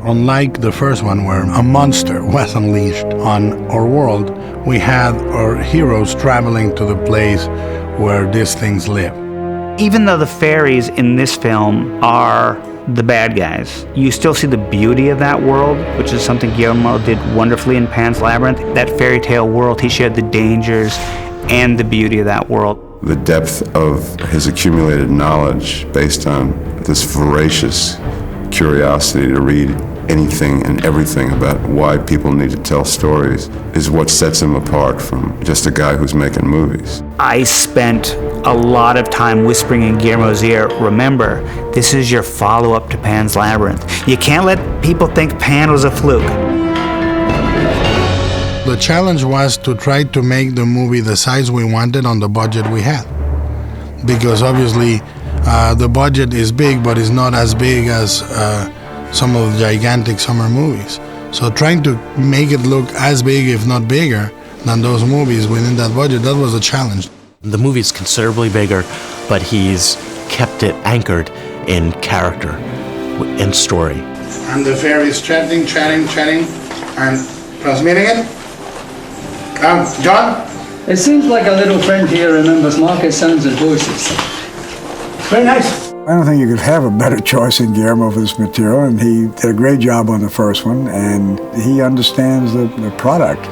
Unlike the first one, where a monster was unleashed on our world, we had our heroes traveling to the place where these things live. Even though the fairies in this film are the bad guys, you still see the beauty of that world, which is something Guillermo did wonderfully in Pan's Labyrinth. That fairy tale world, he shared the dangers and the beauty of that world. The depth of his accumulated knowledge based on this voracious curiosity to read anything and everything about why people need to tell stories is what sets him apart from just a guy who's making movies. I spent a lot of time whispering in Guillermo's ear, remember, this is your follow-up to Pan's Labyrinth. You can't let people think Pan was a fluke. The challenge was to try to make the movie the size we wanted on the budget we had. Because obviously the budget is big, but it's not as big as some of the gigantic summer movies. So trying to make it look as big, if not bigger, than those movies within that budget, that was a challenge. The movie's considerably bigger, but he's kept it anchored in character and story. And the fairies chatting, and transmitting it. John? It seems like a little friend here remembers market sounds and voices. Very nice. I don't think you could have a better choice than Guillermo for this material, and he did a great job on the first one, and he understands the product.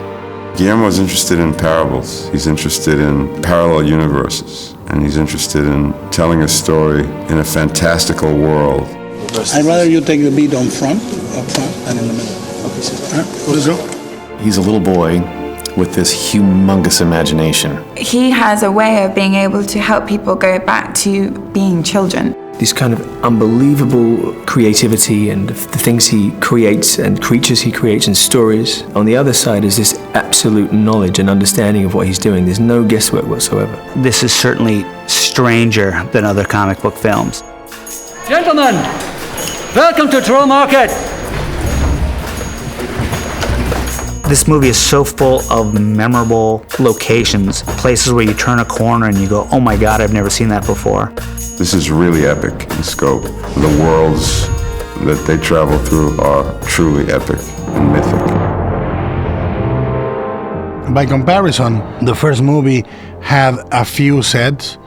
Guillermo's interested in parables. He's interested in parallel universes, and he's interested in telling a story in a fantastical world. I'd rather you take the beat up front, and in the middle. Okay, sir. Let's go. He's a little boy with this humongous imagination. He has a way of being able to help people go back to being children. This kind of unbelievable creativity and the things he creates and creatures he creates and stories. On the other side is this absolute knowledge and understanding of what he's doing. There's no guesswork whatsoever. This is certainly stranger than other comic book films. Gentlemen, welcome to Troll Market. This movie is so full of memorable locations, places where you turn a corner and you go, oh my God, I've never seen that before. This is really epic in scope. The worlds that they travel through are truly epic and mythic. By comparison, the first movie had a few sets,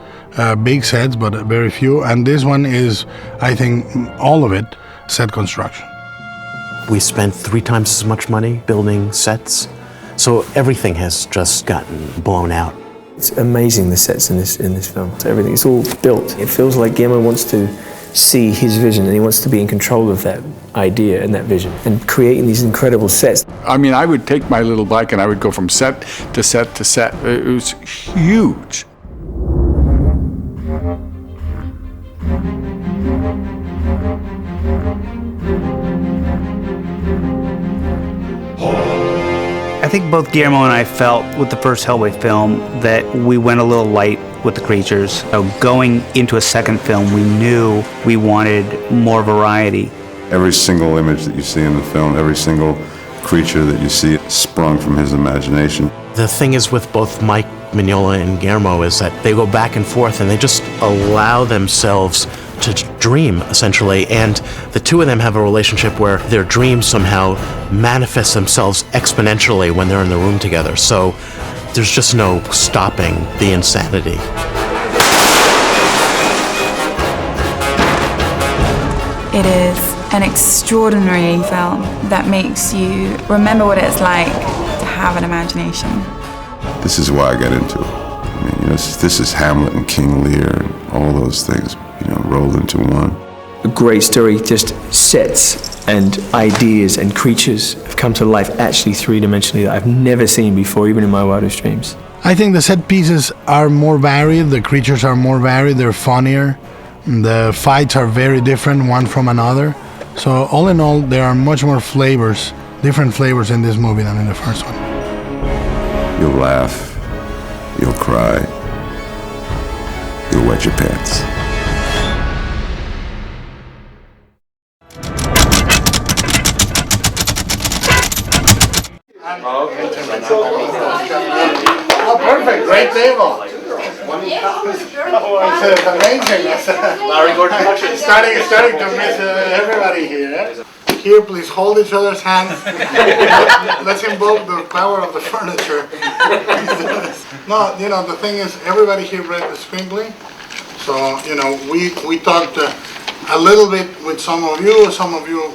big sets, but very few, and this one is, I think, all of it, set construction. We spent 3 times as much money building sets, so everything has just gotten blown out. It's amazing, the sets in this film. So everything, it's all built. It feels like Guillermo wants to see his vision and he wants to be in control of that idea and that vision and creating these incredible sets. I mean, I would take my little bike and I would go from set to set to set. It was huge. I think both Guillermo and I felt with the first Hellboy film that we went a little light with the creatures. So going into a second film, we knew we wanted more variety. Every single image that you see in the film, every single creature that you see sprung from his imagination. The thing is with both Mike Mignola and Guillermo is that they go back and forth and they just allow themselves to dream, essentially, and the two of them have a relationship where their dreams somehow manifest themselves exponentially when they're in the room together, so there's just no stopping the insanity. It is an extraordinary film that makes you remember what it's like to have an imagination. This is why I got into it. I mean, you know, this is Hamlet and King Lear and all those things, you know, rolled into one. A great story, just sets and ideas and creatures have come to life actually three-dimensionally that I've never seen before, even in my wildest dreams. I think the set pieces are more varied, the creatures are more varied, they're funnier, the fights are very different one from another. So all in all, there are much more flavors, different flavors in this movie than in the first one. You'll laugh, you'll cry, you'll wet your pants. Oh, perfect. Great table. It's amazing. Larry Gordon Productions. Starting to miss everybody here. Here, please hold each other's hands. Let's invoke the power of the furniture. No, the thing is, everybody here read the screenplay. So, we talked a little bit with some of you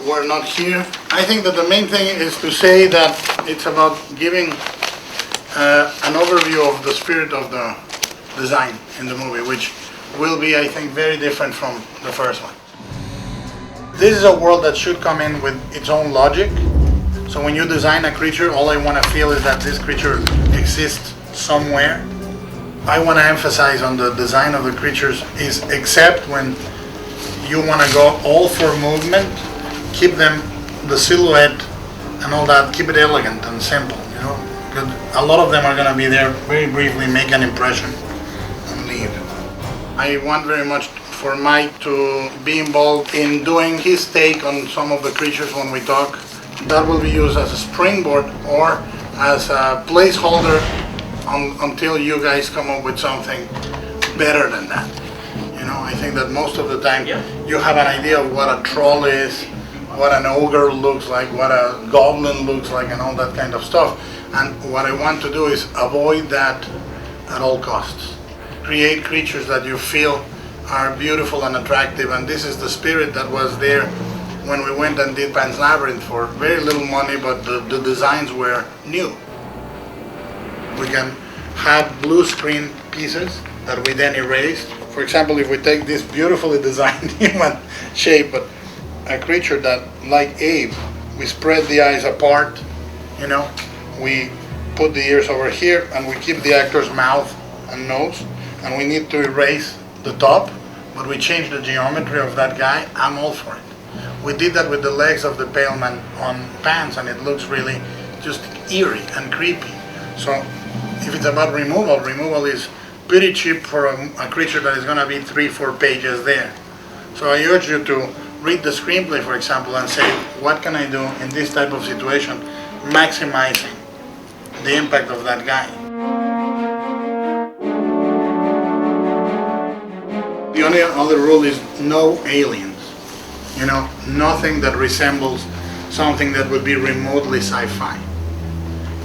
were not here. I think that the main thing is to say that it's about giving an overview of the spirit of the design in the movie, which will be, I think, very different from the first one. This is a world that should come in with its own logic. So when you design a creature, all I want to feel is that this creature exists somewhere. I want to emphasize on the design of the creatures is except when you want to go all for movement, keep them, the silhouette and all that, keep it elegant and simple, because a lot of them are going to be there very briefly, make an impression and leave. I want very much for Mike to be involved in doing his take on some of the creatures when we talk. That will be used as a springboard or as a placeholder until you guys come up with something better than that. I think that most of the time you have an idea of what a troll is, what an ogre looks like, what a goblin looks like, and all that kind of stuff. And what I want to do is avoid that at all costs. Create creatures that you feel are beautiful and attractive, and this is the spirit that was there when we went and did Pan's Labyrinth for very little money, but the designs were new. We can have blue screen pieces that we then erased. For example, if we take this beautifully designed human shape, but a creature that, like Abe, we spread the eyes apart, we put the ears over here, and we keep the actor's mouth and nose, and we need to erase the top, but we change the geometry of that guy. I'm all for it. We did that with the legs of the Perlman on Pants, and it looks really just eerie and creepy. So if it's about removal is pretty cheap for a creature that is going to be 3-4 pages there. So I urge you to read the screenplay, for example, and say, what can I do in this type of situation, maximizing the impact of that guy. The only other rule is no aliens. Nothing that resembles something that would be remotely sci-fi.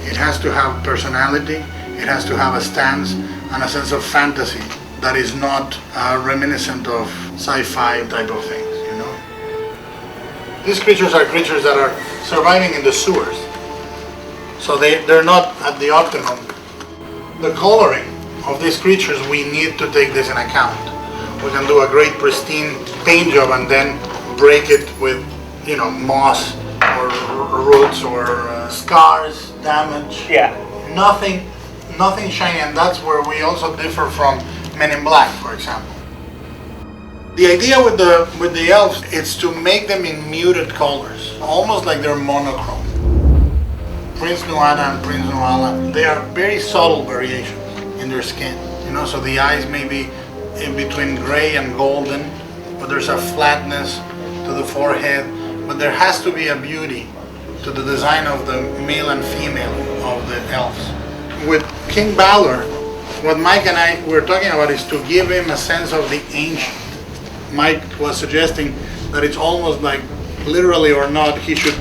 It has to have personality, it has to have a stance and a sense of fantasy that is not reminiscent of sci-fi type of things, These creatures are creatures that are surviving in the sewers. So they're not at the optimum. The coloring of these creatures, we need to take this in account. We can do a great pristine paint job and then break it with, moss or roots or scars, damage. Yeah. Nothing shiny, and that's where we also differ from Men in Black, for example. The idea with the elves is to make them in muted colors, almost like they're monochrome. Prince Nuada and Prince Nuala, they are very subtle variations in their skin. So the eyes may be in between gray and golden, but there's a flatness to the forehead, but there has to be a beauty to the design of the male and female of the elves. With King Balor, what Mike and I were talking about is to give him a sense of the ancient. Mike was suggesting that it's almost like, literally or not, he should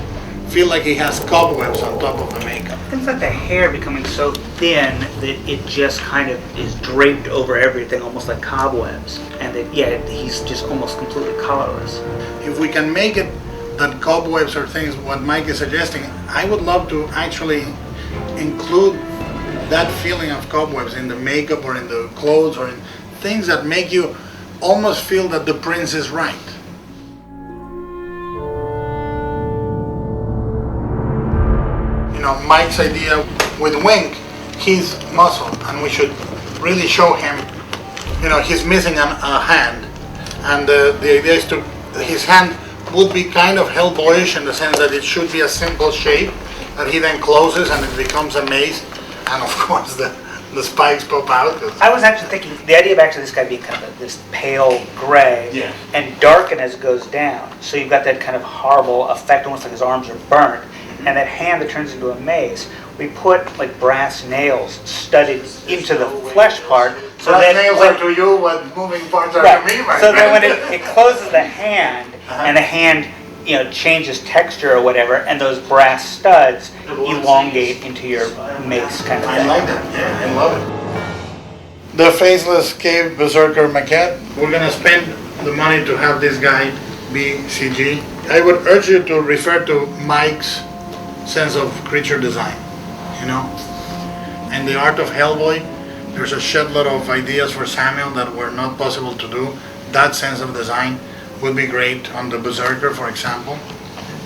feel like he has cobwebs on top of the makeup. Things like the hair becoming so thin that it just kind of is draped over everything, almost like cobwebs. And he's just almost completely colorless. If we can make it that cobwebs are things, what Mike is suggesting, I would love to actually include that feeling of cobwebs in the makeup or in the clothes or in things that make you almost feel that the prince is right. Mike's idea with Wink, he's muscle, and we should really show him, he's missing a hand, and the idea is his hand would be kind of Hellboyish in the sense that it should be a simple shape that he then closes and it becomes a mace, and of course the spikes pop out. I was actually thinking the idea of actually this guy being kind of this pale gray and darken as it goes down, so you've got that kind of horrible effect, almost like his arms are burnt. and that hand that turns into a mace, we put like brass nails studded into the flesh part. So brass that nails when, are to you what moving parts are right, to me, right? so that when it closes the hand, and the hand changes texture or whatever, and those brass studs elongate into your mace kind of thing. I like that, yeah, I love it. The Faceless Cave Berserker maquette, we're gonna spend the money to have this guy be CG. I would urge you to refer to Mike's sense of creature design, And the art of Hellboy, there's a shitload of ideas for Samuel that were not possible to do. That sense of design would be great on the Berserker, for example.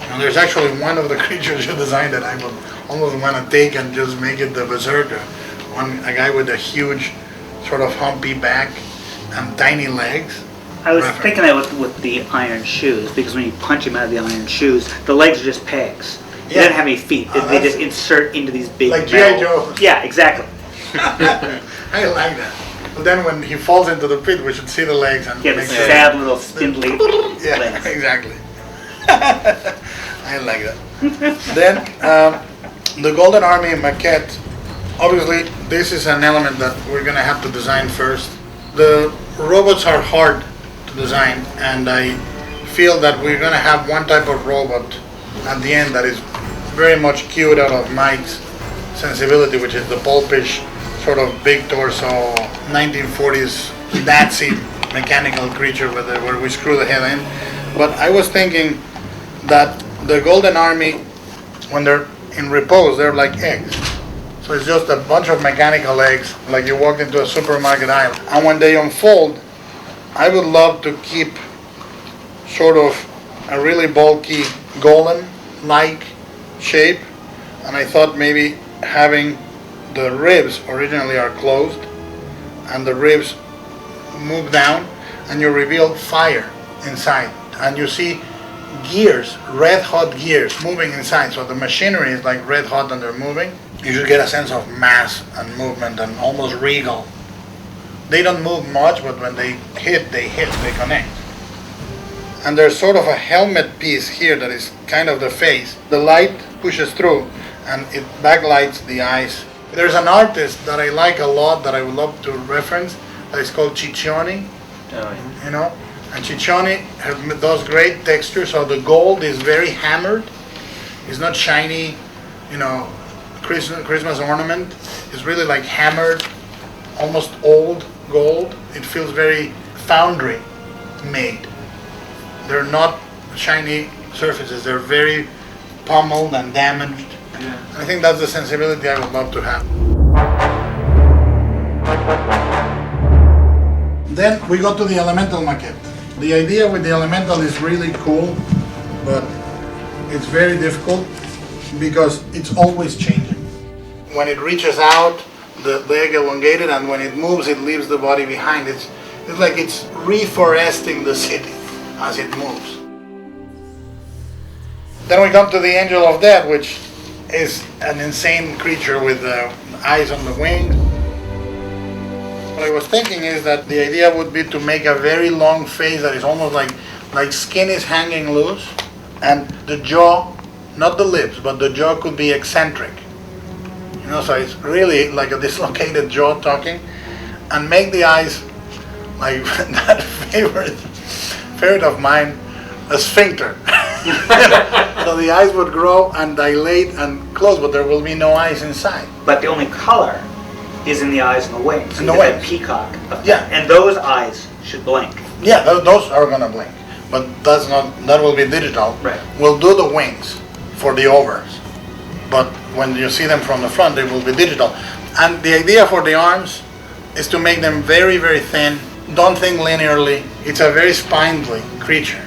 And there's actually one of the creatures you designed that I would almost want to take and just make it the Berserker. A guy with a huge sort of humpy back and tiny legs. I was thinking that with the iron shoes, because when you punch him out of the iron shoes, the legs are just pegs. He doesn't have any feet. They just insert into these big like G.I. Joe. Yeah, exactly. I like that. But then when he falls into the pit, we should see the legs and the sad little spindly yeah, legs. Exactly. I like that. Then the Golden Army maquette. Obviously, this is an element that we're gonna have to design first. The robots are hard to design, and I feel that we're gonna have one type of robot at the end that is very much cued out of Mike's sensibility, which is the pulpish, sort of big torso, 1940s Nazi mechanical creature where we screw the head in. But I was thinking that the Golden Army, when they're in repose, they're like eggs. So it's just a bunch of mechanical eggs, like you walked into a supermarket aisle. And when they unfold, I would love to keep sort of a really bulky golem-like shape. And I thought maybe having the ribs originally are closed, and the ribs move down, and you reveal fire inside. And you see gears, red hot gears moving inside. So the machinery is like red hot and they're moving. You should get a sense of mass and movement and almost regal. They don't move much, but when they hit, they connect. And there's sort of a helmet piece here that is kind of the face. The light pushes through and it backlights the eyes. There's an artist that I like a lot that I would love to reference that is called Ciccione. And Ciccione does great texture, so the gold is very hammered. It's not shiny, Christmas ornament. It's really like hammered, almost old gold. It feels very foundry made. They're not shiny surfaces. They're very pummeled and damaged. Yeah. I think that's the sensibility I would love to have. Then we go to the elemental maquette. The idea with the elemental is really cool, but it's very difficult because it's always changing. When it reaches out, the leg elongated, and when it moves, it leaves the body behind. It's like it's reforesting the city as it moves. Then we come to the Angel of Death, which is an insane creature with eyes on the wings. What I was thinking is that the idea would be to make a very long face that is almost like skin is hanging loose, and the jaw, not the lips, but the jaw could be eccentric. So it's really like a dislocated jaw talking, and make the eyes like that favorite of mine, a sphincter. So the eyes would grow and dilate and close, but there will be no eyes inside. But the only color is in the eyes and the wings. So the wings. Peacock. Yeah. And those eyes should blink. Yeah, those are gonna blink, but that will be digital. Right. We'll do the wings for the overs, but when you see them from the front, they will be digital. And the idea for the arms is to make them very, very thin. Don't think linearly. It's a very spindly creature.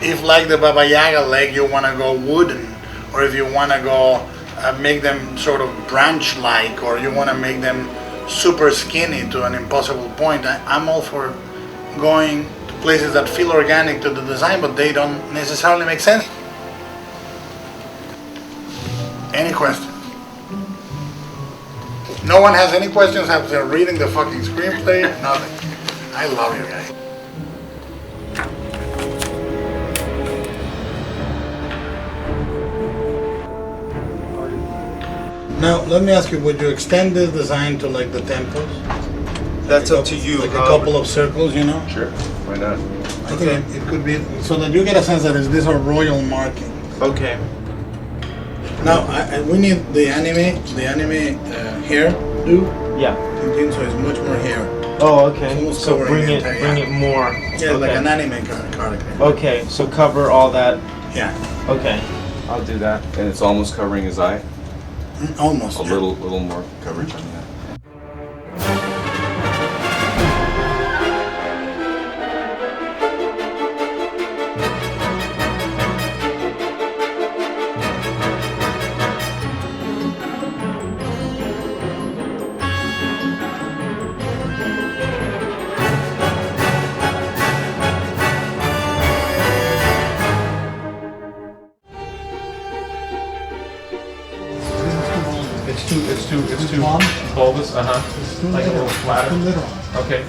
If like the Baba Yaga leg, you want to go wooden, or if you want to go make them sort of branch-like, or you want to make them super skinny to an impossible point, I'm all for going to places that feel organic to the design, but they don't necessarily make sense. Any questions? No one has any questions after reading the fucking screenplay? Nothing. I love you guys. Now, let me ask you, would you extend this design to like the temples? That's up to you. Like a couple of circles, you know? Sure. Why not? I think it could be, so that you get a sense that these are royal markings. Okay. Now, we need the anime hair do. Yeah. So it's much more hair. Oh, okay. Almost So covering the entire- bring it more. Yeah, like Okay. an anime character. Okay, so cover all that. Yeah, Okay, I'll do that. And it's almost covering his eye. almost. A yeah. little more coverage on that. It's too bulbous, like a little flatter. Too little. Okay.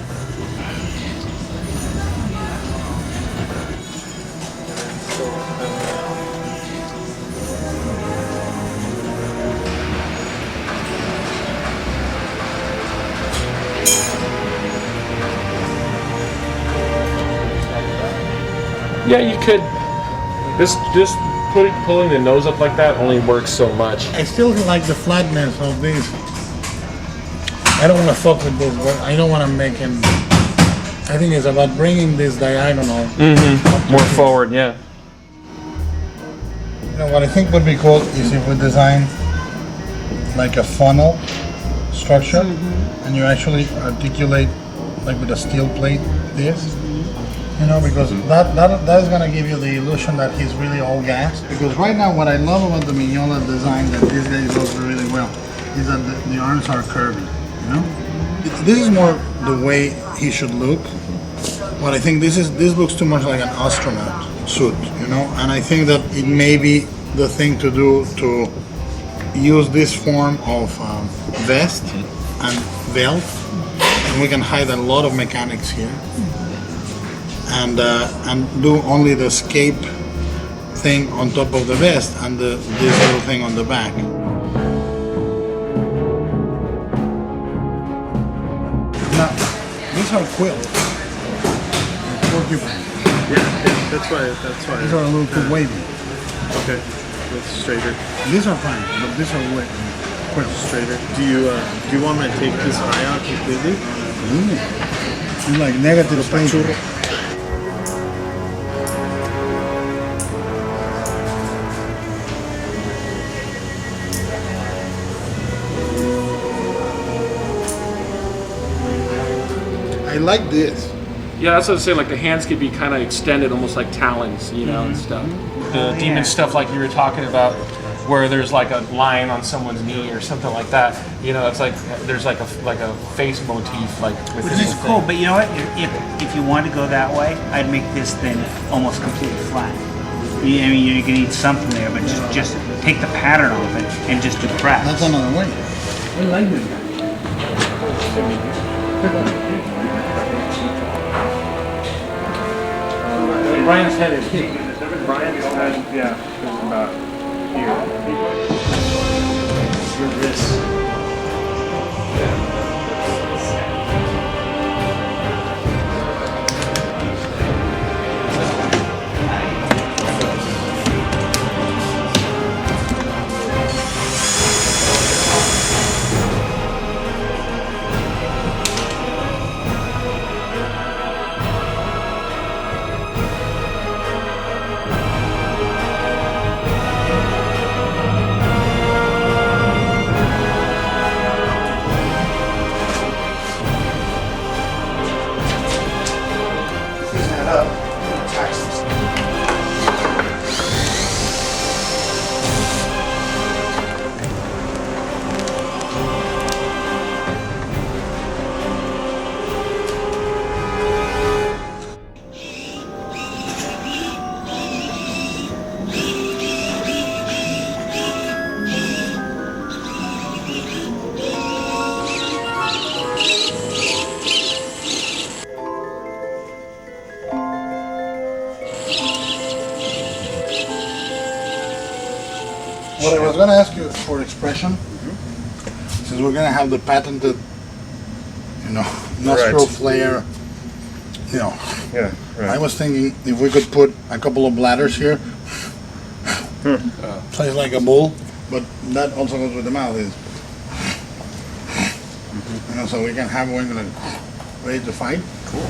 Yeah, you could. Just pulling the nose up like that only works so much. I still like the flatness of this. I don't want to fuck with this, but I don't want to make him. I think it's about bringing this diagonal. More forward, yeah. You know, what I think would be cool is if we design like a funnel structure and you actually articulate like with a steel plate this. You know, because that is going to give you the illusion that he's really all gas. Because right now, what I love about the Mignola design that this guy does really well is that the arms are curvy. You know, this is more the way he should look. But I think this looks too much like an astronaut suit. You know, and I think that it may be the thing to do to use this form of vest and belt, and we can hide a lot of mechanics here. And do only the scape thing on top of the vest and this little thing on the back. Now, these are quilts. Porcupine. Yeah, that's why. These are a little too wavy. Okay, that's straighter. These are fine, but these are quilts. Straighter. Do you want me to take this eye out completely? It's like negative painting. I like this. Yeah, that's what I was saying. Like the hands could be kind of extended, almost like talons, you know, and stuff. The demon stuff, like you were talking about, where there's like a line on someone's knee or something like that. You know, it's like there's like a face motif, like with Which is cool, but you know what? If you want to go that way, I'd make this thing almost completely flat. I mean, you're gonna need something there, but just take the pattern off it and just do crafts. That's another way. I like this guy. Brian's head is here. Brian's head, yeah, is about here. Your wrist. What I was going to ask you, for expression. Since we're gonna have the patented, nostril flare, Yeah, right. I was thinking if we could put a couple of bladders here, plays like a bull, but that also goes with the mouth. So we can have one ready to fight. Cool.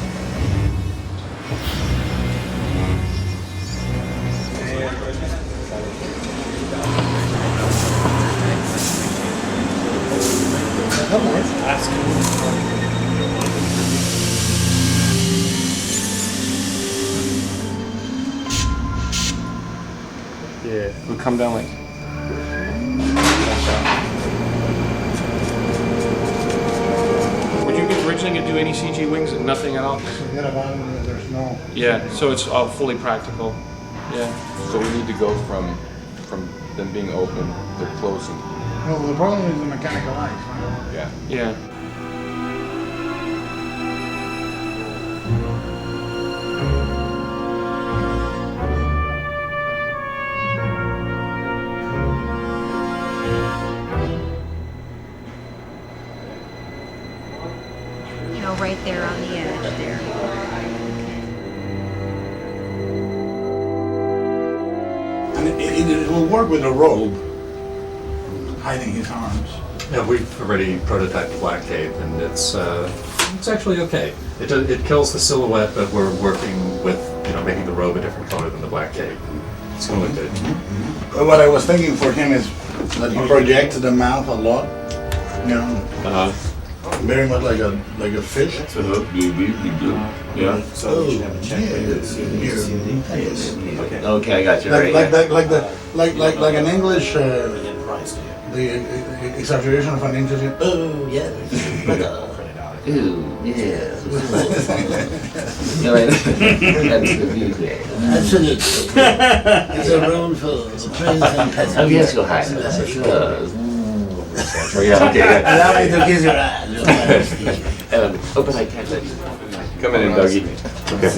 Yeah, we'll come down like. Would you originally do any CG wings? Nothing at all? Forget about it, there's no... Yeah, so it's all fully practical. Yeah. So we need to go from them being open to closing. No, the problem is the mechanical eyes. Right? Yeah. Yeah. Right there on the edge there. And it will work with a robe hiding his arms. Yeah, we've already prototyped black cape, and it's actually okay. It kills the silhouette, but we're working with making the robe a different color than the black cape. It's gonna look good. But what I was thinking for him is that he projects the mouth a lot. Very much like a fish. Yeah. So you should have a check. Okay, I got you. Like an English. The exaggeration of an English. Oh yeah. Ooh, yeah. Absolutely. It's a rule for praise and peasants. Oh yes, Your Highness. Yeah, okay. Allow me to kiss your eyes. Open eye contact. Come in, Dougie. Okay.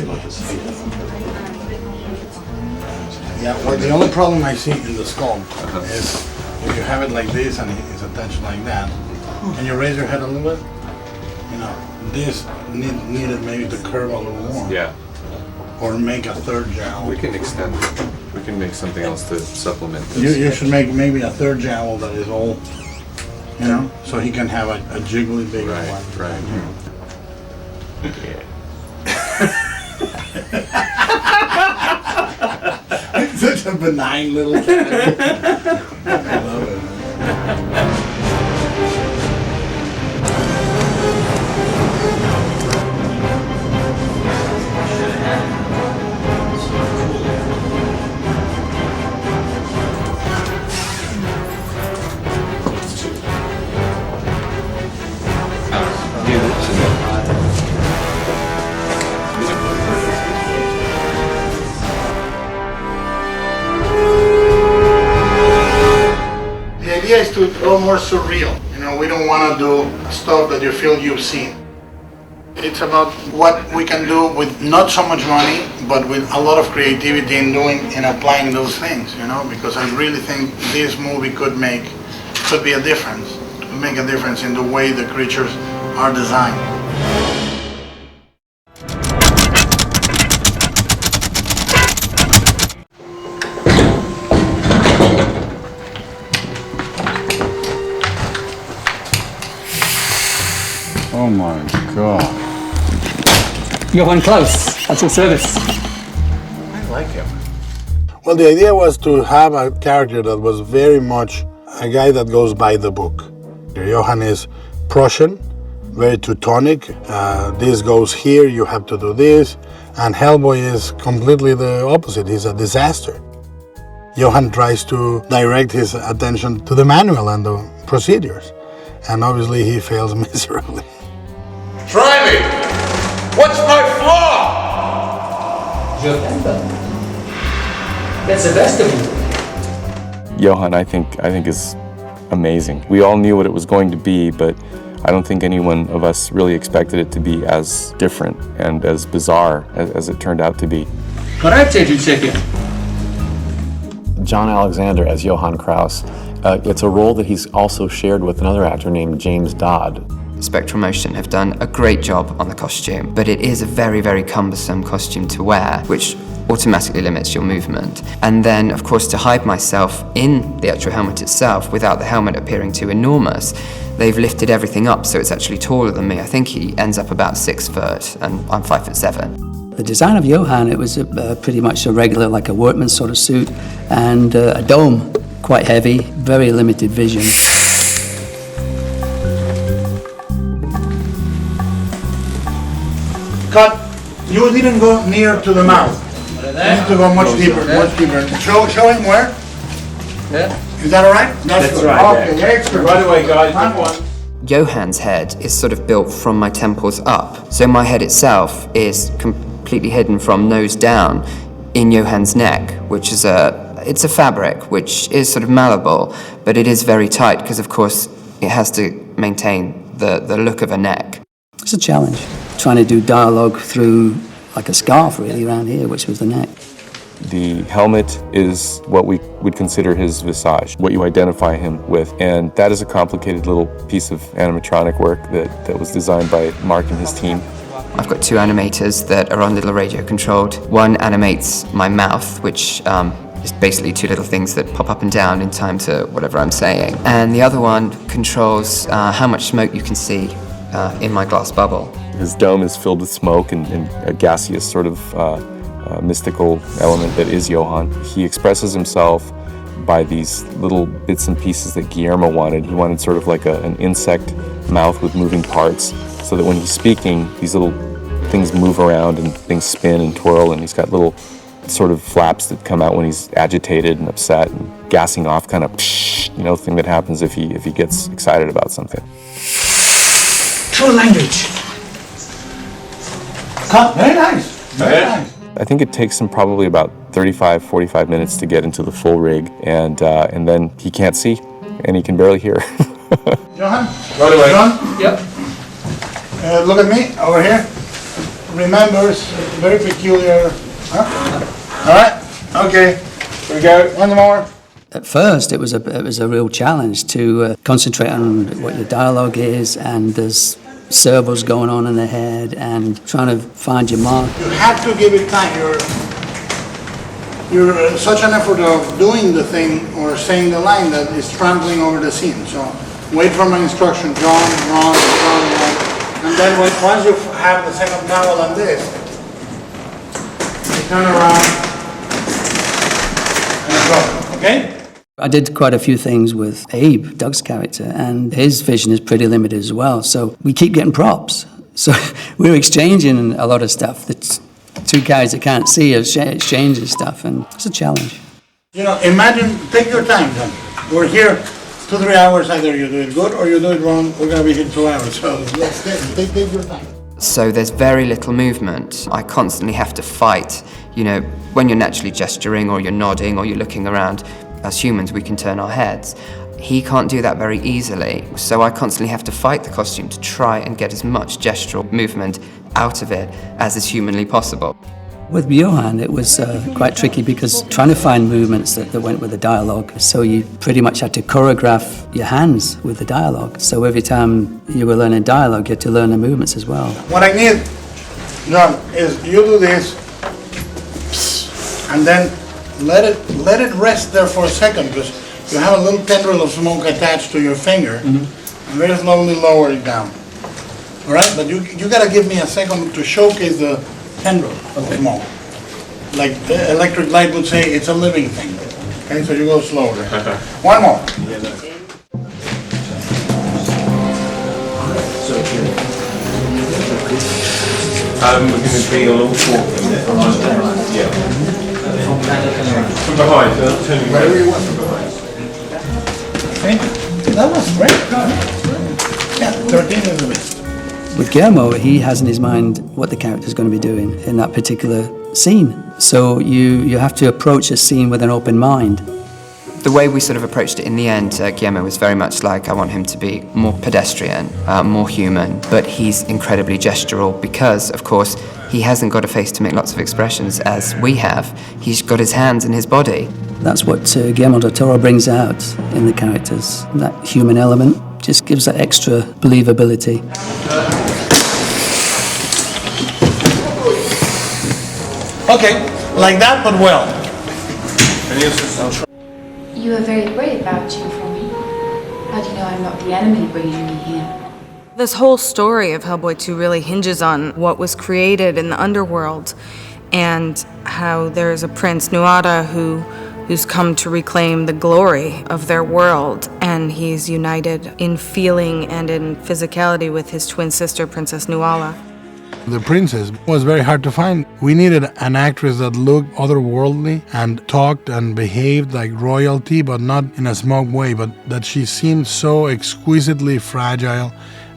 Yeah, well, the only problem I see in the skull is if you have it like this and it's attached like that, and you raise your head a little bit, this needed maybe to curve a little more. Yeah. Or make a third jowl. We can extend it. We can make something else to supplement this. You should make maybe a third jowl that is all, so he can have a jiggly big one. Right. Such a benign little cat. I love it. The idea is to go more surreal. We don't want to do stuff that you feel you've seen. It's about what we can do with not so much money, but with a lot of creativity in doing and applying those things, because I really think this movie could be a difference, make a difference in the way the creatures are designed. Oh my God. Johan Klaus, at your service. I like him. Well, the idea was to have a character that was very much a guy that goes by the book. Johan is Prussian, very Teutonic. This goes here, you have to do this. And Hellboy is completely the opposite. He's a disaster. Johan tries to direct his attention to the manual and the procedures. And obviously he fails miserably. Try me! What's my flaw? That's the best of you. Johan, I think is amazing. We all knew what it was going to be, but I don't think any one of us really expected it to be as different and as bizarre as it turned out to be. Correct, Agent Sheffield. John Alexander as Johann Kraus It's a role that he's also shared with another actor named James Dodd. Spectral Motion have done a great job on the costume, but it is a very, very cumbersome costume to wear, which automatically limits your movement. And then, of course, to hide myself in the actual helmet itself without the helmet appearing too enormous, they've lifted everything up so it's actually taller than me. I think he ends up about 6 foot, and I'm 5'7". The design of Johan, it was pretty much a regular, like a workman sort of suit, and a dome, quite heavy, very limited vision. Cut. You didn't go near to the mouth. You need to go much deeper, much deeper. Show him where? Yeah. Is that all right? That's good. right. Okay, excellent. Right away, guys. Come on. Johan's head is sort of built from my temples up, so my head itself is completely hidden from nose down in Johan's neck, which is it's a fabric which is sort of malleable, but it is very tight because, of course, it has to maintain the look of a neck. It's a challenge, trying to do dialogue through like a scarf really around here, which was the neck. The helmet is what we would consider his visage, what you identify him with, and that is a complicated little piece of animatronic work that was designed by Mark and his team. I've got 2 animators that are on little radio controlled. One animates my mouth, which is basically 2 little things that pop up and down in time to whatever I'm saying. And the other one controls how much smoke you can see in my glass bubble. His dome is filled with smoke and a gaseous sort of mystical element that is Johan. He expresses himself by these little bits and pieces that Guillermo wanted. He wanted sort of like an insect mouth with moving parts, so that when he's speaking, these little things move around and things spin and twirl, and he's got little sort of flaps that come out when he's agitated and upset and gassing off, kind of psh, thing that happens if he gets excited about something. True language. Cut. Very nice. Very nice. I think it takes him probably about 35, 45 minutes to get into the full rig, and then he can't see, and he can barely hear. Johan? Right away. John? Yep. Look at me, over here. Remembers, very peculiar. Huh? All right, okay. Here we go, one more. At first, it was a real challenge to concentrate on what your dialogue is, and there's servos going on in the head, and trying to find your mark. You have to give it time. You're such an effort of doing the thing or saying the line that is trampling over the scene. So wait for my instruction, John, Ron, and then once you have the second vowel on this, you turn around and go. Okay? I did quite a few things with Abe, Doug's character, and his vision is pretty limited as well. So we keep getting props. So we're exchanging a lot of stuff. The 2 guys that can't see are exchanging stuff, and it's a challenge. Imagine, take your time, John. We're here 2-3 hours, either you do it good or you do it wrong. We're going to be here 2 hours, so let's take your time. So there's very little movement. I constantly have to fight. When you're naturally gesturing or you're nodding or you're looking around, as humans, we can turn our heads. He can't do that very easily, so I constantly have to fight the costume to try and get as much gestural movement out of it as is humanly possible. With Johan, it was quite tricky because trying to find movements that went with the dialogue, so you pretty much had to choreograph your hands with the dialogue. So every time you were learning dialogue, you had to learn the movements as well. What I need, John, is you do this, and then let it rest there for a second, because you have a little tendril of smoke attached to your finger, and very slowly lower it down. All right, but you gotta give me a second to showcase the tendril of smoke. Like the electric light would say, it's a living thing. Okay, so you go slower. One more. We're going to be on all 4 of them. Yeah. From behind, turning wherever you want from behind. Okay, that was great. Yeah, 13 is the best. With Guillermo, he has in his mind what the character's going to be doing in that particular scene. So you have to approach a scene with an open mind. The way we sort of approached it in the end, Guillermo was very much like, I want him to be more pedestrian, more human, but he's incredibly gestural because, of course, he hasn't got a face to make lots of expressions as we have. He's got his hands and his body. That's what Guillermo del Toro brings out in the characters. That human element just gives that extra believability. Okay, like that, but well. You are very brave vouching for me. How do you know I'm not the enemy bringing me here? This whole story of Hellboy 2 really hinges on what was created in the underworld and how there's a Prince Nuada who's come to reclaim the glory of their world, and he's united in feeling and in physicality with his twin sister, Princess Nuala. The princess was very hard to find. We needed an actress that looked otherworldly and talked and behaved like royalty, but not in a smug way, but that she seemed so exquisitely fragile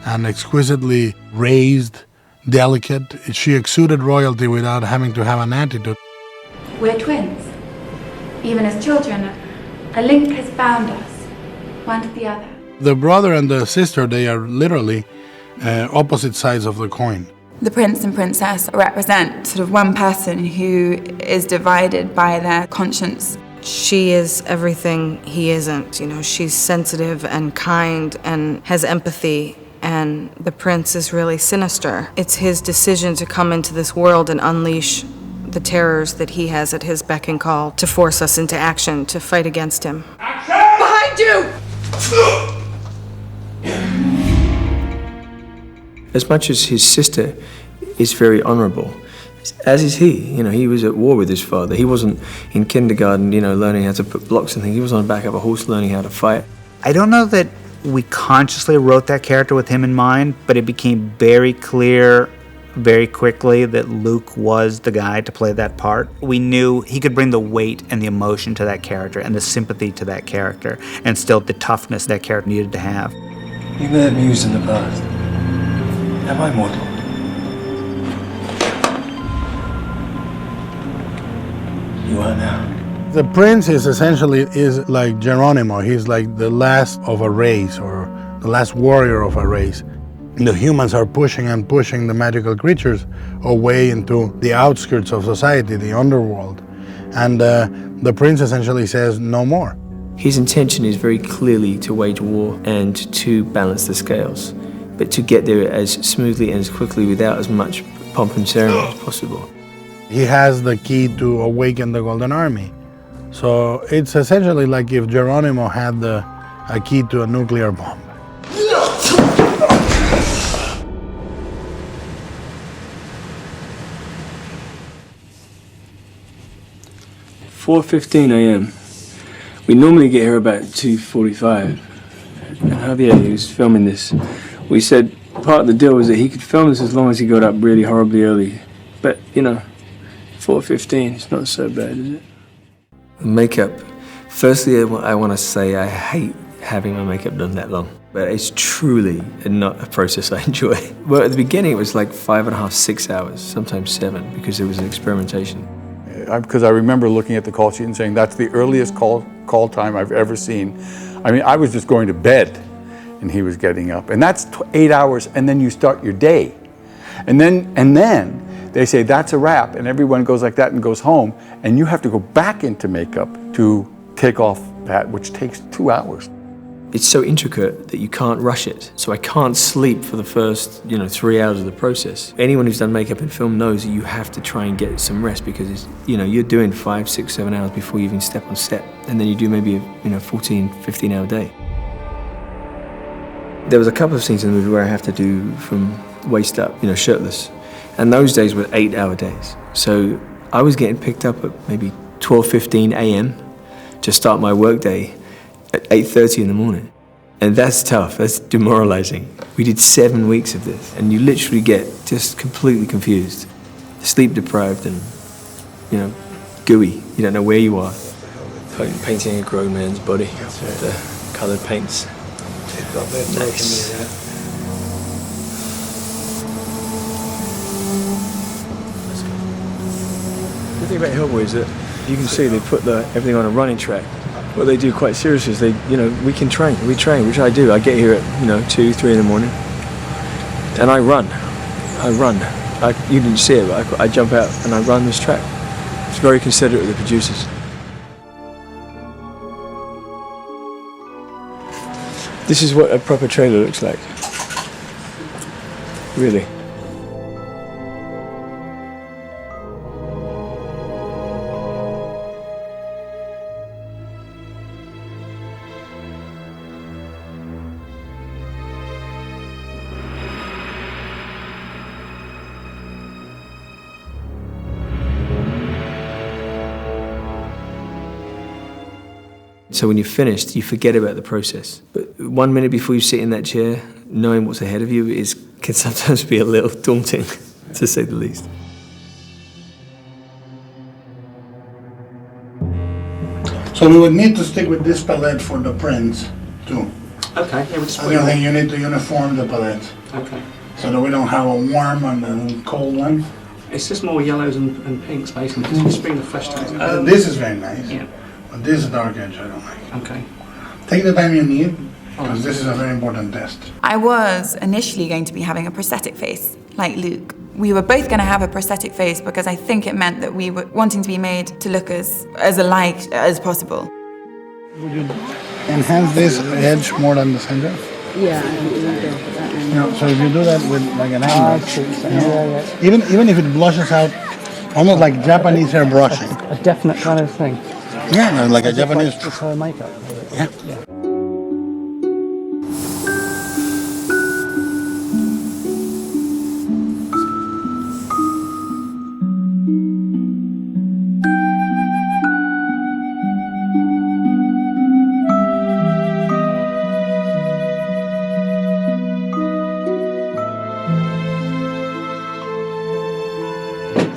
and exquisitely raised, delicate. She exuded royalty without having to have an attitude. We're twins. Even as children, a link has bound us, one to the other. The brother and the sister, they are literally opposite sides of the coin. The prince and princess represent sort of one person who is divided by their conscience. She is everything he isn't. You know, she's sensitive and kind and has empathy, and the prince is really sinister. It's his decision to come into this world and unleash the terrors that he has at his beck and call to force us into action, to fight against him. Behind you! As much as his sister is very honorable, as is he. You know, he was at war with his father. He wasn't in kindergarten, you know, learning how to put blocks and things. He was on the back of a horse learning how to fight. I don't know that we consciously wrote that character with him in mind, but it became very clear very quickly that Luke was the guy to play that part. We knew he could bring the weight and the emotion to that character and the sympathy to that character, and still the toughness that character needed to have. You may have mused in the past. Am I mortal? You are now. The prince is essentially like Geronimo. He's like the last of a race, or the last warrior of a race. The humans are pushing and pushing the magical creatures away into the outskirts of society, the underworld. And the prince essentially says, no more. His intention is very clearly to wage war and to balance the scales, but to get there as smoothly and as quickly without as much pomp and ceremony as possible. He has the key to awaken the Golden Army. So it's essentially like if Geronimo had a key to a nuclear bomb. "4:15 a.m. We normally get here about 2:45. And Javier, who was filming this, we said part of the deal was that he could film this as long as he got up really horribly early. But, you know, 4:15, it's not so bad, is it? Makeup. Firstly, I want to say I hate having my makeup done that long. But it's truly not a process I enjoy. Well, at the beginning, it was like 5.5, 6 hours, sometimes 7, because there was an experimentation. Because I remember looking at the call sheet and saying, that's the earliest call time I've ever seen. I mean, I was just going to bed, and he was getting up. And that's 8 hours, and then you start your day. And then they say, that's a wrap, and everyone goes like that and goes home, and you have to go back into makeup to take off that, which takes 2 hours. It's so intricate that you can't rush it. So I can't sleep for the first, 3 hours of the process. Anyone who's done makeup in film knows that you have to try and get some rest, because you're doing 5, 6, 7 hours before you even step on set. And then you do maybe a 14, 15 hour day. There was a couple of scenes in the movie where I have to do from waist up, shirtless. And those days were 8-hour days. So I was getting picked up at maybe 12:15 a.m. to start my workday at 8:30 in the morning. And that's tough, that's demoralizing. We did 7 weeks of this, and you literally get just completely confused, sleep deprived and, gooey. You don't know where you are. Painting a grown man's body with the colored paints. Nice. The thing about Hellboy is that you can see they put everything on a running track. What they do quite seriously is we train, which I do. I get here at 2, 3 in the morning, and I run. You didn't see it, but I jump out and I run this track. It's very considerate of the producers. This is what a proper trailer looks like. Really. So when you're finished, you forget about the process. But 1 minute before you sit in that chair, knowing what's ahead of you can sometimes be a little daunting, to say the least. So we would need to stick with this palette for the prints too. Okay, yeah, we'll just I think you need to uniform the palette. Okay. So that we don't have a warm and a cold one. It's just more yellows and pinks basically, because we bring the flesh tones. This is very nice. Yeah. But this dark edge I don't like. Okay. Take the time you need, because this is a very important test. I was initially going to be having a prosthetic face, like Luke. We were both going to have a prosthetic face because I think it meant that we were wanting to be made to look as alike as possible. Would you enhance this edge more than the center? Yeah. So if you do that with like an angle, even if it blushes out, almost like Japanese hair brushing. A definite kind of thing. Yeah, like a Japanese. It's her makeup. Yeah.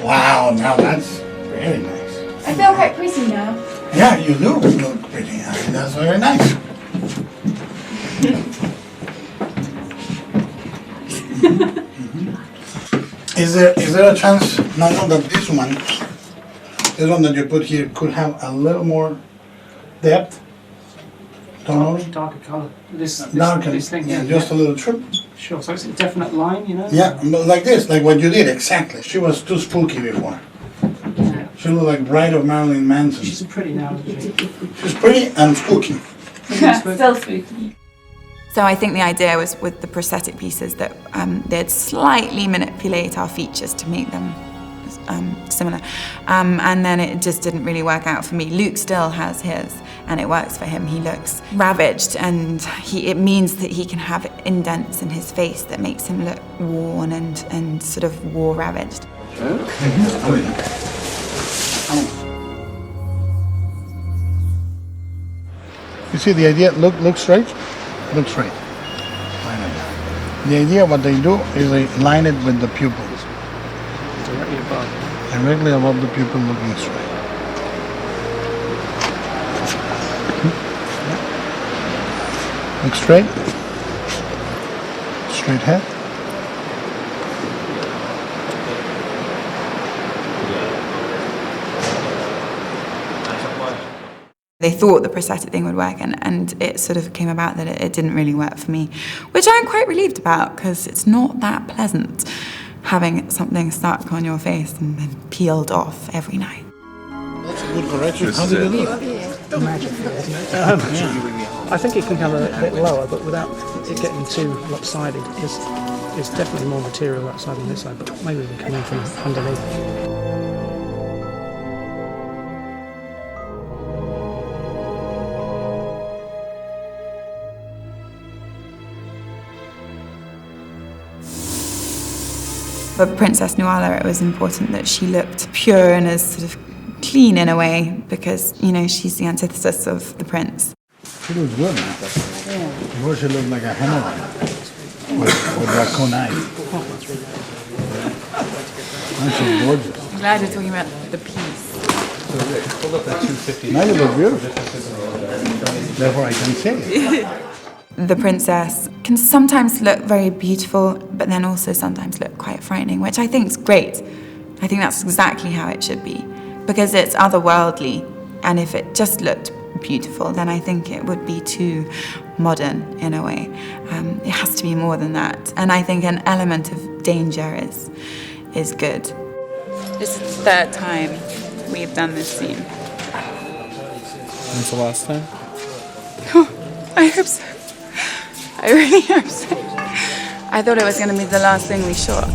Wow, now that's very nice. I feel quite pretty now. Yeah, you do look pretty. That's very nice. Is there a chance now that this one that you put here could have a little more depth? Darker colour. This thing. Yeah, just a little trim. Sure. So it's a definite line, you know. Yeah, but like this, like what you did exactly. She was too spooky before. She looked like Bride of Marilyn Manson. She's pretty now, isn't she? She's pretty and spooky. Still spooky. So I think the idea was with the prosthetic pieces that they'd slightly manipulate our features to make them similar. And then it just didn't really work out for me. Luke still has his, and it works for him. He looks ravaged, and it means that he can have indents in his face that makes him look worn and sort of war-ravaged. You see the idea, look straight, look straight. Line it down. The idea what they do is they line it with the pupils. Directly above. Directly above the pupil looking straight. Look straight. Straight head. They thought the prosthetic thing would work, and it sort of came about that it didn't really work for me, which I'm quite relieved about, because it's not that pleasant having something stuck on your face and then peeled off every night. That's a good correction. How did you do it? I think it can come a bit lower, but without it getting too lopsided, because there's definitely more material that side than this side, but maybe we can come in from underneath. For Princess Nuala, it was important that she looked pure and as sort of clean in a way, because, you know, she's the antithesis of the prince. She looks good, man. Before she looked like a Hellboy with raccoon eyes. She's gorgeous. I'm glad you're talking about the piece. Now you look beautiful. Therefore I can say it. The princess can sometimes look very beautiful, but then also sometimes look quite frightening, which I think is great. I think that's exactly how it should be, because it's otherworldly, and if it just looked beautiful, then I think it would be too modern in a way. It has to be more than that, and I think an element of danger is good. This is the third time we've done this scene. When's the last time? Oh, I hope so. I really hope so. I thought it was going to be the last thing we shot.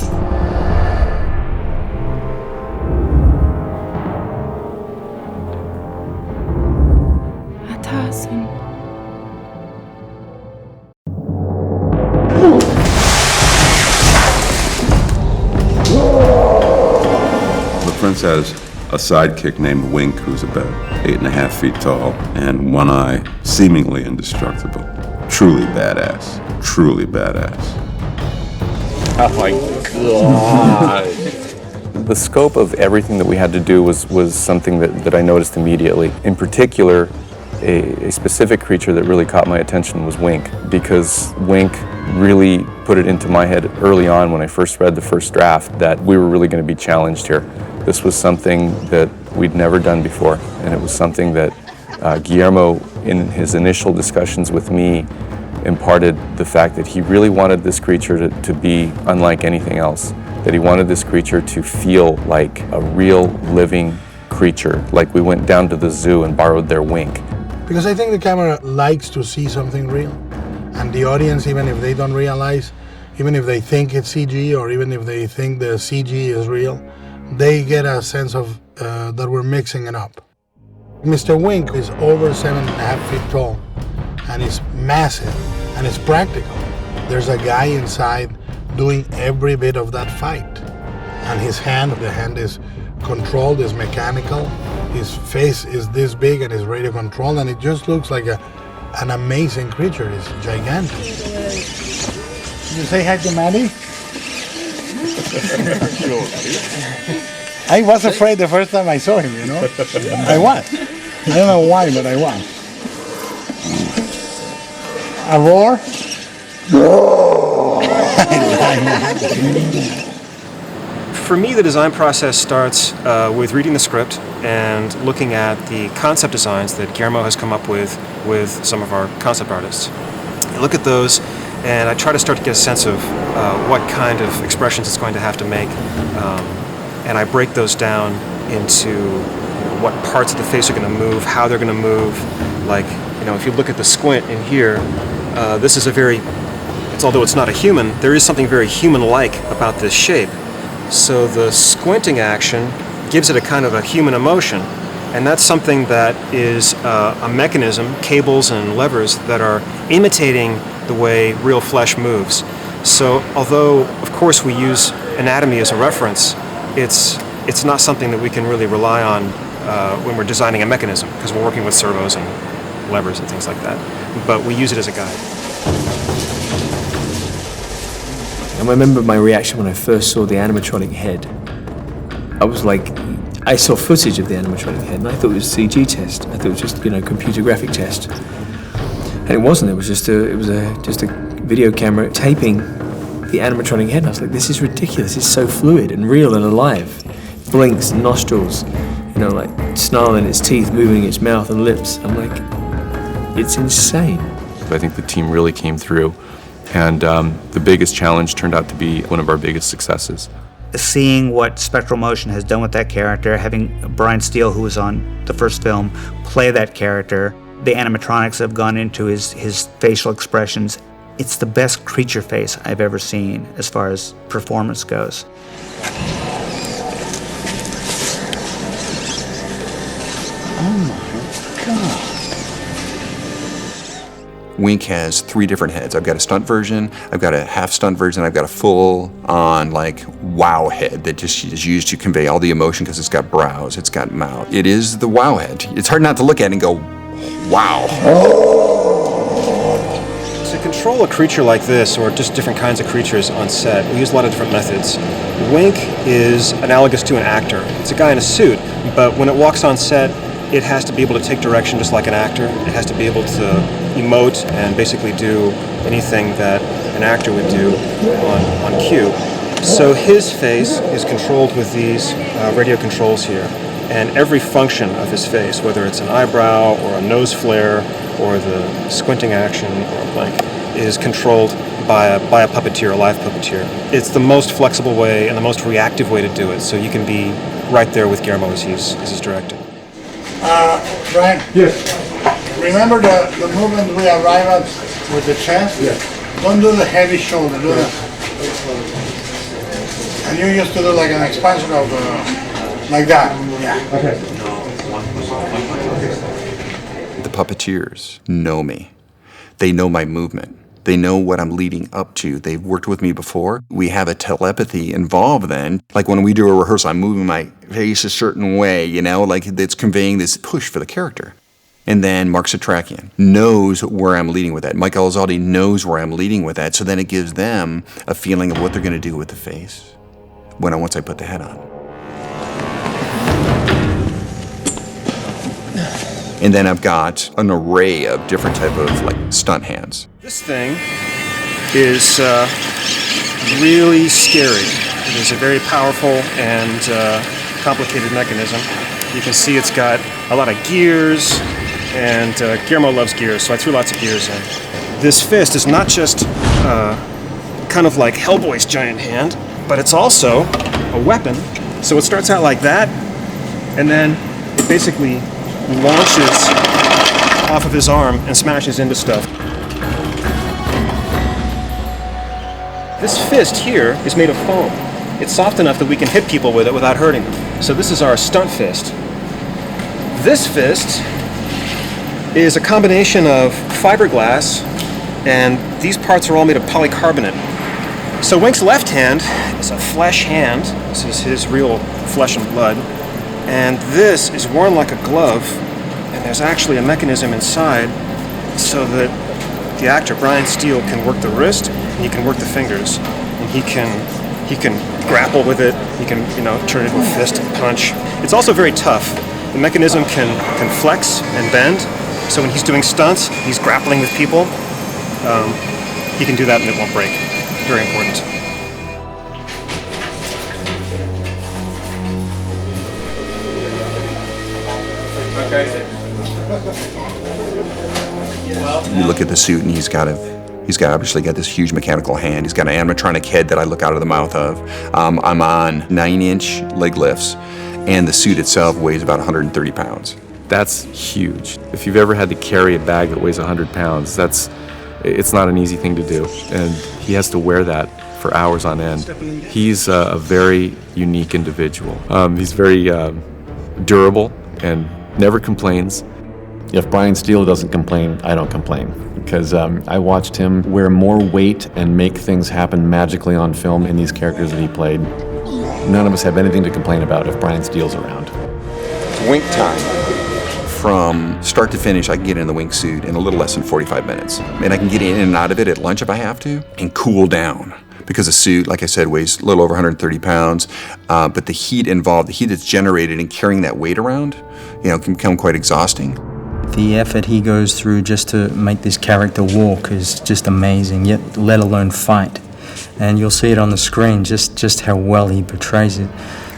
The prince has a sidekick named Wink, who's about 8.5 feet tall, and one eye, seemingly indestructible. Truly badass. Truly badass. Oh my God. The scope of everything that we had to do was something that I noticed immediately. In particular, a specific creature that really caught my attention was Wink, because Wink really put it into my head early on when I first read the first draft that we were really going to be challenged here. This was something that we'd never done before, and it was something that Guillermo, in his initial discussions with me, imparted the fact that he really wanted this creature to be unlike anything else, that he wanted this creature to feel like a real living creature, like we went down to the zoo and borrowed their Wink. Because I think the camera likes to see something real, and the audience, even if they don't realize, even if they think it's CG, or even if they think the CG is real, they get a sense of that we're mixing it up. Mr. Wink is over 7.5 feet tall, and he's massive, and it's practical. There's a guy inside doing every bit of that fight. And his hand, the hand is controlled, is mechanical. His face is this big and is radio controlled, and it just looks like an amazing creature. It's gigantic. Did you say hi to Maddie? I was afraid the first time I saw him, you know? I was. I don't know why, but I was. A roar? For me, the design process starts with reading the script and looking at the concept designs that Guillermo has come up with some of our concept artists. I look at those and I try to start to get a sense of what kind of expressions it's going to have to make, and I break those down into what parts of the face are going to move, how they're going to move. Like, if you look at the squint in here, this is although it's not a human, there is something very human-like about this shape. So the squinting action gives it a kind of a human emotion, and that's something that is a mechanism, cables and levers that are imitating the way real flesh moves. So although, of course, we use anatomy as a reference, it's not something that we can really rely on when we're designing a mechanism, because we're working with servos and levers and things like that. But we use it as a guide. I remember my reaction when I first saw the animatronic head. I was like, I saw footage of the animatronic head, and I thought it was a CG test. I thought it was just, computer graphic test. And it wasn't. It was just a video camera taping the animatronic head. And I was like, this is ridiculous. It's so fluid and real and alive. Blinks, nostrils, like snarling its teeth, moving its mouth and lips. I'm like, it's insane. I think the team really came through, and the biggest challenge turned out to be one of our biggest successes. Seeing what Spectral Motion has done with that character, having Brian Steele, who was on the first film, play that character, the animatronics have gone into his facial expressions. It's the best creature face I've ever seen as far as performance goes. Oh my God. Wink has 3 different heads. I've got a stunt version, I've got a half stunt version, I've got a full-on, wow head that just is used to convey all the emotion because it's got brows, it's got mouth. It is the wow head. It's hard not to look at it and go, wow. To control a creature like this, or just different kinds of creatures on set, we use a lot of different methods. Wink is analogous to an actor. It's a guy in a suit, but when it walks on set, it has to be able to take direction just like an actor. It has to be able to emote and basically do anything that an actor would do on cue. So his face is controlled with these radio controls here, and every function of his face, whether it's an eyebrow or a nose flare or the squinting action or a blank, is controlled by a puppeteer, a live puppeteer. It's the most flexible way and the most reactive way to do it, so you can be right there with Guillermo as he's directing. Brian? Yes. Remember the movement we arrive at with the chest? Yes. Don't do the heavy shoulder, do that. And you used to do like an expansion of, like that. Yeah. Okay. The puppeteers know me. They know my movement. They know what I'm leading up to. They've worked with me before. We have a telepathy involved then. Like when we do a rehearsal, I'm moving my face a certain way, you know, like it's conveying this push for the character. And then Mark Satrakian knows where I'm leading with that. Mike Elizalde knows where I'm leading with that. So then it gives them a feeling of what they're going to do with the face once I put the head on. And then I've got an array of different type of like stunt hands. This thing is really scary. It is a very powerful and complicated mechanism. You can see it's got a lot of gears, and Guillermo loves gears, so I threw lots of gears in. This fist is not just kind of like Hellboy's giant hand, but it's also a weapon. So it starts out like that, and then it basically launches off of his arm and smashes into stuff. This fist here is made of foam. It's soft enough that we can hit people with it without hurting them. So this is our stunt fist. This fist is a combination of fiberglass, and these parts are all made of polycarbonate. So Wink's left hand is a flesh hand. This is his real flesh and blood. And this is worn like a glove, and there's actually a mechanism inside so that the actor, Brian Steele, can work the wrist, and he can work the fingers, and he can grapple with it, he can, turn it into a fist and punch. It's also very tough. The mechanism can flex and bend, so when he's doing stunts, he's grappling with people, he can do that and it won't break. Very important. You look at the suit and he's obviously got this huge mechanical hand. He's got an animatronic head that I look out of the mouth of. I'm on 9-inch leg lifts, and the suit itself weighs about 130 pounds. That's huge. If you've ever had to carry a bag that weighs 100 pounds, it's not an easy thing to do. And he has to wear that for hours on end. He's a very unique individual. He's very durable and never complains. If Brian Steele doesn't complain, I don't complain. Because I watched him wear more weight and make things happen magically on film in these characters that he played. None of us have anything to complain about if Brian Steele's around. Wink time. From start to finish, I can get in the Wink suit in a little less than 45 minutes. And I can get in and out of it at lunch if I have to, and cool down. Because the suit, like I said, weighs a little over 130 pounds, but the heat involved, the heat that's generated in carrying that weight around, can become quite exhausting. The effort he goes through just to make this character walk is just amazing, yet let alone fight. And you'll see it on the screen, just how well he portrays it,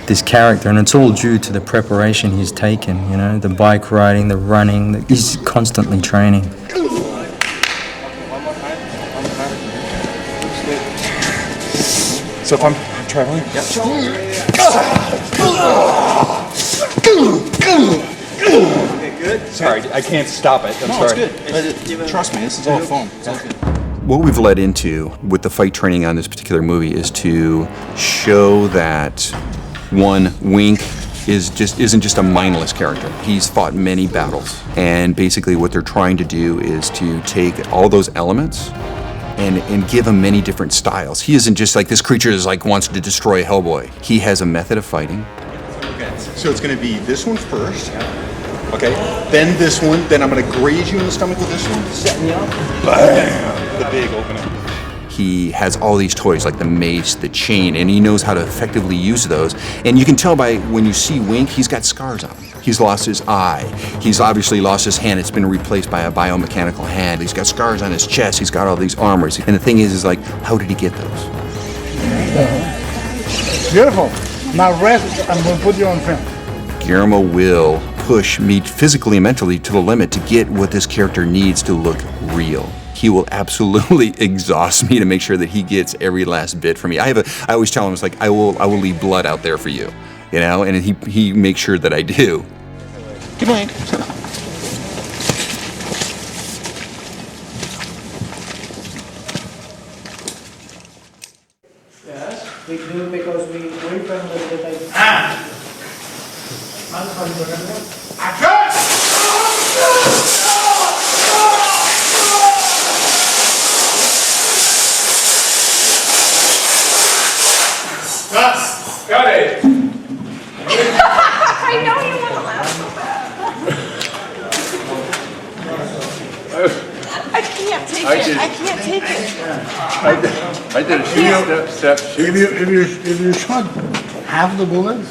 this character. And it's all due to the preparation he's taken, the bike riding, the running, he's constantly training. So if I'm traveling? Okay, good. Sorry, I can't stop it. I'm sorry. It's good. Trust me, this is all foam. It's all good. What we've led into with the fight training on this particular movie is to show that, one, Wink isn't just a mindless character. He's fought many battles, and basically what they're trying to do is to take all those elements and give him many different styles. He isn't just like this creature that wants to destroy Hellboy. He has a method of fighting. Okay, so it's going to be this one first. Okay, then this one. Then I'm going to graze you in the stomach with this one. Set me up. Bam! The big opening. He has all these toys like the mace, the chain, and he knows how to effectively use those. And you can tell by when you see Wink, he's got scars on him. He's lost his eye. He's obviously lost his hand. It's been replaced by a biomechanical hand. He's got scars on his chest. He's got all these armors. And the thing is how did he get those? Beautiful. Now rest, I'm going to put you on film. Guillermo will push me physically and mentally to the limit to get what this character needs to look real. He will absolutely exhaust me to make sure that he gets every last bit from me. I always tell him, it's like, I will leave blood out there for you, and he makes sure that I do. Good night. We do because we from the details. Got it! I know you want to laugh so bad. I can't take it. I can't take it. I did a step. If you shot half the bullets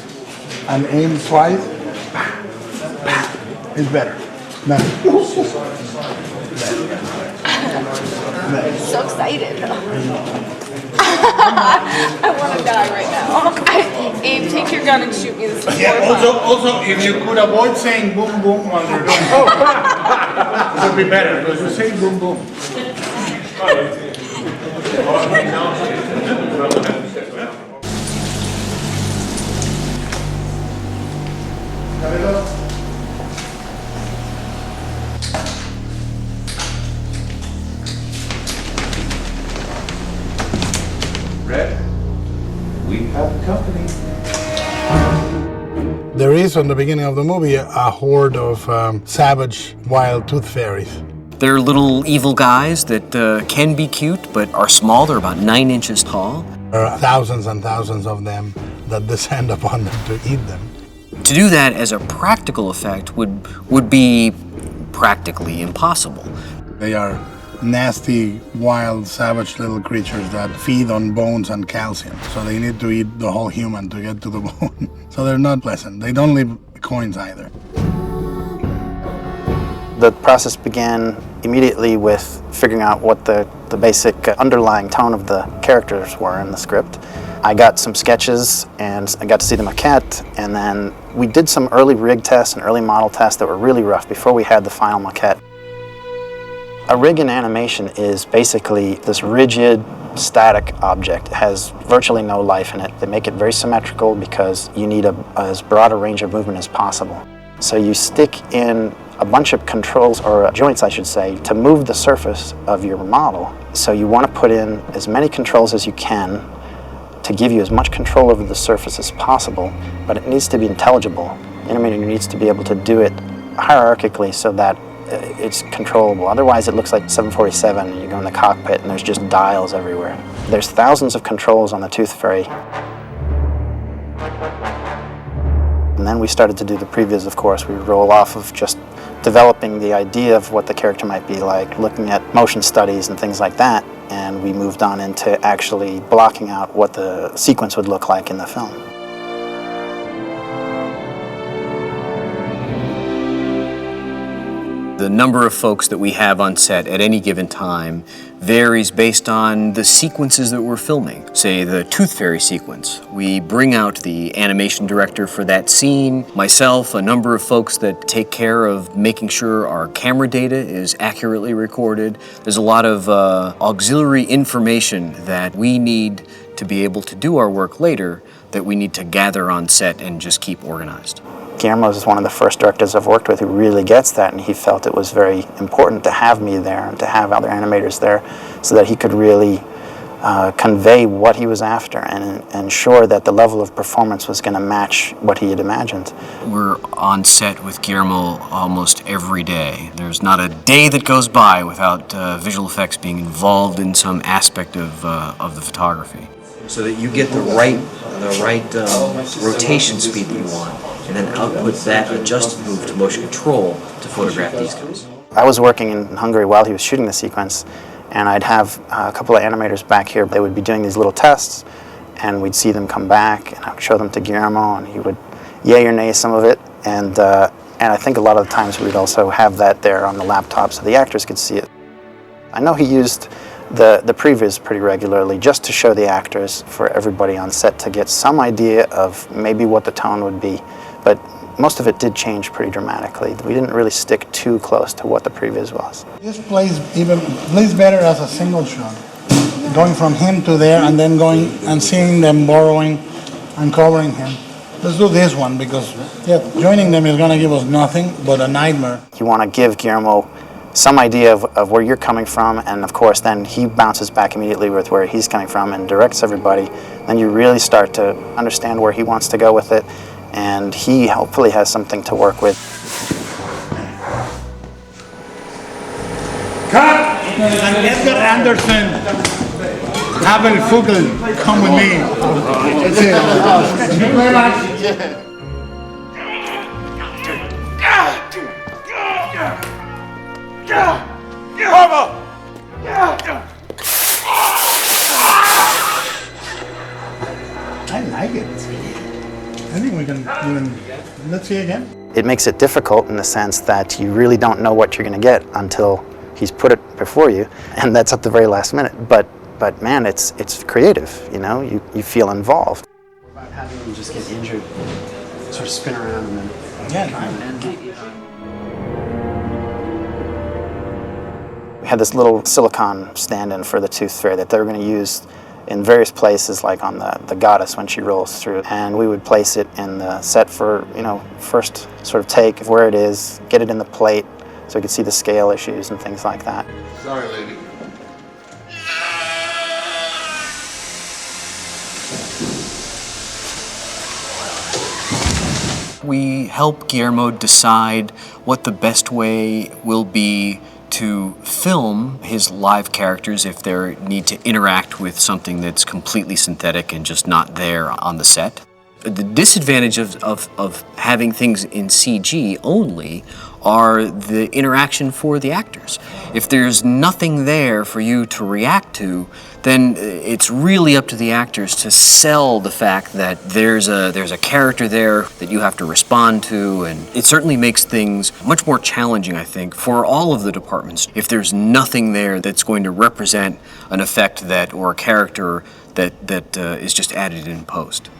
and aim twice, it's better. I'm so excited. I want to die right now. Abe, take your gun and shoot me. This is Also, if you could avoid saying boom boom while you're doing it, it would be better because you say boom boom. Red, we have company. There is, on the beginning of the movie, a horde of savage, wild tooth fairies. They're little evil guys that can be cute, but are small. They're about 9 inches tall. There are thousands and thousands of them that descend upon them to eat them. To do that as a practical effect would be practically impossible. They are nasty, wild, savage little creatures that feed on bones and calcium. So they need to eat the whole human to get to the bone. So they're not pleasant. They don't leave coins either. The process began immediately with figuring out what the basic underlying tone of the characters were in the script. I got some sketches and I got to see the maquette, and then we did some early rig tests and early model tests that were really rough before we had the final maquette. A rig in animation is basically this rigid, static object. It has virtually no life in it. They make it very symmetrical because you need as broad a range of movement as possible. So you stick in a bunch of controls, or joints I should say, to move the surface of your model. So you want to put in as many controls as you can to give you as much control over the surface as possible, but it needs to be intelligible. The animator needs to be able to do it hierarchically so that it's controllable. Otherwise it looks like 747 and you go in the cockpit and there's just dials everywhere. There's thousands of controls on the Tooth Fairy. And then we started to do the previews, of course. We roll off of just developing the idea of what the character might be like, looking at motion studies and things like that, and we moved on into actually blocking out what the sequence would look like in the film. The number of folks that we have on set at any given time varies based on the sequences that we're filming. Say the Tooth Fairy sequence. We bring out the animation director for that scene, myself, a number of folks that take care of making sure our camera data is accurately recorded. There's a lot of auxiliary information that we need to be able to do our work later that we need to gather on set and just keep organized. Guillermo is one of the first directors I've worked with who really gets that, and he felt it was very important to have me there and to have other animators there so that he could really convey what he was after and ensure that the level of performance was going to match what he had imagined. We're on set with Guillermo almost every day. There's not a day that goes by without visual effects being involved in some aspect of the photography. So that you get the right rotation speed that you want, and then output that adjusted move to motion control to photograph these guys. I was working in Hungary while he was shooting the sequence, and I'd have a couple of animators back here. They would be doing these little tests, and we'd see them come back, and I would show them to Guillermo, and he would yay or nay some of it, and I think a lot of the times we'd also have that there on the laptop so the actors could see it. I know he used the previews pretty regularly just to show the actors, for everybody on set to get some idea of maybe what the tone would be, but most of it did change pretty dramatically. We didn't really stick too close to what the previews was. This plays better as a single shot, going from him to there and then going and seeing them borrowing and covering him. Let's do this one because joining them is going to give us nothing but a nightmare. You want to give Guillermo some idea of where you're coming from, and of course then he bounces back immediately with where he's coming from and directs everybody. Then you really start to understand where he wants to go with it, and he hopefully has something to work with. Cut! Edgar Anderson, Abel Fugel, come with me. That's it. Thank you very much. I like it. I think we can even, let's see again. It makes it difficult in the sense that you really don't know what you're going to get until he's put it before you, and that's at the very last minute. But man, it's creative, you know, you feel involved. What about having him just get injured, sort of spin around and then try and end it? We had this little silicone stand-in for the Tooth Fairy that they were going to use in various places, like on the goddess when she rolls through, and we would place it in the set for, you know, first sort of take of where it is, get it in the plate so we could see the scale issues and things like that. Sorry, lady. We help Guillermo decide what the best way will be to film his live characters if they need to interact with something that's completely synthetic and just not there on the set. The disadvantage of having things in CG only are the interaction for the actors. If there's nothing there for you to react to, then it's really up to the actors to sell the fact that there's a character there that you have to respond to, and it certainly makes things much more challenging, I think, for all of the departments if there's nothing there that's going to represent an effect that or a character that is just added in post.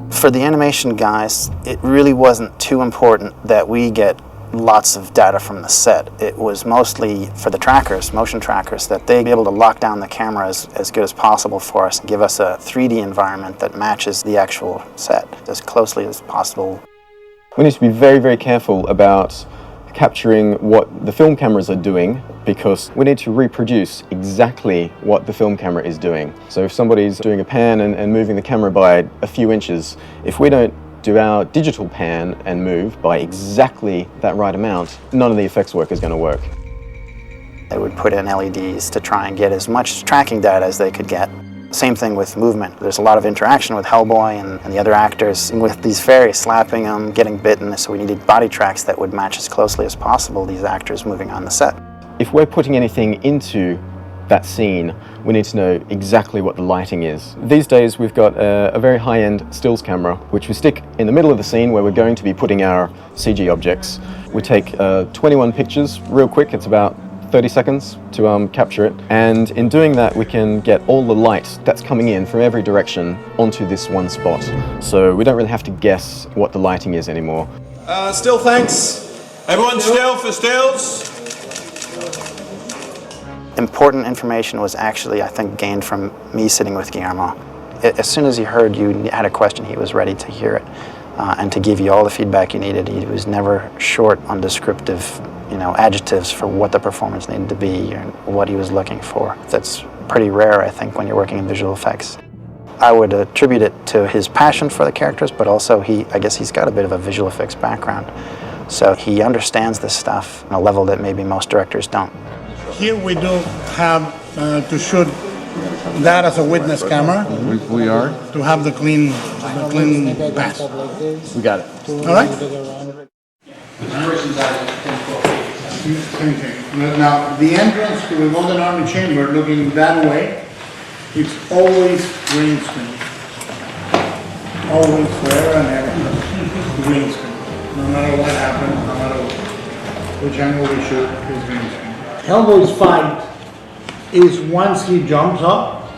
For the animation guys, it really wasn't too important that we get lots of data from the set. It was mostly for the trackers, motion trackers, that they'd be able to lock down the camera as good as possible for us and give us a 3D environment that matches the actual set as closely as possible. We need to be very, very careful about capturing what the film cameras are doing, because we need to reproduce exactly what the film camera is doing. So if somebody's doing a pan and moving the camera by a few inches, if we don't do our digital pan and move by exactly that right amount, none of the effects work is going to work. They would put in LEDs to try and get as much tracking data as they could get. Same thing with movement. There's a lot of interaction with Hellboy and the other actors with these fairies slapping them, getting bitten, so we needed body tracks that would match as closely as possible these actors moving on the set. If we're putting anything into that scene, we need to know exactly what the lighting is. These days we've got a very high-end stills camera which we stick in the middle of the scene where we're going to be putting our CG objects. We take 21 pictures real quick, it's about 30 seconds to capture it, and in doing that we can get all the light that's coming in from every direction onto this one spot. So we don't really have to guess what the lighting is anymore. Still thanks. Everyone still for stills. Important information was actually, I think, gained from me sitting with Guillermo. As soon as he heard you had a question, he was ready to hear it and to give you all the feedback you needed. He was never short on descriptive, adjectives for what the performance needed to be and what he was looking for. That's pretty rare, I think, when you're working in visual effects. I would attribute it to his passion for the characters, but also I guess he's got a bit of a visual effects background. So he understands this stuff on a level that maybe most directors don't. Here we do have to shoot that as a witness camera. We are. To have the clean pass. We got it. All right? Same thing. Now, the entrance to the Golden Army Chamber, looking that way, it's always green screen. Always, forever and ever. Green screen. No matter what happens, no matter which angle we shoot, it's green screen. Hellboy's fight is once he jumps up,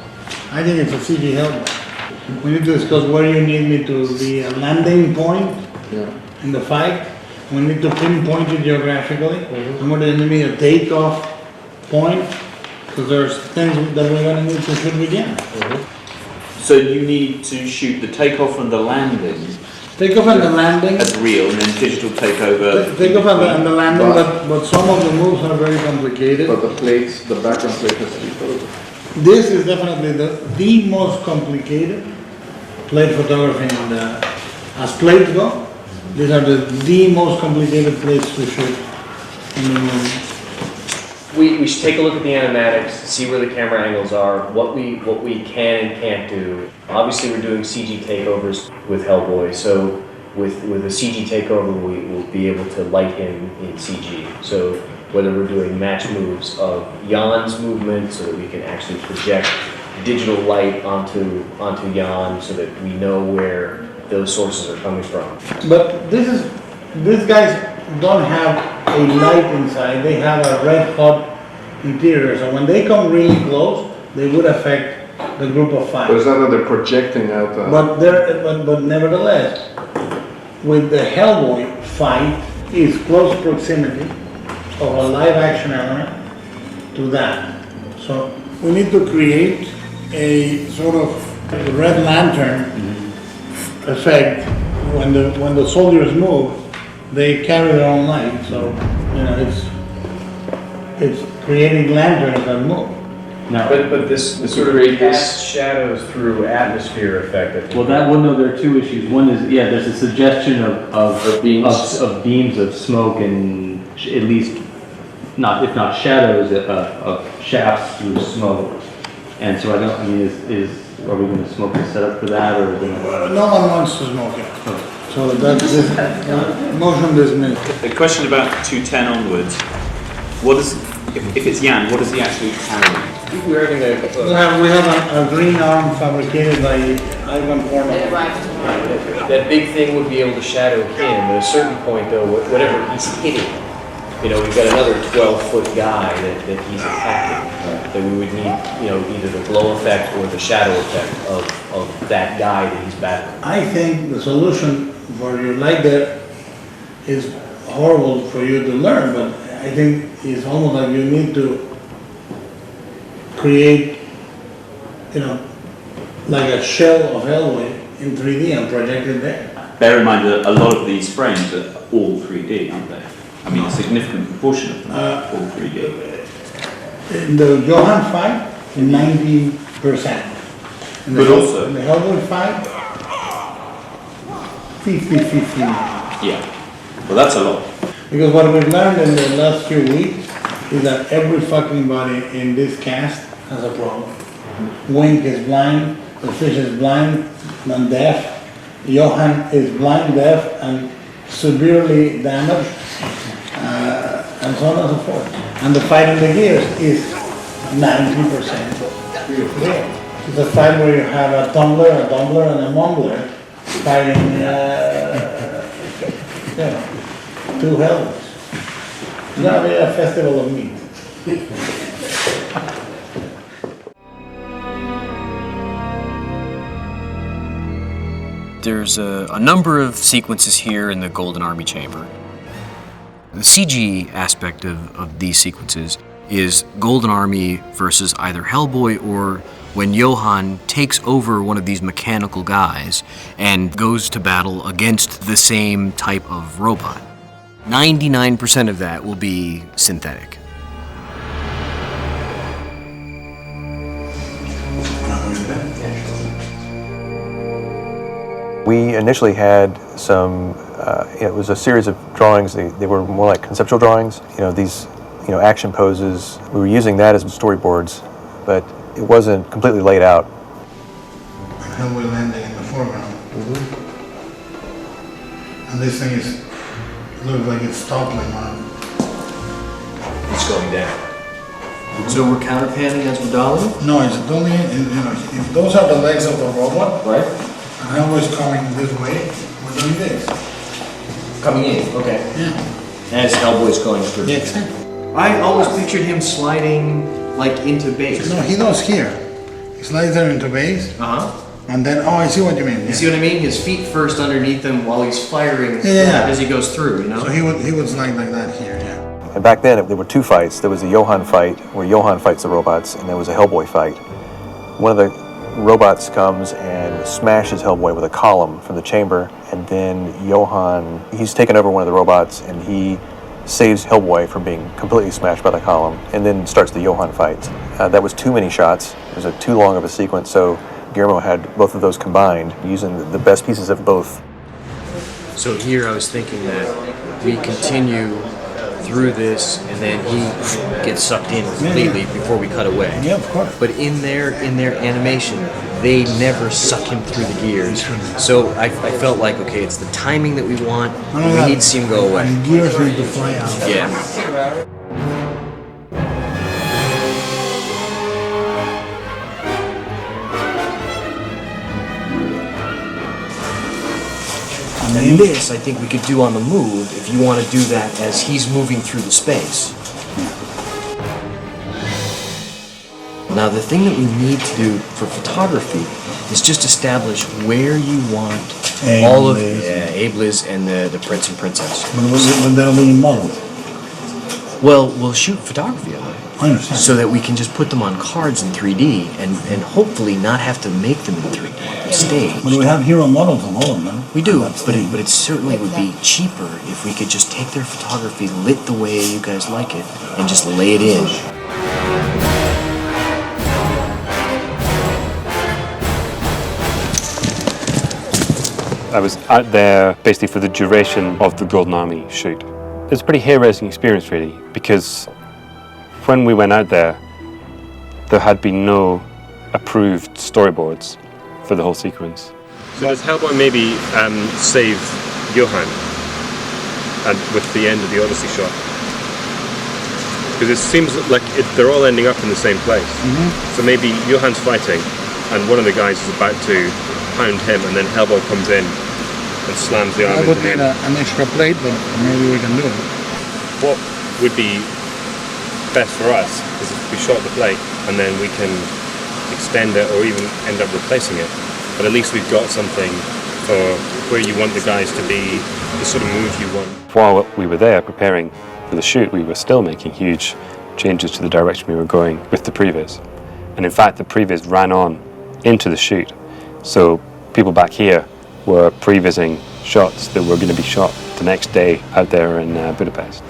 I think it's a CG Hellboy. We need to discuss where you need me to be a landing point in the fight. We need to pinpoint it geographically. And where do you need me a takeoff point? Because there's things that we're going to need to shoot again. So you need to shoot the takeoff and the landing Take off on the landing. as real, and then digital take over. Take off on the landing, but some of the moves are very complicated. But the plates, the background plate has to be photographed. This is definitely the most complicated plate photography in the, as plates go. These are the most complicated plates to shoot in the movie. We should take a look at the animatics, see where the camera angles are, what we can and can't do. Obviously, we're doing CG takeovers with Hellboy, so with a CG takeover, we will be able to light him in CG. So whether we're doing match moves of Jan's movement, so that we can actually project digital light onto Jan, so that we know where those sources are coming from. But these guys don't have a light inside, they have a red hot interior, so when they come really close, they would affect the group of five. But it's not that they're projecting out. But nevertheless, with the Hellboy fight is close proximity of a live action element to that. So we need to create a sort of Red Lantern effect. When the soldiers move, they carry their own light. So you know it's creating lanterns that move. No. But this sort of casts shadows through atmosphere effect. I think. Well, there are two issues. One is, there's a suggestion of beams of smoke and at least, if not shadows, of shafts through smoke. And so are we going to smoke the setup for that, or is it? No one wants to smoke it. So that's motion dismissed. A question about 210 onwards. What is, if it's Jan, what does he actually carry? We're going to. We have a green arm fabricated by Ivan Perlman. That big thing would be able to shadow him. At a certain point, though, whatever he's hitting, we've got another 12-foot guy that he's attacking. That we would need, either the glow effect or the shadow effect of that guy that he's battling. I think the solution for your light there is horrible for you to learn, but I think it's almost like you need to create, like a shell of Hellboy in 3D and project it there. Bear in mind that a lot of these frames are all 3D, aren't they? I mean, a significant proportion of them are all 3D. In the Johan fight, 90%. In But also- in the Hellboy fight, 50-50. Yeah. Well, that's a lot. Because what we've learned in the last few weeks is that every fucking body in this cast has a problem. Wink is blind, the fish is blind and deaf, Johan is blind, deaf, and severely damaged, and so on and so forth. And the fight in the gears is 90% real. It's a fight where you have a tumbler, and a mumbler fighting two Hellboys. It's gonna be a festival of meat. There's a number of sequences here in the Golden Army Chamber. The CG aspect of these sequences is Golden Army versus either Hellboy or when Johan takes over one of these mechanical guys and goes to battle against the same type of robot. 99% of that will be synthetic. We initially had some, it was a series of drawings. They were more like conceptual drawings. These, action poses. We were using that as storyboards, but it wasn't completely laid out. Hellboy landing in the foreground. And this thing looks like it's toppling on. It's going down. So we're counterpanning as we're dolling? No, it's only, if those are the legs of the robot, right? And Hellboy's coming this way, we're doing this. Coming in, okay. Yeah. As Hellboy's going through. Yeah, exactly. I always pictured him sliding like into base. No, he goes here. He slides there into base. And then, I see what you mean. You see what I mean? His feet first underneath him while he's firing as he goes through, So he would slide like that here, yeah. And back then, there were two fights. There was a Johan fight, where Johan fights the robots, and there was a Hellboy fight. One of the robots comes and smashes Hellboy with a column from the chamber, and then Johann, he's taken over one of the robots, and he saves Hellboy from being completely smashed by the column, and then starts the Johann fight. That was too many shots. It was too long of a sequence, so Guillermo had both of those combined, using the best pieces of both. So here I was thinking that we continue through this, and then he gets sucked in completely before we cut away. Yeah, of course. But in their animation, they never suck him through the gears. So I felt like, okay, it's the timing that we want. We need to see him go away. And gears need to fly out. Yeah. And this, I think we could do on the move if you want to do that as he's moving through the space. Now, the thing that we need to do for photography is just establish where you want all of Abe, Liz, and the prince and princess. But that'll be modeled. Well, we'll shoot photography of it. I understand. So that we can just put them on cards in 3D and hopefully not have to make them in 3D, stage. But we have hero models of all of them. We do, but it certainly would be cheaper if we could just take their photography lit the way you guys like it and just lay it in. I was out there basically for the duration of the Golden Army shoot. It was a pretty hair-raising experience, really, because when we went out there had been no approved storyboards for the whole sequence. So does Hellboy maybe save Johann with the end of the Odyssey shot? Because it seems like they're all ending up in the same place. Mm-hmm. So maybe Johann's fighting, and one of the guys is about to pound him, and then Hellboy comes in and slams the arm I into would need him. an extra plate, but maybe we can do it. What would be best for us is if we shot the plate and then we can extend it or even end up replacing it. But at least we've got something for where you want the guys to be, the sort of move you want. While we were there preparing for the shoot, we were still making huge changes to the direction we were going with the previs. And in fact, the previs ran on into the shoot. So people back here were prevising shots that were going to be shot the next day out there in Budapest.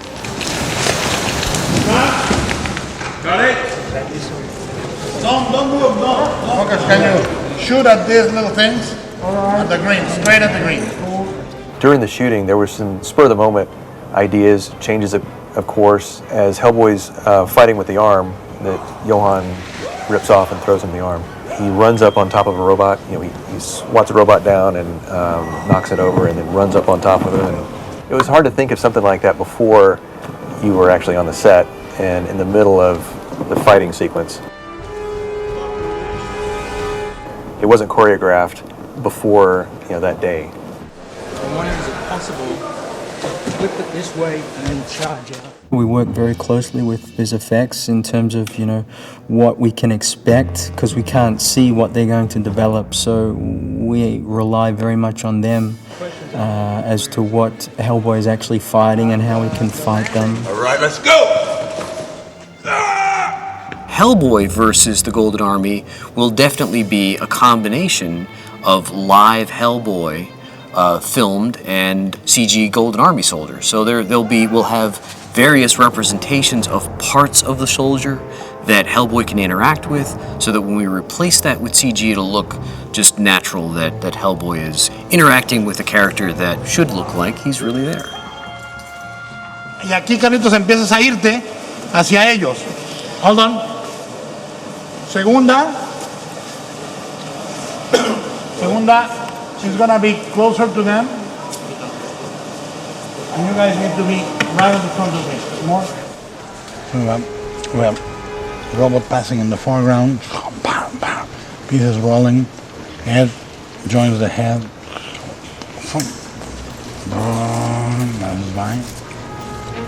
Got it? Don't move, no. Focus, can you shoot at these little things? At the green, straight at the green. During the shooting, there were some spur-of-the-moment ideas, changes of course, as Hellboy's fighting with the arm that Johann rips off and throws him the arm. He runs up on top of a robot, he swats a robot down and knocks it over and then runs up on top of it. And it was hard to think of something like that before you were actually on the set and in the middle of the fighting sequence. It wasn't choreographed before that day. I'm wondering, is it possible to flip it this way and then charge it? We work very closely with Viz Effects in terms of, what we can expect, because we can't see what they're going to develop, so we rely very much on them as to what Hellboy is actually fighting and how we can fight them. All right, let's go! Hellboy versus the Golden Army will definitely be a combination of live Hellboy filmed and CG Golden Army soldiers. So we'll have various representations of parts of the soldier that Hellboy can interact with, so that when we replace that with CG, it'll look just natural that Hellboy is interacting with a character that should look like he's really there. Y aquí, Carlitos, empiezas a irte hacia ellos. Hold on. Segunda. Segunda, she's gonna be closer to them. And you guys need to be right in the front of me. More. We have robot passing in the foreground. Pieces rolling. Head joins the head.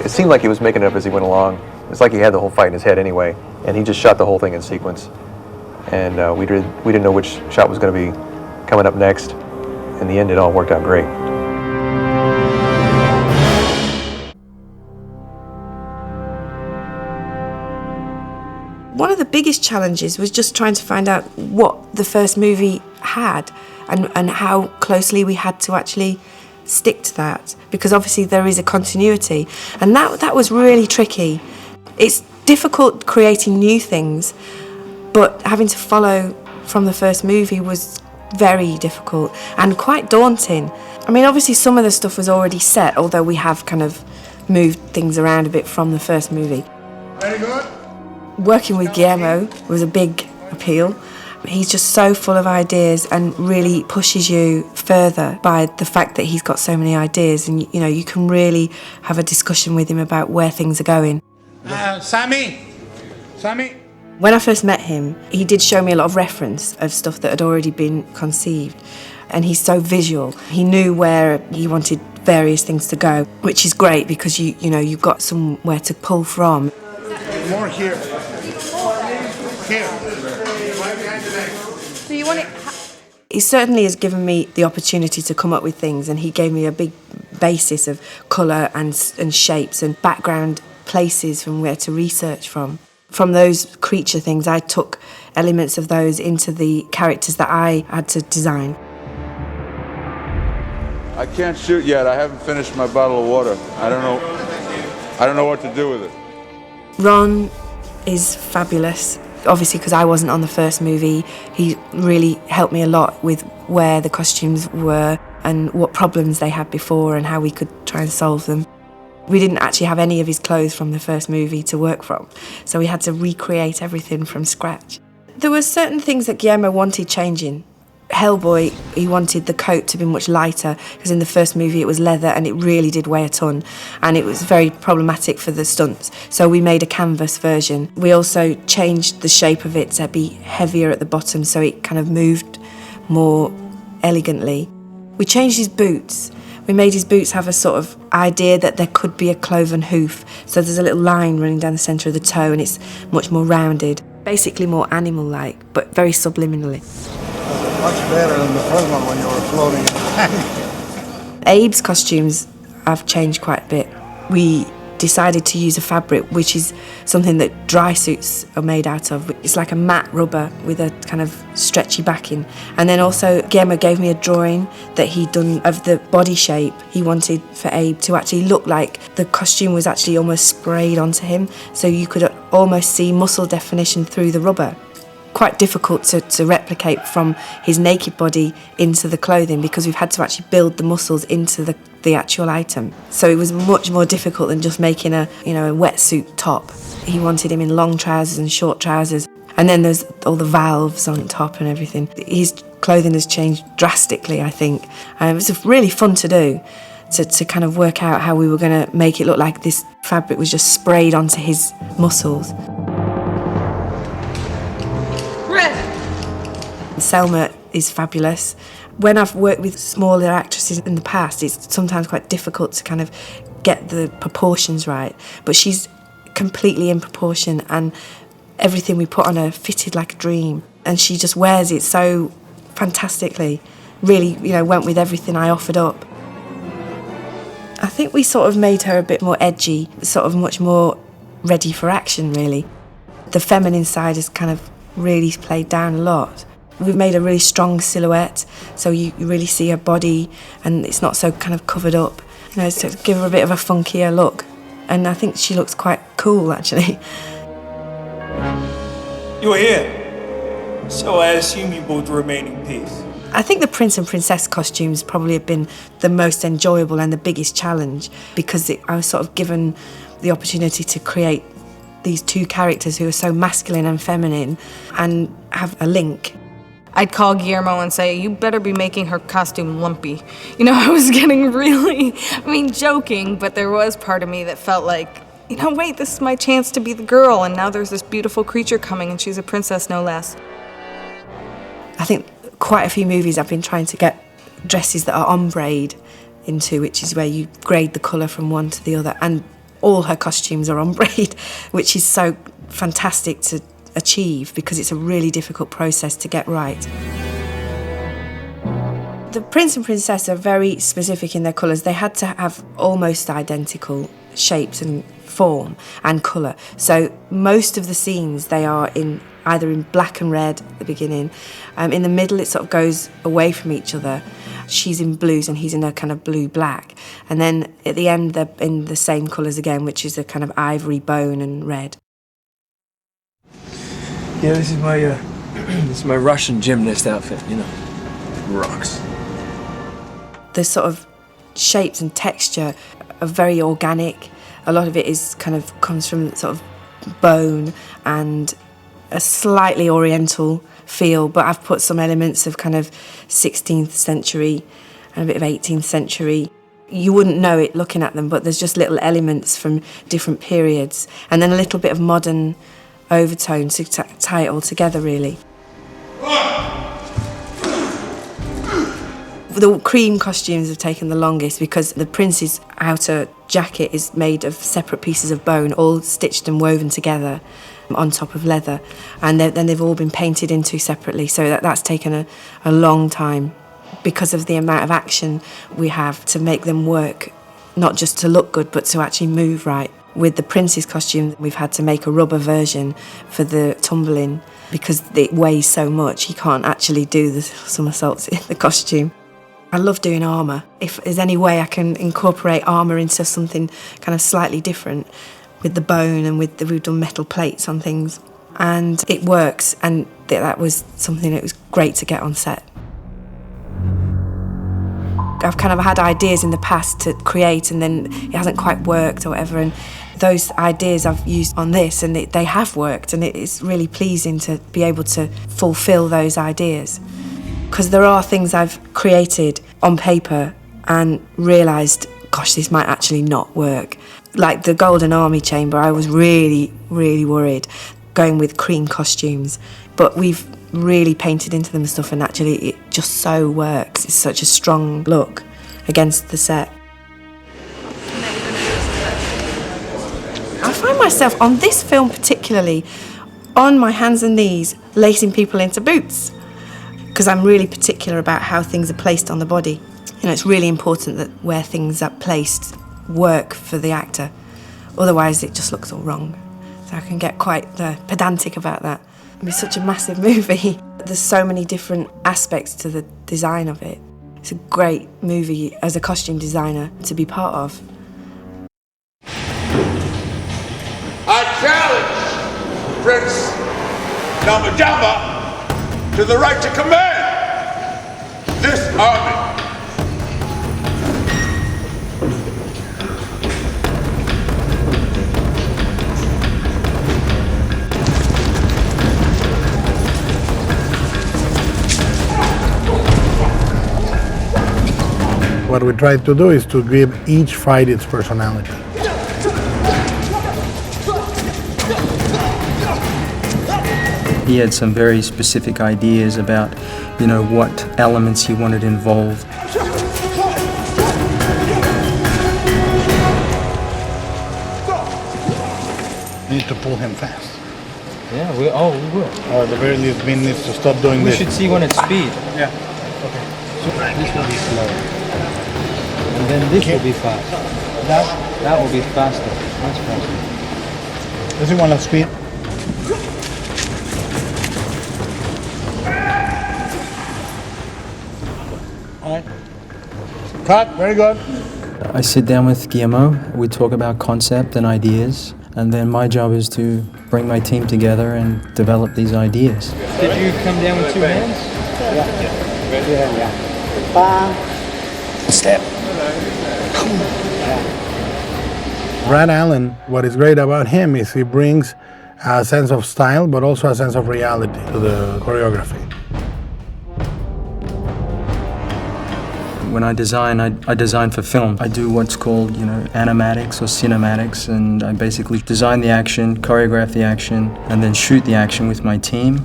It seemed like he was making it up as he went along. It's like he had the whole fight in his head anyway, and he just shot the whole thing in sequence. And we didn't know which shot was going to be coming up next. In the end, it all worked out great. One of the biggest challenges was just trying to find out what the first movie had and how closely we had to actually stick to that, because obviously there is a continuity, and that was really tricky. It's difficult creating new things, but having to follow from the first movie was very difficult and quite daunting. I mean, obviously some of the stuff was already set, although we have kind of moved things around a bit from the first movie. Very good. Working with Guillermo was a big appeal. He's just so full of ideas and really pushes you further by the fact that he's got so many ideas, and you know, you can really have a discussion with him about where things are going. Sammy. When I first met him, he did show me a lot of reference of stuff that had already been conceived, and he's so visual. He knew where he wanted various things to go, which is great because you've got somewhere to pull from. More here. Here. So you want it? He certainly has given me the opportunity to come up with things, and he gave me a big basis of colour and shapes and background places from where to research from. From those creature things, I took elements of those into the characters that I had to design. I can't shoot yet. I haven't finished my bottle of water. I don't know what to do with it. Ron is fabulous. Obviously, because I wasn't on the first movie, he really helped me a lot with where the costumes were and what problems they had before and how we could try and solve them. We didn't actually have any of his clothes from the first movie to work from, so we had to recreate everything from scratch. There were certain things that Guillermo wanted changing. Hellboy, he wanted the coat to be much lighter, because in the first movie it was leather and it really did weigh a ton, and it was very problematic for the stunts, so we made a canvas version. We also changed the shape of it to be heavier at the bottom, so it kind of moved more elegantly. We changed his boots. We made his boots have a sort of idea that there could be a cloven hoof, so there's a little line running down the centre of the toe and it's much more rounded, basically more animal-like, but very subliminally. Much better than the first one when you were floating in the tank. Abe's costumes have changed quite a bit. We decided to use a fabric which is something that dry suits are made out of. It's like a matte rubber with a kind of stretchy backing. And then also Guillermo gave me a drawing that he'd done of the body shape. He wanted for Abe to actually look like the costume was actually almost sprayed onto him, so you could almost see muscle definition through the rubber. Quite difficult to replicate from his naked body into the clothing, because we've had to actually build the muscles into the actual item. So it was much more difficult than just making a wetsuit top. He wanted him in long trousers and short trousers, and then there's all the valves on top and everything. His clothing has changed drastically, I think. It was really fun to do, to kind of work out how we were going to make it look like this fabric was just sprayed onto his muscles. Selma is fabulous. When I've worked with smaller actresses in the past, it's sometimes quite difficult to kind of get the proportions right, but she's completely in proportion, and everything we put on her fitted like a dream, and she just wears it so fantastically. Really, went with everything I offered up. I think we sort of made her a bit more edgy, sort of much more ready for action, really. The feminine side has kind of really played down a lot. We've made a really strong silhouette, so you really see her body and it's not so kind of covered up, to give her a bit of a funkier look. And I think she looks quite cool, actually. You're here, so I assume you bought the remaining piece. I think the Prince and Princess costumes probably have been the most enjoyable and the biggest challenge, because I was sort of given the opportunity to create these two characters who are so masculine and feminine and have a link. I'd call Guillermo and say, you better be making her costume lumpy. I was getting really, joking, but there was part of me that felt like, wait, this is my chance to be the girl, and now there's this beautiful creature coming, and she's a princess, no less. I think quite a few movies I've been trying to get dresses that are ombre into, which is where you grade the colour from one to the other, and all her costumes are ombre, which is so fantastic to achieve, because it's a really difficult process to get right. The Prince and Princess are very specific in their colours. They had to have almost identical shapes and form and colour. So most of the scenes, they are either in black and red at the beginning. In the middle, it sort of goes away from each other. She's in blues and he's in a kind of blue-black. And then at the end, they're in the same colours again, which is a kind of ivory, bone and red. Yeah, this is my Russian gymnast outfit, you know. Rocks. The sort of shapes and texture are very organic. A lot of it comes from sort of bone and a slightly oriental feel, but I've put some elements of kind of 16th century and a bit of 18th century. You wouldn't know it looking at them, but there's just little elements from different periods, and then a little bit of modern overtone to tie it all together, really. The cream costumes have taken the longest because the prince's outer jacket is made of separate pieces of bone, all stitched and woven together on top of leather, and then they've all been painted into separately, so that's taken a long time because of the amount of action we have to make them work, not just to look good but to actually move right. With the prince's costume, we've had to make a rubber version for the tumbling because it weighs so much, he can't actually do the somersaults in the costume. I love doing armour. If there's any way I can incorporate armour into something kind of slightly different with the bone and we've done metal plates on things, and it works, and that was something that was great to get on set. I've kind of had ideas in the past to create and then it hasn't quite worked or whatever, and those ideas I've used on this and they have worked, and it's really pleasing to be able to fulfil those ideas. Because there are things I've created on paper and realised, gosh, this might actually not work. Like the Golden Army Chamber, I was really, really worried going with cream costumes. But we've really painted into them and stuff, and actually it just so works. It's such a strong look against the set. I find myself, on this film particularly, on my hands and knees, lacing people into boots. Because I'm really particular about how things are placed on the body. You know, it's really important that where things are placed work for the actor. Otherwise, it just looks all wrong. So I can get quite pedantic about that. It's such a massive movie. There's so many different aspects to the design of it. It's a great movie as a costume designer to be part of. I challenge Prince Namajamba to the right to command this army. What we tried to do is to give each fight its personality. He had some very specific ideas about, you know, what elements he wanted involved. You need to pull him fast. Yeah, we will. Or at the very least, Vin needs to stop doing this. We should see when it's speed. Yeah. Okay. So this will be slow. And then this will be fast. That will be faster. Much faster. Does he want to speed? All right. Cut. Very good. I sit down with Guillermo. We talk about concept and ideas. And then my job is to bring my team together and develop these ideas. Did you come down with two hands? Yeah. Step. Brad Allen, what is great about him is he brings a sense of style, but also a sense of reality to the choreography. When I design for film. I do what's called, you know, animatics or cinematics, and I basically design the action, choreograph the action, and then shoot the action with my team.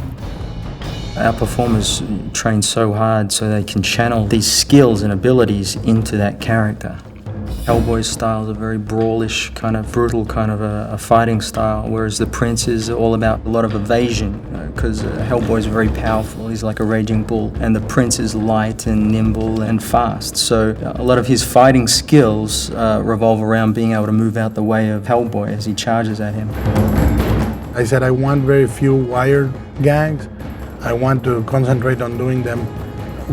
Our performers train so hard so they can channel these skills and abilities into that character. Hellboy's style is a very brawlish, kind of brutal kind of a fighting style, whereas the Prince is all about a lot of evasion, because Hellboy is very powerful, he's like a raging bull, and the Prince is light and nimble and fast. So a lot of his fighting skills revolve around being able to move out the way of Hellboy as he charges at him. I said I want very few wired gags. I want to concentrate on doing them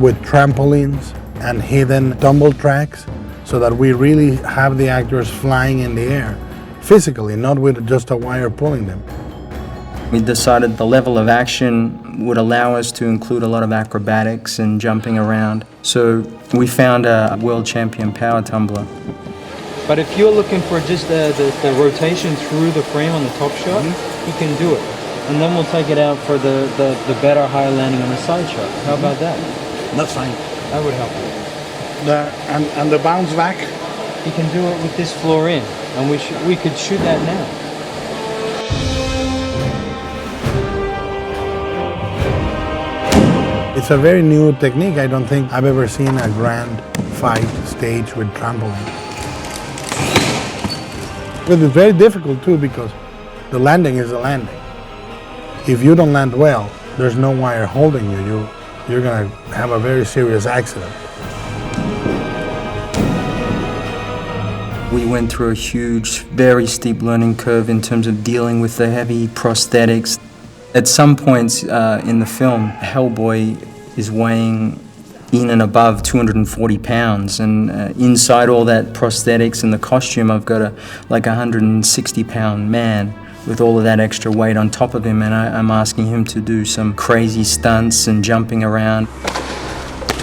with trampolines and hidden tumble tracks, so that we really have the actors flying in the air, physically, not with just a wire pulling them. We decided the level of action would allow us to include a lot of acrobatics and jumping around. So we found a world champion power tumbler. But if you're looking for just the rotation through the frame on the top shot, you can do it. And then we'll take it out for the better higher landing on the side shot. How about that? That's fine. That would help. And the bounce back? You can do it with this floor in, and we could shoot that now. It's a very new technique. I don't think I've ever seen a grand fight stage with trampoline. But it's very difficult too, because the landing is the landing. If you don't land well, there's no wire holding you. You're gonna have a very serious accident. We went through a huge, very steep learning curve in terms of dealing with the heavy prosthetics. At some points in the film, Hellboy is weighing in and above 240 pounds, and inside all that prosthetics and the costume, I've got like 160-pound man with all of that extra weight on top of him, and I'm asking him to do some crazy stunts and jumping around.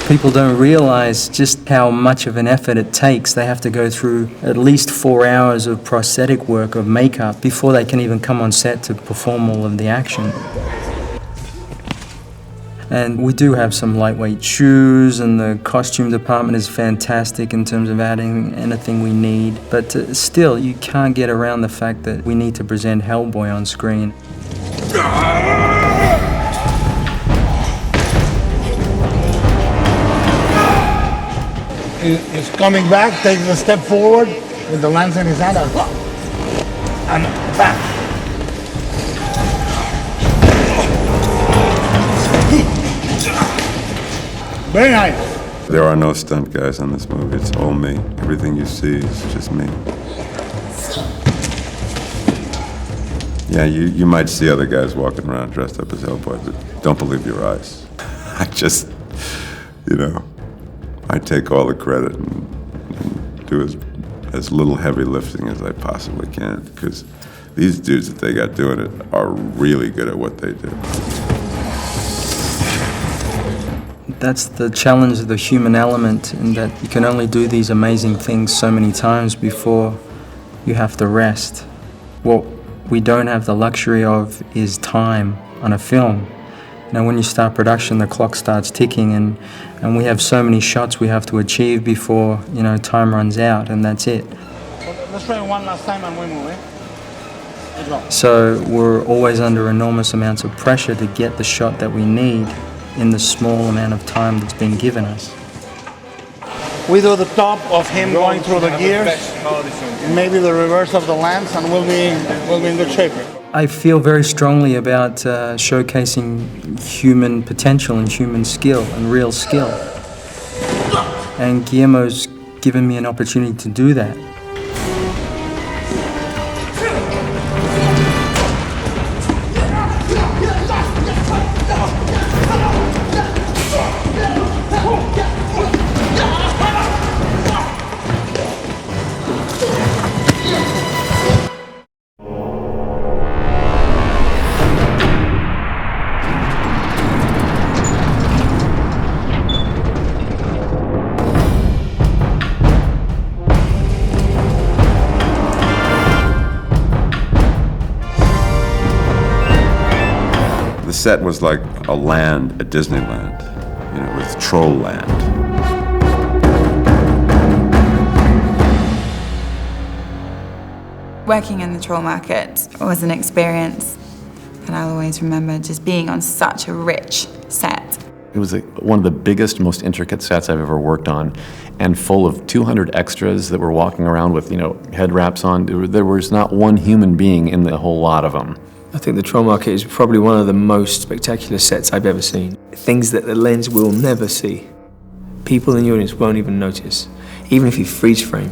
People don't realize just how much of an effort it takes. They have to go through at least 4 hours of prosthetic work, of makeup, before they can even come on set to perform all of the action. And we do have some lightweight shoes, and the costume department is fantastic in terms of adding anything we need. But still, you can't get around the fact that we need to present Hellboy on screen. He's coming back, takes a step forward with the lance in his hand, and back. Very nice. There are no stunt guys on this movie. It's all me. Everything you see is just me. Yeah, you might see other guys walking around dressed up as Hellboy, but don't believe your eyes. I just, I take all the credit and do as little heavy lifting as I possibly can, because these dudes that they got doing it are really good at what they do. That's the challenge of the human element, in that you can only do these amazing things so many times before you have to rest. What we don't have the luxury of is time on a film. Now, when you start production, the clock starts ticking, and we have so many shots we have to achieve before, time runs out, and that's it. Let's try one last time and we move, So we're always under enormous amounts of pressure to get the shot that we need in the small amount of time that's been given us. We do the top of him going through the gears, maybe the reverse of the lance, and we'll be in good shape. I feel very strongly about showcasing human potential and human skill and real skill. And Guillermo's given me an opportunity to do that. The set was like a land at Disneyland, with Troll Land. Working in the troll market was an experience that I'll always remember, just being on such a rich set. It was one of the biggest, most intricate sets I've ever worked on, and full of 200 extras that were walking around with, head wraps on. There was not one human being in the whole lot of them. I think the Troll Market is probably one of the most spectacular sets I've ever seen. Things that the lens will never see. People in the audience won't even notice, even if you freeze frame.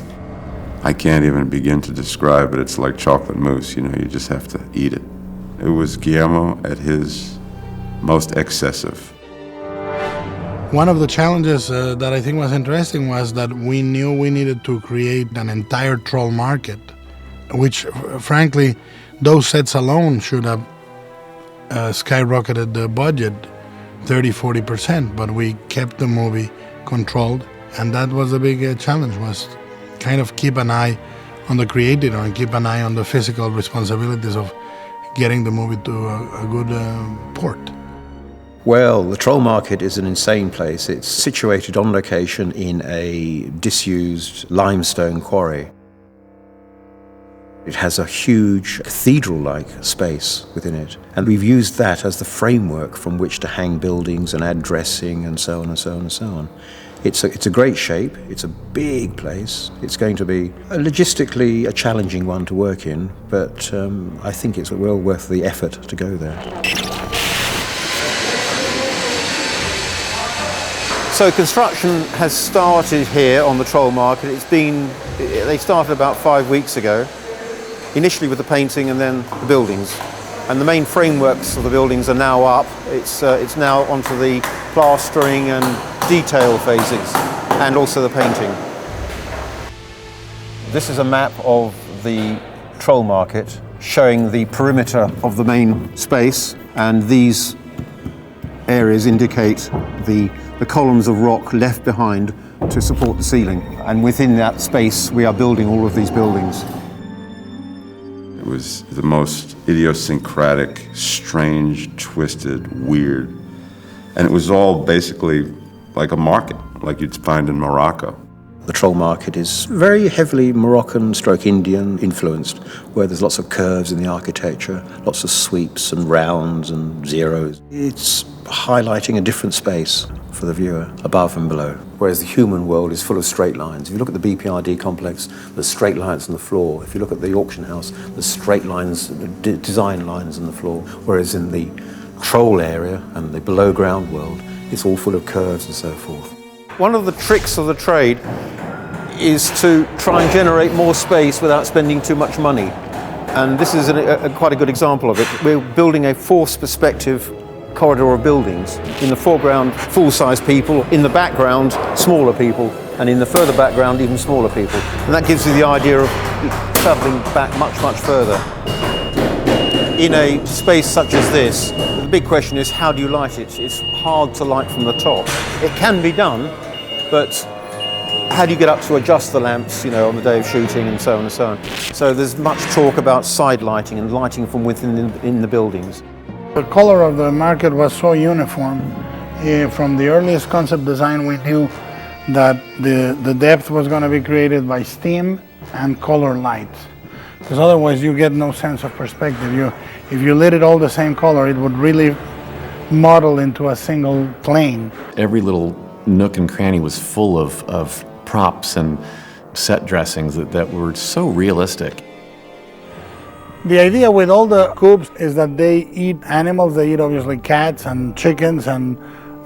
I can't even begin to describe it. It's like chocolate mousse, you just have to eat it. It was Guillermo at his most excessive. One of the challenges that I think was interesting was that we knew we needed to create an entire troll market, which, frankly, those sets alone should have skyrocketed the budget 30-40%, but we kept the movie controlled, and that was a big challenge, was kind of keep an eye on the creator and keep an eye on the physical responsibilities of getting the movie to a good port. Well, the Troll Market is an insane place. It's situated on location in a disused limestone quarry. It has a huge cathedral-like space within it, and we've used that as the framework from which to hang buildings and add dressing and so on and so on and so on. It's a great shape, it's a big place, it's going to be logistically a challenging one to work in, but I think it's well worth the effort to go there. So construction has started here on the Troll Market. They started about 5 weeks ago, initially with the painting and then the buildings. And the main frameworks of the buildings are now up. It's now onto the plastering and detail phases, and also the painting. This is a map of the Troll Market showing the perimeter of the main space, and these areas indicate the columns of rock left behind to support the ceiling. And within that space, we are building all of these buildings. It was the most idiosyncratic, strange, twisted, weird. And it was all basically like a market, like you'd find in Morocco. The Troll Market is very heavily Moroccan/Indian influenced, where there's lots of curves in the architecture, lots of sweeps and rounds and zeros. It's highlighting a different space for the viewer, above and below, whereas the human world is full of straight lines. If you look at the BPRD complex, there's straight lines on the floor. If you look at the auction house, there's straight lines, design lines on the floor, whereas in the Troll area and the below ground world, it's all full of curves and so forth. One of the tricks of the trade is to try and generate more space without spending too much money. And this is quite a good example of it. We're building a forced perspective corridor of buildings. In the foreground, full-size people. In the background, smaller people. And in the further background, even smaller people. And that gives you the idea of traveling back much, much further. In a space such as this, the big question is, how do you light it? It's hard to light from the top. It can be done, but how do you get up to adjust the lamps, on the day of shooting and so on and so on. So there's much talk about side lighting and lighting from within in the buildings. The color of the market was so uniform. From the earliest concept design, we knew that the depth was going to be created by steam and color lights. Because otherwise you get no sense of perspective. If you lit it all the same color, it would really model into a single plane. Every little nook and cranny was full of props and set dressings that were so realistic. The idea with all the coops is that they eat animals. They eat obviously cats and chickens and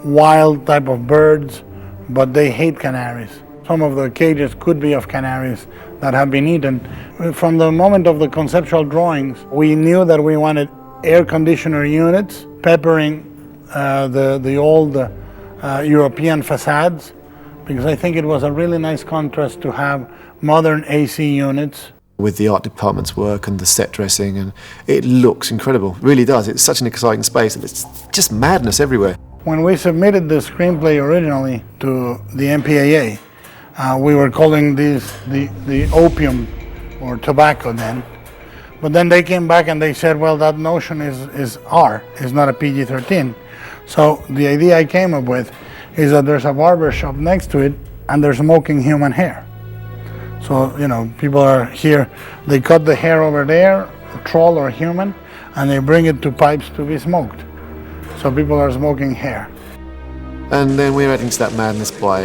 wild type of birds, but they hate canaries. Some of the cages could be of canaries that have been eaten. From the moment of the conceptual drawings, we knew that we wanted air conditioner units peppering the old European facades, because I think it was a really nice contrast to have modern AC units. With the art department's work and the set dressing, and it looks incredible, it really does. It's such an exciting space, and it's just madness everywhere. When we submitted the screenplay originally to the MPAA, we were calling these the opium or tobacco then. But then they came back and they said, well, that notion is R, is not a PG-13. So the idea I came up with is that there's a barber shop next to it and they're smoking human hair. So, people are here, they cut the hair over there, troll or human, and they bring it to pipes to be smoked. So people are smoking hair. And then we're adding to that madness by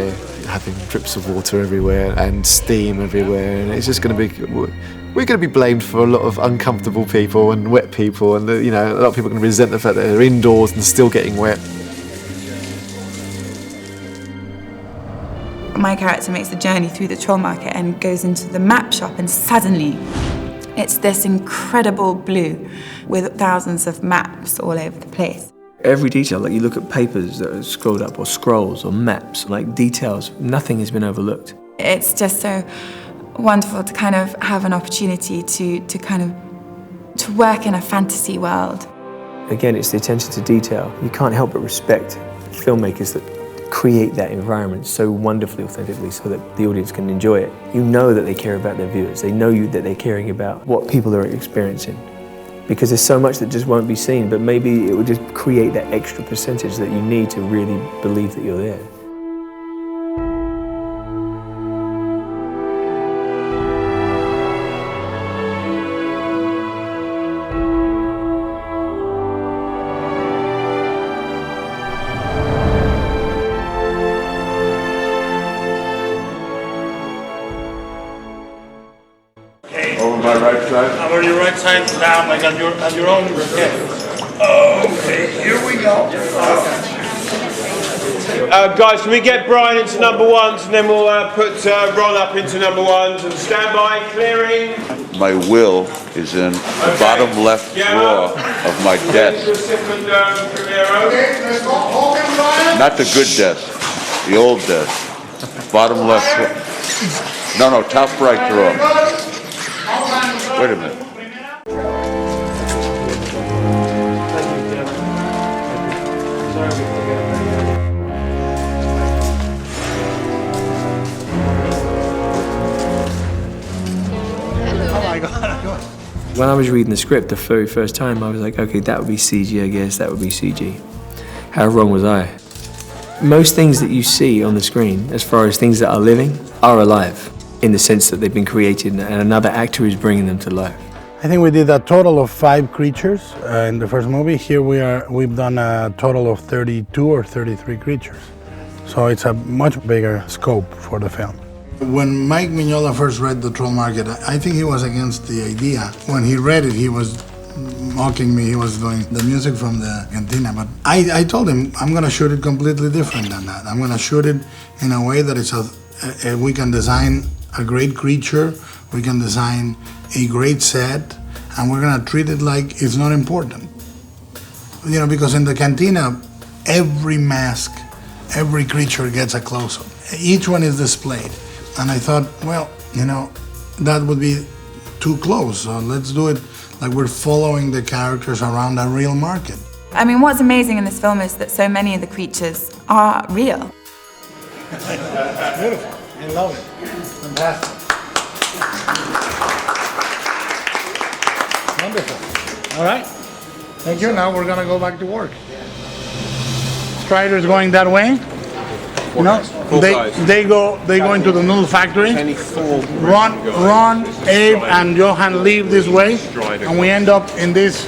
having drips of water everywhere and steam everywhere, and it's just going to be, we're going to be blamed for a lot of uncomfortable people and wet people, and a lot of people are going to resent the fact that they're indoors and still getting wet. My character makes the journey through the troll market and goes into the map shop, and suddenly it's this incredible blue with thousands of maps all over the place. Every detail, like you look at papers that are scrolled up, or scrolls, or maps, like details, nothing has been overlooked. It's just so wonderful to kind of have an opportunity to work in a fantasy world. Again, it's the attention to detail. You can't help but respect filmmakers that create that environment so wonderfully, authentically, so that the audience can enjoy it. You know that they care about their viewers. They know that they're caring about what people are experiencing. Because there's so much that just won't be seen, but maybe it would just create that extra percentage that you need to really believe that you're there. I'm on your right side now, like on your own. Okay, here we go. Guys, can we get Brian into number ones, and then we'll put Ron up into number ones, and stand by, clearing. My will is in the bottom left drawer of my desk. Not the good desk, the old desk. Bottom left drawer. No, top right drawer. Wait a minute. When I was reading the script the very first time, I was like, okay, that would be CG, I guess, that would be CG. How wrong was I? Most things that you see on the screen, as far as things that are living, are alive, in the sense that they've been created and another actor is bringing them to life. I think we did a total of 5 creatures in the first movie. Here we've done a total of 32 or 33 creatures. So it's a much bigger scope for the film. When Mike Mignola first read The Troll Market, I think he was against the idea. When he read it, he was mocking me. He was doing the music from the cantina. But I told him, I'm going to shoot it completely different than that. I'm going to shoot it in a way that we can design a great creature, we can design a great set, and we're going to treat it like it's not important. Because in the cantina, every mask, every creature gets a close-up. Each one is displayed. And I thought, well, that would be too close. So let's do it like we're following the characters around a real market. I mean, what's amazing in this film is that so many of the creatures are real. Beautiful. I love it. Fantastic. Wonderful. All right. Thank you. Now we're going to go back to work. Strider's going that way. They go into the noodle factory. Ron, Abe, and Johan leave this way, and we end up in this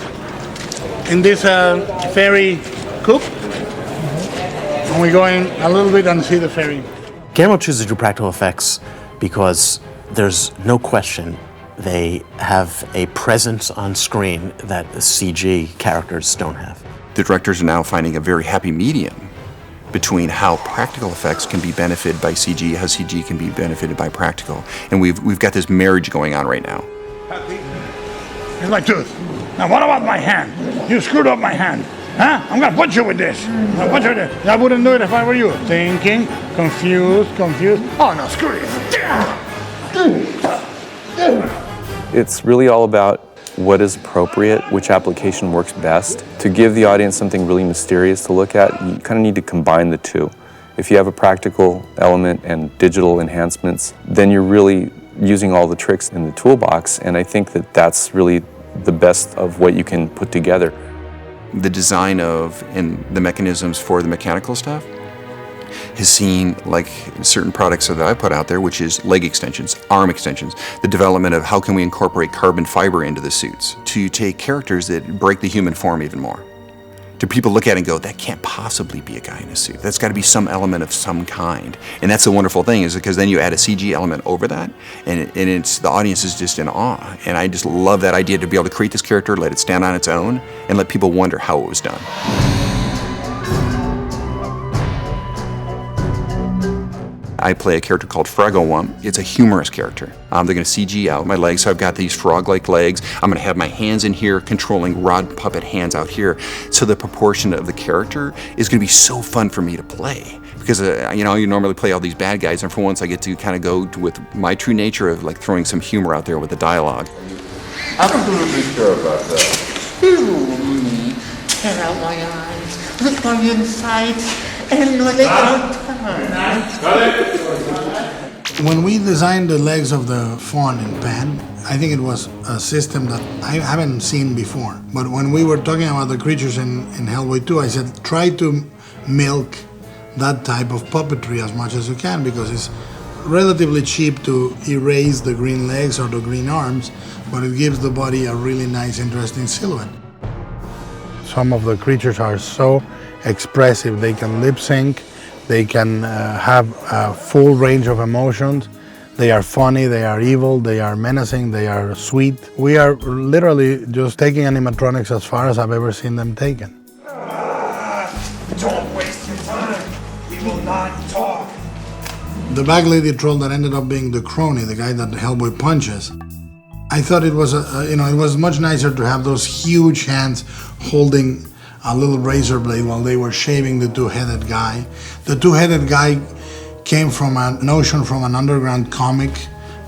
ferry coupe. And we go in a little bit and see the ferry. Guillermo chooses to do practical effects because there's no question they have a presence on screen that the CG characters don't have. The directors are now finding a very happy medium between how practical effects can be benefited by CG, how CG can be benefited by practical. And we've got this marriage going on right now. Here's my tooth. Now what about my hand? You screwed up my hand. Huh? I'm gonna put you with this. I wouldn't do it if I were you. Thinking, confused. Oh no, screw it. It's really all about what is appropriate, which application works best. To give the audience something really mysterious to look at, you kind of need to combine the two. If you have a practical element and digital enhancements, then you're really using all the tricks in the toolbox, and I think that that's really the best of what you can put together. The design of and the mechanisms for the mechanical stuff has seen, like certain products that I put out there, which is leg extensions, arm extensions, the development of how can we incorporate carbon fiber into the suits to take characters that break the human form even more, Do people look at it and go, that can't possibly be a guy in a suit? That's got to be some element of some kind. And that's the wonderful thing, is because then you add a CG element over that, and it's the audience is just in awe. And I just love that idea to be able to create this character, let it stand on its own, and let people wonder how it was done. I play a character called Fraggle. It's a humorous character. They're going to CG out my legs, so I've got these frog-like legs. I'm going to have my hands in here controlling rod puppet hands out here. So the proportion of the character is going to be so fun for me to play. Because, you know, you normally play all these bad guys, and for once I get to kind of go with my true nature of like throwing some humor out there with the dialogue. I don't really care about that. Tear out my eyes, look my insides, and no, they don't turn. When we designed the legs of the fawn in Pan, I think it was a system that I haven't seen before. But when we were talking about the creatures in Hellboy 2, I said, try to milk that type of puppetry as much as you can, because it's relatively cheap to erase the green legs or the green arms, but it gives the body a really nice, interesting silhouette. Some of the creatures are so expressive. They can lip sync, they can have a full range of emotions. They are funny, they are evil, they are menacing, they are sweet. We are literally just taking animatronics as far as I've ever seen them taken. Don't waste your time. We will not talk. The bag lady troll that ended up being the crony, the guy that Hellboy punches, I thought it was it was much nicer to have those huge hands holding a little razor blade while they were shaving the two-headed guy. The two-headed guy came from a notion from an underground comic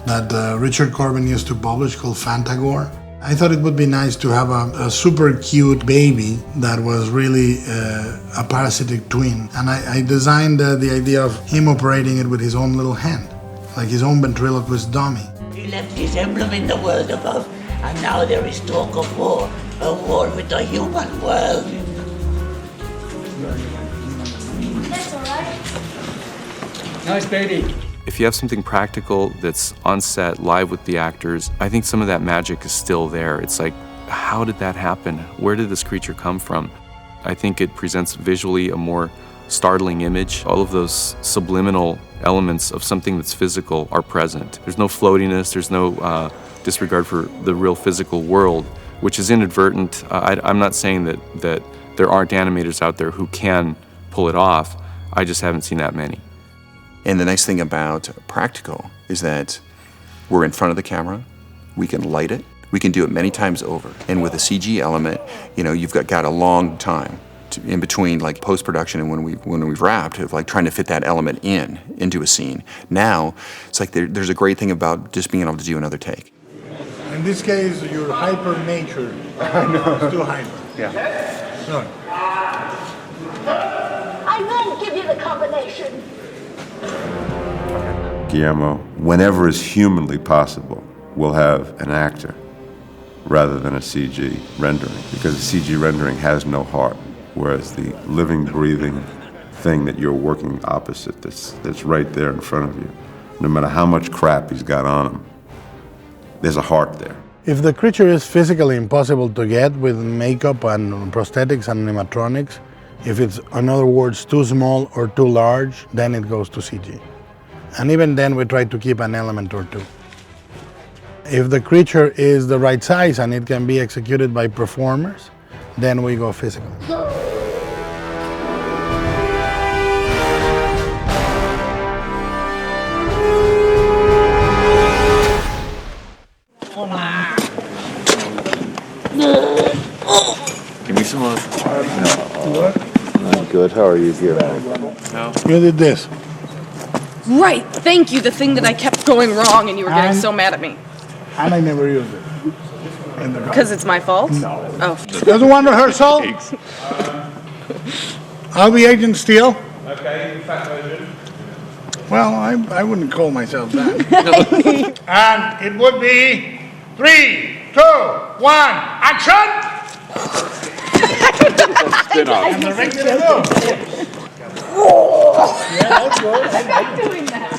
that Richard Corbin used to publish called Fantagore. I thought it would be nice to have a super cute baby that was really a parasitic twin. And I designed the idea of him operating it with his own little hand, like his own ventriloquist dummy. He left his emblem in the world above, and now there is talk of war, a war with the human world. That's all right. Nice baby. If you have something practical that's on set, live with the actors, I think some of that magic is still there. It's like, how did that happen? Where did this creature come from? I think it presents visually a more startling image. All of those subliminal elements of something that's physical are present. There's no floatiness, there's no disregard for the real physical world, which is inadvertent. I'm not saying that there aren't animators out there who can pull it off. I just haven't seen that many. And the nice thing about practical is that we're in front of the camera, we can light it, we can do it many times over. And with a CG element, you know, you've got a long time in between like post-production and when we've wrapped, of like trying to fit that element into a scene. Now, it's like there's a great thing about just being able to do another take. In this case, you're hyper nature. I know. It's too hyper. Yeah. No. I won't give you the combination. Guillermo, whenever is humanly possible, we'll have an actor rather than a CG rendering, because the CG rendering has no heart, whereas the living, breathing thing that you're working opposite, that's right there in front of you, no matter how much crap he's got on him, there's a heart there. If the creature is physically impossible to get with makeup and prosthetics and animatronics, if it's, in other words, too small or too large, then it goes to CG. And even then, we try to keep an element or two. If the creature is the right size and it can be executed by performers, then we go physical. Give me some love. I'm good. How are you, Guillermo? No. You did this. Right, thank you, the thing that I kept going wrong and you were getting so mad at me. And I never used it. Because it's my fault? No. Oh. Doesn't want rehearsal? I'll be Agent Steele. Okay, fat version. Well, I wouldn't call myself that. And it would be 3, 2, 1, action! Spin off. And the regular move. Yeah, that's good. I'm not doing that.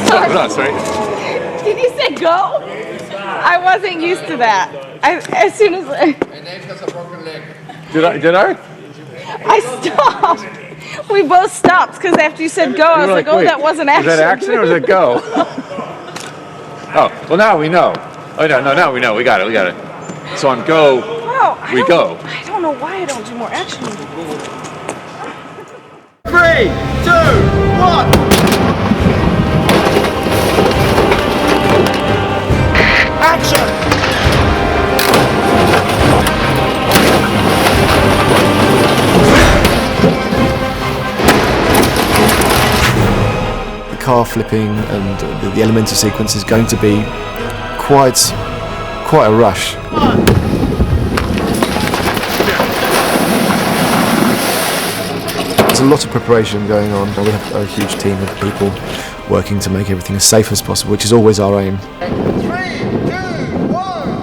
That's right. Did you say go? I wasn't used to that. As soon as Did I? I stopped. We both stopped because after you said go, I was like, oh, wait, that wasn't action. Was that action or was it go? Oh, well, now we know. Oh, no, now we know. We got it. So on go, we go. I don't know why I don't do more action. 3, 2, 1. Action! The car flipping and the elemental sequence is going to be quite a rush. There's a lot of preparation going on. We have a huge team of people working to make everything as safe as possible, which is always our aim. 3, 2, 1.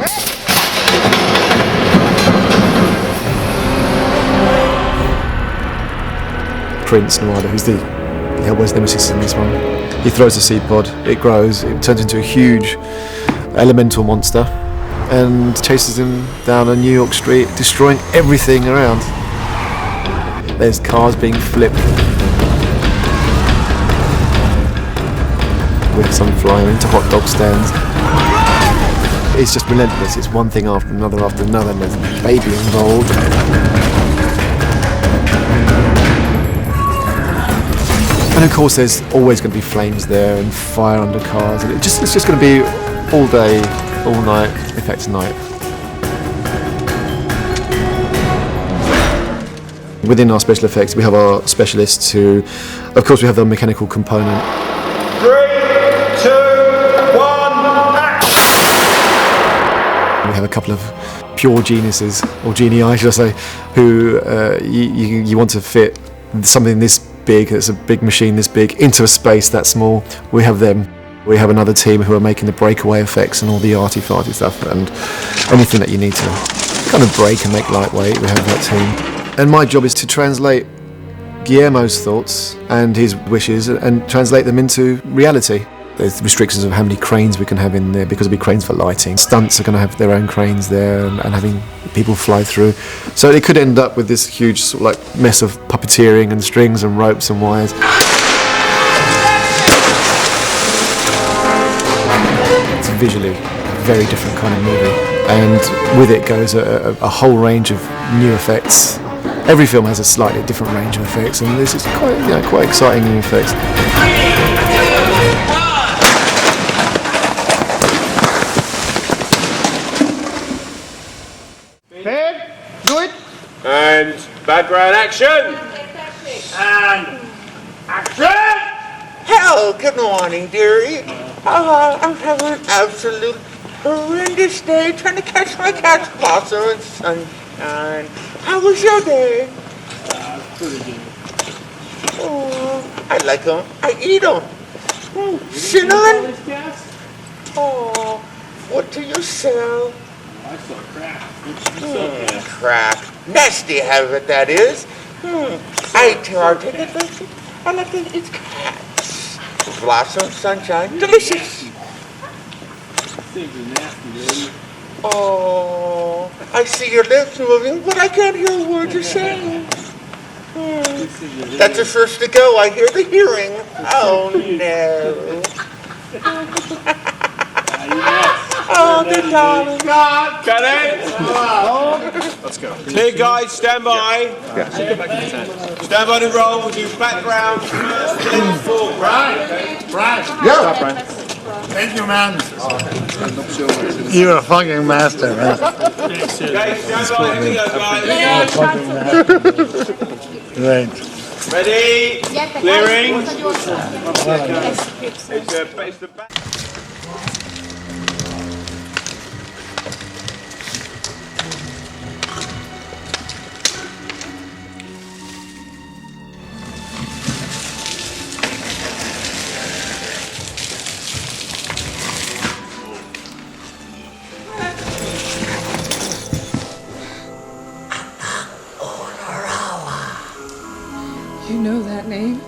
Prince Noada, who's the Hellboy's nemesis in this one. He throws a seed pod, it grows, it turns into a huge elemental monster and chases him down a New York street, destroying everything around. There's cars being flipped. With some flying into hot dog stands. It's just relentless, it's one thing after another, and there's a baby involved. And of course there's always going to be flames there and fire under cars. And it's just going to be all day, all night, in fact night. Within our special effects we have our specialists who, of course we have the mechanical component. 3, 2, 1, action! We have a couple of pure geniuses, or genii should I say, who you want to fit something this big, it's a big machine this big, into a space that small. We have them. We have another team who are making the breakaway effects and all the arty-farty stuff and anything that you need to kind of break and make lightweight, we have that team. And my job is to translate Guillermo's thoughts and his wishes and translate them into reality. There's restrictions of how many cranes we can have in there because there'll be cranes for lighting. Stunts are going to have their own cranes there and having people fly through. So it could end up with this huge sort of like mess of puppeteering and strings and ropes and wires. It's visually a very different kind of movie. And with it goes a whole range of new effects. Every film has a slightly different range of effects and this is quite exciting new effects. And background action. And action. Hello, good morning, dearie. I'm having an absolute horrendous day trying to catch my cat's blossom and sunshine. How was your day? Pretty good. Oh, I like them. I eat them. Cinnamon? Oh, what do you sell? I saw crap. Crap. Nasty habit, that is. I take it, I like to eat cats. Blossom, sunshine, delicious. Things are nasty, lady. Oh, I see your lips moving, but I can't hear a word you're saying. That's the first to go. I hear the hearing. Oh, no. Oh, good darling. Cut it. Let's go. Clear, guys. Stand by. Stand by the roll. We'll do background first, then forward. Brian. Yeah. Stop, Brian. Thank you, man. You're a fucking master, man. Okay, stand by. Here we go, guys. Great. Ready? Clearing. Face the back. You know that name?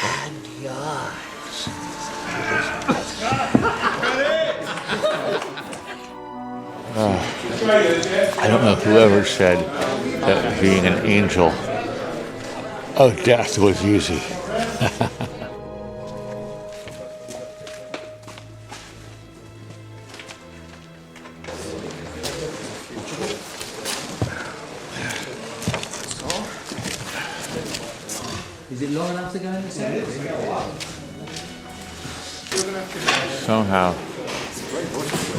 And yours. I don't know whoever said that being an angel of death was easy. Is it long enough to go in the center? Somehow,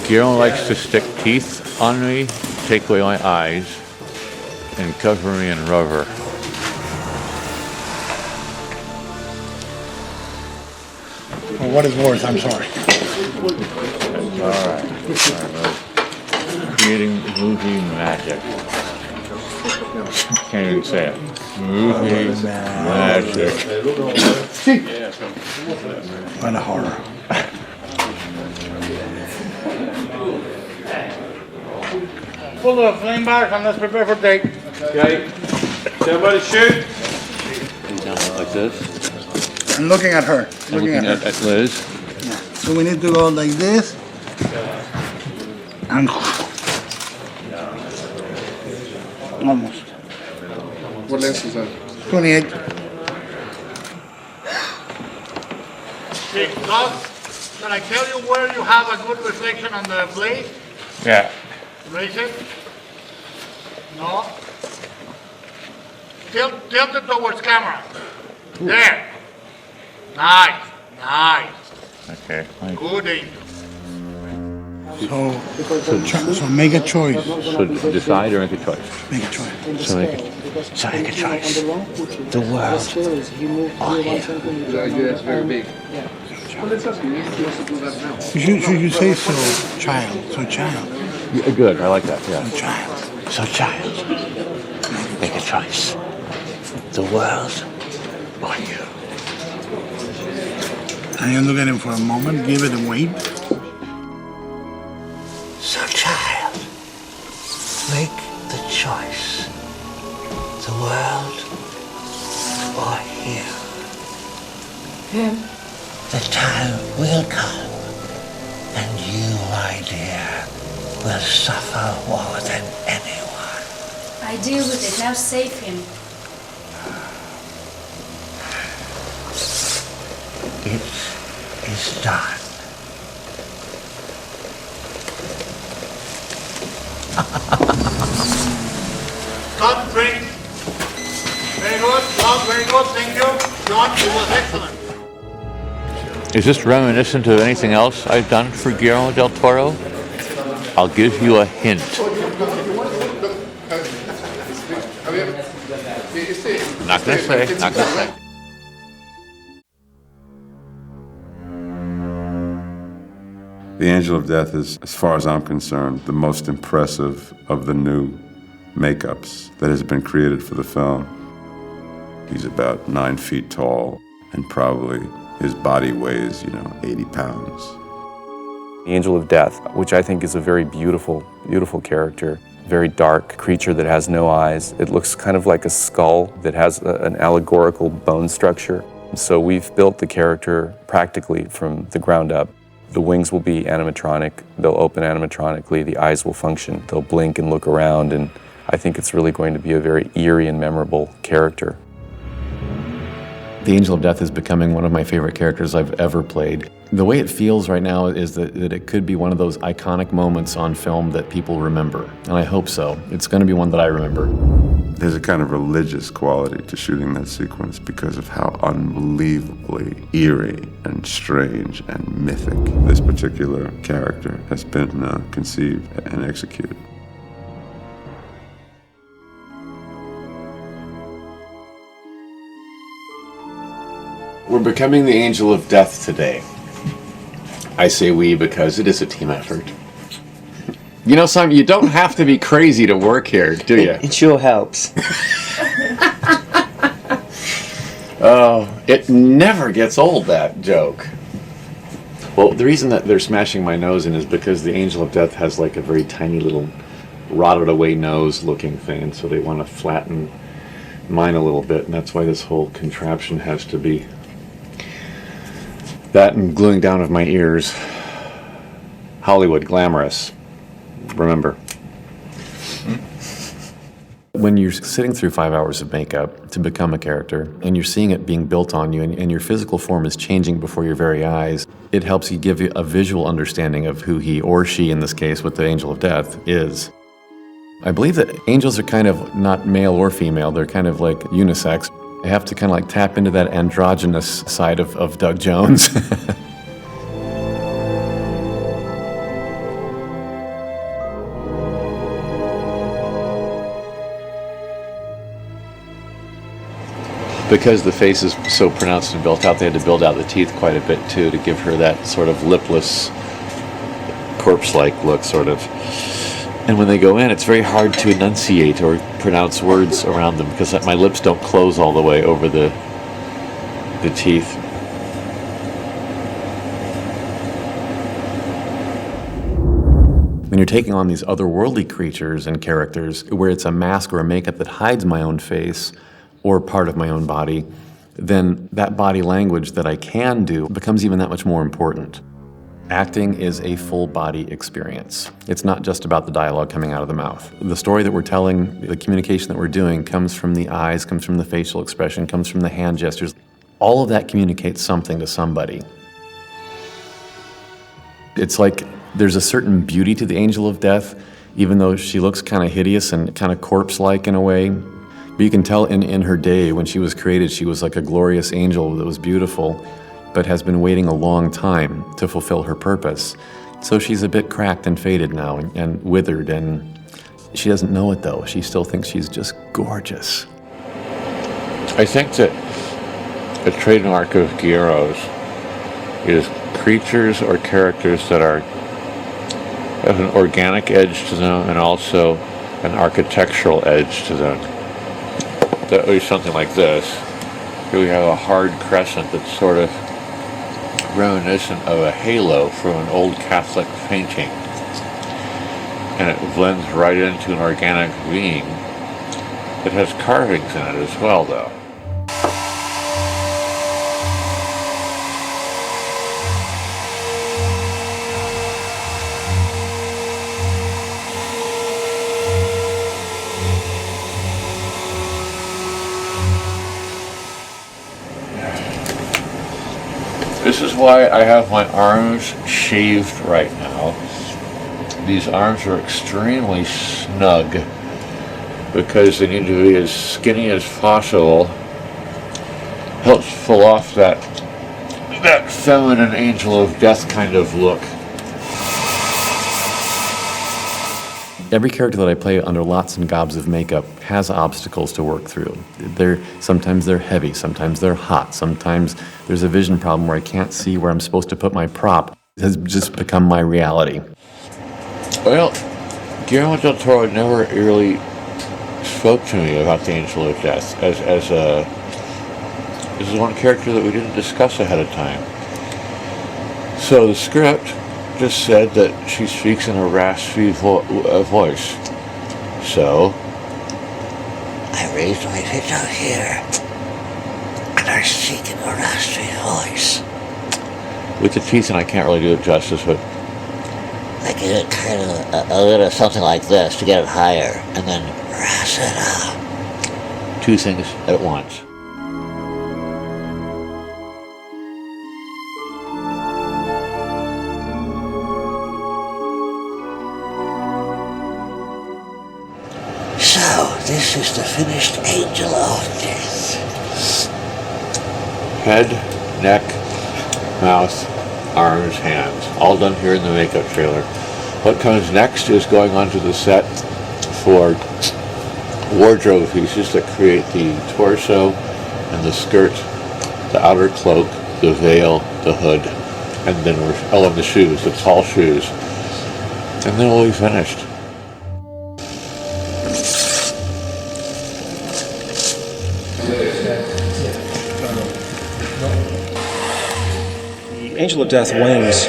Guillermo likes to stick teeth on me, take away my eyes, and cover me in rubber. For what it's worth, I'm sorry. All right. Creating movie magic. Can't even say it. Movie magic. What a horror. Pull the flame back and let's prepare for take. Okay. Somebody shoot. Like this. I'm looking at her. Looking at Liz. Yeah. So we need to go like this. And almost. What lens is that? 28. Okay, Doc, can I tell you where you have a good reflection on the blade? Yeah. Raise it. No. Tilt it towards camera. There. Nice. Nice. Okay. Good angel. So make a choice. So decide or make a choice? Make a choice. So make a choice. The world. Oh, yeah. That's very big. Should you say so, child? So child. Yeah, good. I like that. Yeah. So child. So, child, make a choice. The world or you. And you look at him for a moment, give it a wait. So, child, make the choice. The world or you. Him. The time will come, and you, my dear, will suffer more than anyone. I deal with it. Now save him. It is done. Cut, drink. Very good, John, very good, thank you. John, it was excellent. Is this reminiscent of anything else I've done for Guillermo del Toro? I'll give you a hint. Not gonna say. The Angel of Death is, as far as I'm concerned, the most impressive of the new makeups that has been created for the film. He's about 9 feet tall, and probably his body weighs, 80 pounds. The Angel of Death, which I think is a very beautiful, beautiful character, very dark creature that has no eyes. It looks kind of like a skull that has an allegorical bone structure. So we've built the character practically from the ground up. The wings will be animatronic, they'll open animatronically, the eyes will function, they'll blink and look around, and I think it's really going to be a very eerie and memorable character. The Angel of Death is becoming one of my favorite characters I've ever played. The way it feels right now is that it could be one of those iconic moments on film that people remember, and I hope so. It's going to be one that I remember. There's a kind of religious quality to shooting that sequence because of how unbelievably eerie and strange and mythic this particular character has been conceived and executed. We're becoming the Angel of Death today. I say we because it is a team effort. You know, Simon, you don't have to be crazy to work here, do you? It sure helps. Oh, it never gets old, that joke. Well, the reason that they're smashing my nose in is because the Angel of Death has like a very tiny little rotted away nose looking thing, and so they want to flatten mine a little bit, and that's why this whole contraption has to be that and gluing down of my ears. Hollywood glamorous. remember. When you're sitting through 5 hours of makeup to become a character, and you're seeing it being built on you, and your physical form is changing before your very eyes, it helps you give you a visual understanding of who he, or she in this case with the Angel of Death, is. I believe that angels are kind of not male or female, they're kind of like unisex. I have to kind of like tap into that androgynous side of Doug Jones. Because the face is so pronounced and built out, they had to build out the teeth quite a bit too to give her that sort of lipless, corpse-like look, sort of. And when they go in, it's very hard to enunciate or pronounce words around them because my lips don't close all the way over the teeth. When you're taking on these otherworldly creatures and characters where it's a mask or a makeup that hides my own face or part of my own body, then that body language that I can do becomes even that much more important. Acting is a full body experience. It's not just about the dialogue coming out of the mouth. The story that we're telling, the communication that we're doing comes from the eyes, comes from the facial expression, comes from the hand gestures. All of that communicates something to somebody. It's like there's a certain beauty to the Angel of Death, even though she looks kind of hideous and kind of corpse-like in a way. But you can tell in her day, when she was created, she was like a glorious angel that was beautiful, but has been waiting a long time to fulfill her purpose. So she's a bit cracked and faded now and withered, and she doesn't know it though. She still thinks she's just gorgeous. I think that a trademark of Guillermo's is creatures or characters that have an organic edge to them and also an architectural edge to them. That would be something like this. Here we have a hard crescent that's sort of reminiscent of a halo from an old Catholic painting. And it blends right into an organic being. It has carvings in it as well, though. This is why I have my arms shaved right now. These arms are extremely snug because they need to be as skinny as possible. Helps pull off that feminine Angel of Death kind of look. Every character that I play under lots and gobs of makeup has obstacles to work through. Sometimes they're heavy, sometimes they're hot, sometimes there's a vision problem where I can't see where I'm supposed to put my prop. It has just become my reality. Well, Guillermo del Toro never really spoke to me about the Angel of Death as this is one character that we didn't discuss ahead of time. So the script just said that she speaks in a raspy voice. So I raised my pitch out here, and I speak in a raspy voice. with the teeth, and I can't really do it justice, but I get it kind of a little something like this to get it higher, and then rasp it up. two things at once. So, this is the finished Angel of Death. Head, neck, mouth, arms, hands, all done here in the makeup trailer. What comes next is going onto the set for wardrobe pieces that create the torso and the skirt, the outer cloak, the veil, the hood, and then and the shoes, the tall shoes. And then we'll be finished. The Angel of Death wings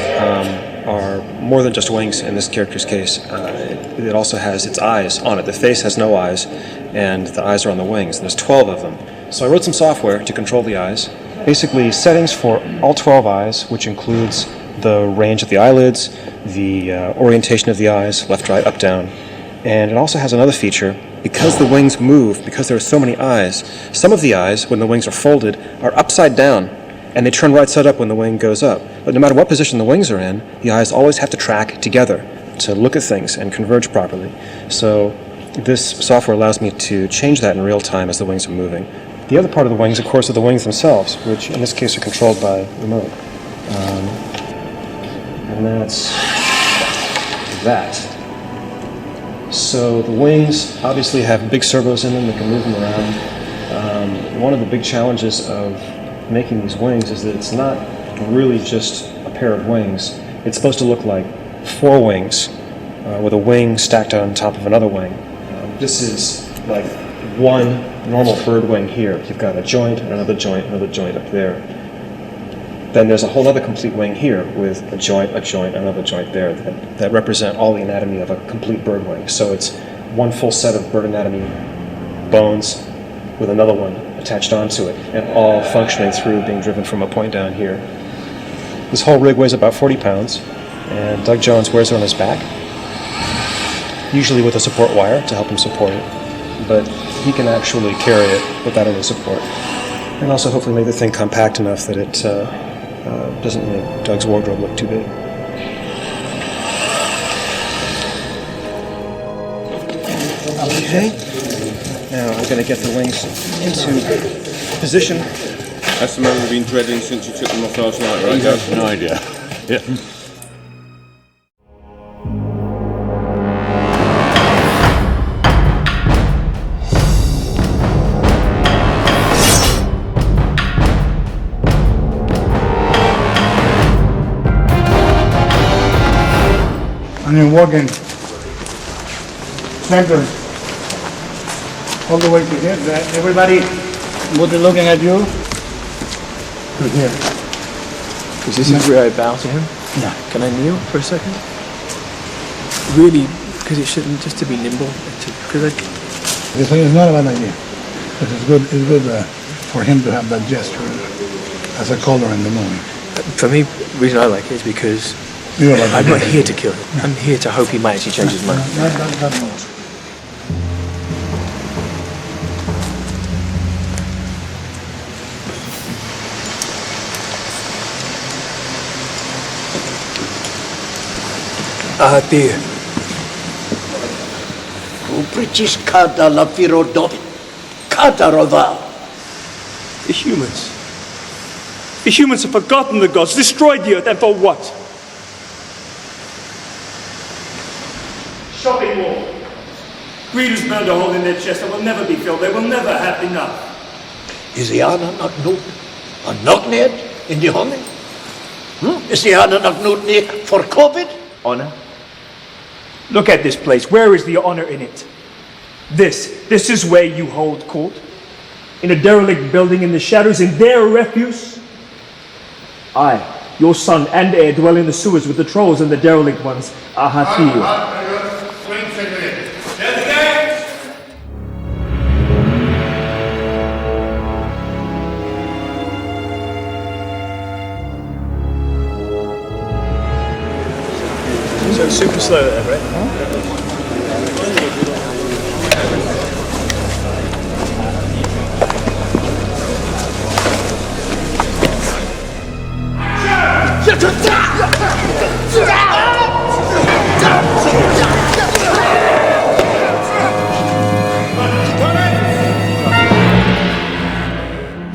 are more than just wings in this character's case. It also has its eyes on it. The face has no eyes, and the eyes are on the wings. There's 12 of them. So I wrote some software to control the eyes. Basically, settings for all 12 eyes, which includes the range of the eyelids, the orientation of the eyes, left, right, up, down. And it also has another feature. Because the wings move, because there are so many eyes, some of the eyes, when the wings are folded, are upside down, and they turn right side up when the wing goes up. But no matter what position the wings are in, the eyes always have to track together to look at things and converge properly. So this software allows me to change that in real time as the wings are moving. The other part of the wings, of course, are the wings themselves, which in this case are controlled by remote. And that's that. So the wings obviously have big servos in them that can move them around. One of the big challenges of making these wings is that it's not really just a pair of wings. It's supposed to look like 4 wings with a wing stacked on top of another wing. This is like one normal bird wing here. You've got a joint, another joint up there. Then there's a whole other complete wing here with a joint, another joint there that represent all the anatomy of a complete bird wing. So it's one full set of bird anatomy bones with another one attached onto it, and all functioning through being driven from a point down here. This whole rig weighs about 40 pounds, and Doug Jones wears it on his back, usually with a support wire to help him support it, but he can actually carry it without any support, and also hopefully make the thing compact enough that it doesn't make Doug's wardrobe look too big. Okay, now I'm going to get the wings into position. That's the moment we've been dreading since you took them off last night, right? You have no idea. Yeah. And you're walking center all the way to here. Everybody will be looking at you to here. Is this where I bow to him? Yeah. Can I kneel for a second? Really, because it shouldn't, just to be nimble. Because it's not a bad idea. But it's good for him to have that gesture as a color in the movie. For me, the reason I like it is because I'm not here to kill him. I'm here to hope he might actually change his mind. That knows. Dear. British kada la firodobin. Kada rova. The humans. The humans have forgotten the gods, destroyed the earth, and for what? Shopping mall. Greeders burned a hole in their chest that will never be filled. They will never have enough. Is the Anna not known? A not net in the honey? Is the Anna not known for COVID? Honor? Look at this place. Where is the honor in it? This is where you hold court? In a derelict building in the shadows, in their refuse? I, your son and heir, dwell in the sewers with the trolls and the derelict ones. Ahathir. So it's super slow there, right?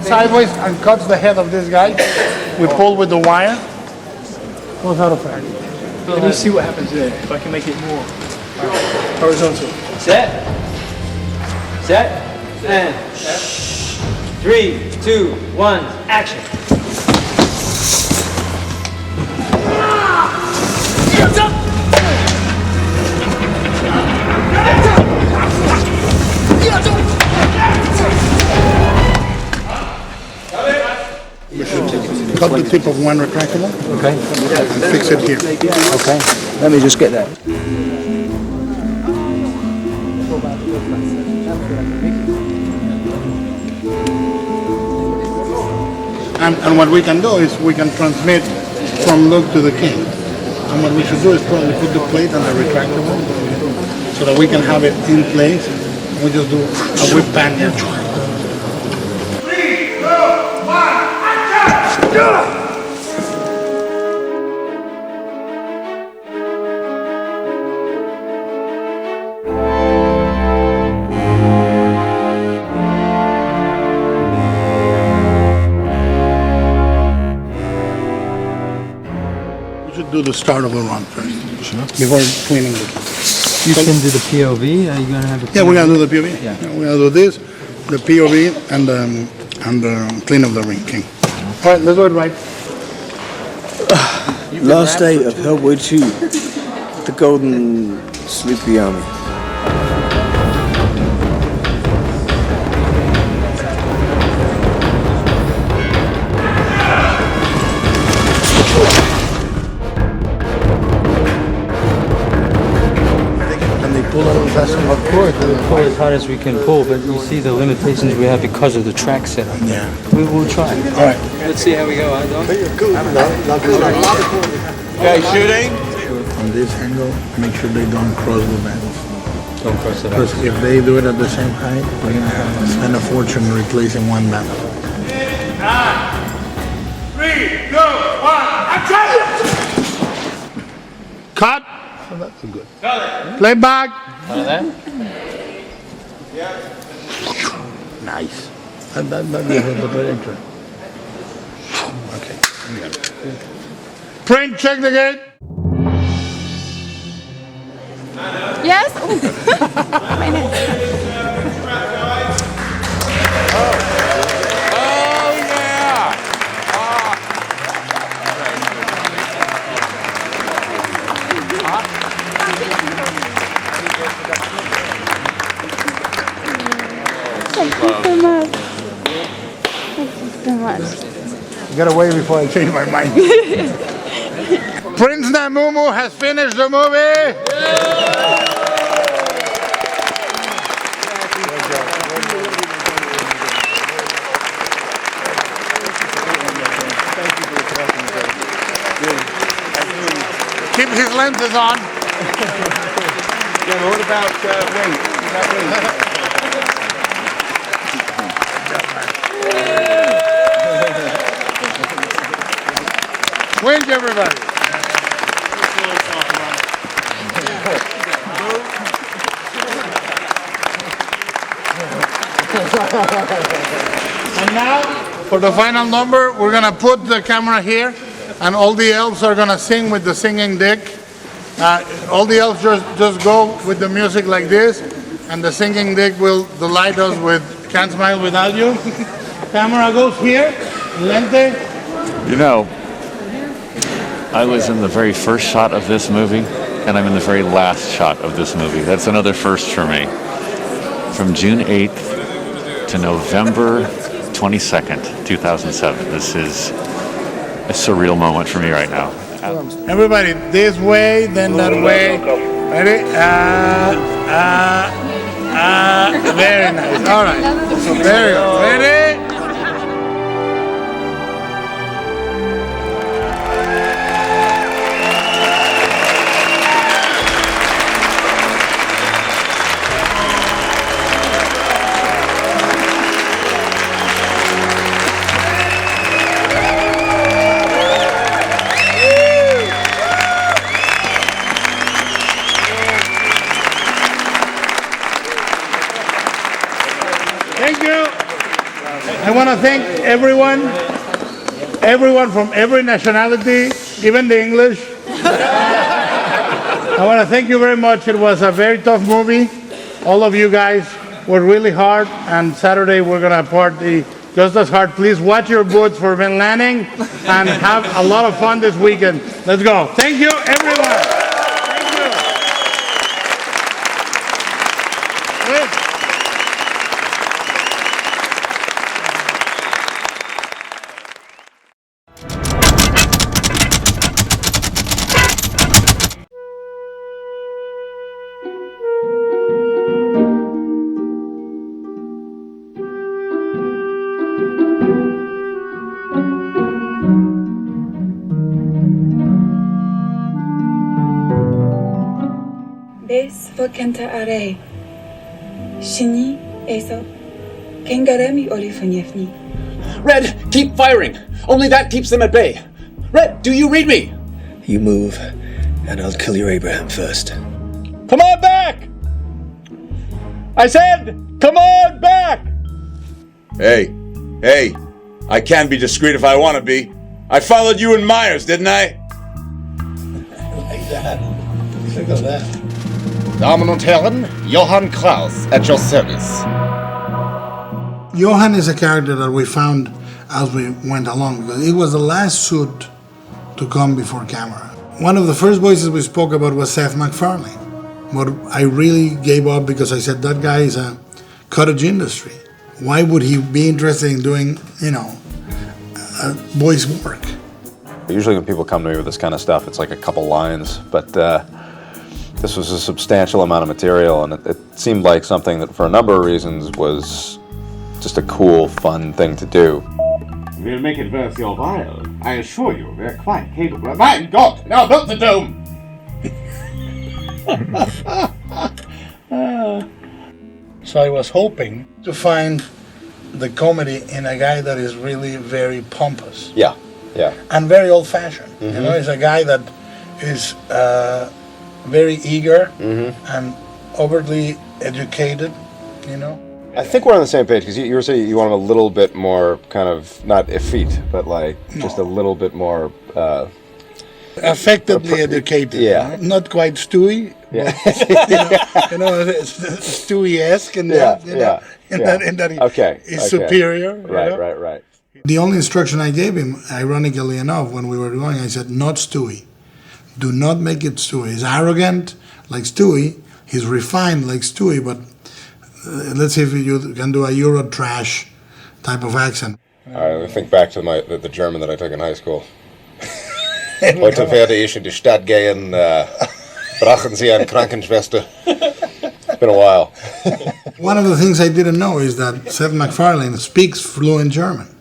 Sideways and cuts the head of this guy. We pull with the wire. Goes out of fact. Let me see what happens there, if I can make it more horizontal. Set, and 3, 2, 1, action. Cut the tip of one retractable. Okay. And fix it here. Okay. Let me just get that. And what we can do is we can transmit from Look to the King. And what we should do is probably put the plate on the retractable so that we can have it in place. We just do a whip pan, yeah. 3, 2, 1, action! Do the start of the run first, before cleaning the key. You can do the POV. Are you gonna have a POV? Yeah, we're gonna do the POV. Yeah. We're gonna do this, the POV, and the clean of the ring king. All right, let's do it right. Last day of Hellboy 2, the Golden Sleepy Army. Of course, we'll pull as hard as we can pull, but you see the limitations we have because of the track setup. Yeah. We will try. All right. Let's see how we go, huh, Don? Okay, shooting. From this angle, make sure they don't cross the band. Don't cross it up. Because if they do it at the same height, we're gonna have to spend a fortune replacing one band. 3, 2, 1, action! Cut. Oh, that's good. Play back. Nice. That intro. Okay. Print, check the gate. Yes? Thank you so much. Thank you so much. You gotta wait before I change my mind. Prince Namumu has finished the movie. Keep his lenses on. Yeah, but what about wings? What about wings? Wink, everybody. And now, for the final number, we're gonna put the camera here, and all the elves are gonna sing with the singing dick. All the elves just go with the music like this, and the singing dick will delight us with Can't Smile Without You. Camera goes here, lente. You know, I was in the very first shot of this movie, and I'm in the very last shot of this movie. That's another first for me. From June 8th to November 22nd, 2007. This is a surreal moment for me right now. Everybody, this way, then that way. Ready? Very nice. All right. There you go. Ready? Thank you. I want to thank everyone from every nationality, even the English. I want to thank you very much. It was a very tough movie. All of you guys were really hard, and Saturday we're going to party just as hard. Please watch your boots for Van Lanning and have a lot of fun this weekend. Let's go. Thank you, everyone. Thank you. Bes vokenta are. Shini eso. Kengaremi olifanyefni. Red, keep firing! Only that keeps them at bay. Red, do you read me? You move, and I'll kill your Abraham first. Come on back! I said, come on back! Hey, I can be discreet if I want to be. I followed you and Myers, didn't I? Like that. Look at that. Damen und Herren, Johann Kraus at your service. Johann is a character that we found as we went along, because it was the last suit to come before camera. One of the first voices we spoke about was Seth MacFarlane. But I really gave up because I said, that guy is a cottage industry. Why would he be interested in doing, voice work? Usually when people come to me with this kind of stuff, it's like a couple lines, but this was a substantial amount of material, and it seemed like something that, for a number of reasons, was just a cool, fun thing to do. We'll make it worth your while. I assure you, we're quite capable. My God! Now build the dome! So I was hoping to find the comedy in a guy that is really very pompous. Yeah. And very old-fashioned. Mm-hmm. He's a guy that is very eager and overtly educated, I think we're on the same page, because you were saying you want him a little bit more kind of, not effete, but like just a little bit more... Effectively educated. Yeah. Not quite Stewie, but, Stewie-esque in that, in that he is superior. Right. The only instruction I gave him, ironically enough, when we were going, I said, not Stewie. Do not make it Stewie. He's arrogant like Stewie. He's refined like Stewie, but let's see if you can do a Euro trash type of accent. I think back to the German that I took in high school. Heute werde ich in die Stadt gehen, brachen Sie eine Krankenschwester. It's been a while. One of the things I didn't know is that Seth MacFarlane speaks fluent German.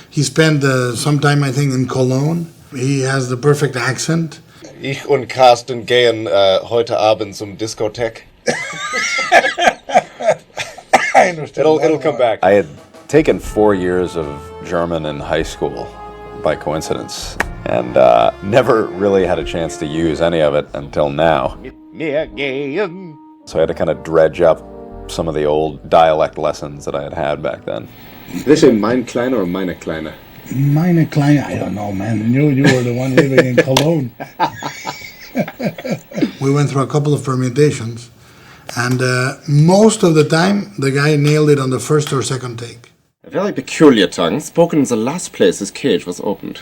He spent some time, I think, in Cologne. He has the perfect accent. Ich und Carsten gehen heute Abend zum Diskothek. I understand. It'll come back. I had taken 4 years of German in high school by coincidence, and never really had a chance to use any of it until now. So I had to kind of dredge up some of the old dialect lessons that I had back then. Did they say mein Kleiner or meine Kleine? Meine Kleine, I don't know, man. You were the one living in Cologne. We went through a couple of permutations, and most of the time, the guy nailed it on the first or second take. A very peculiar tongue, spoken in the last place his cage was opened.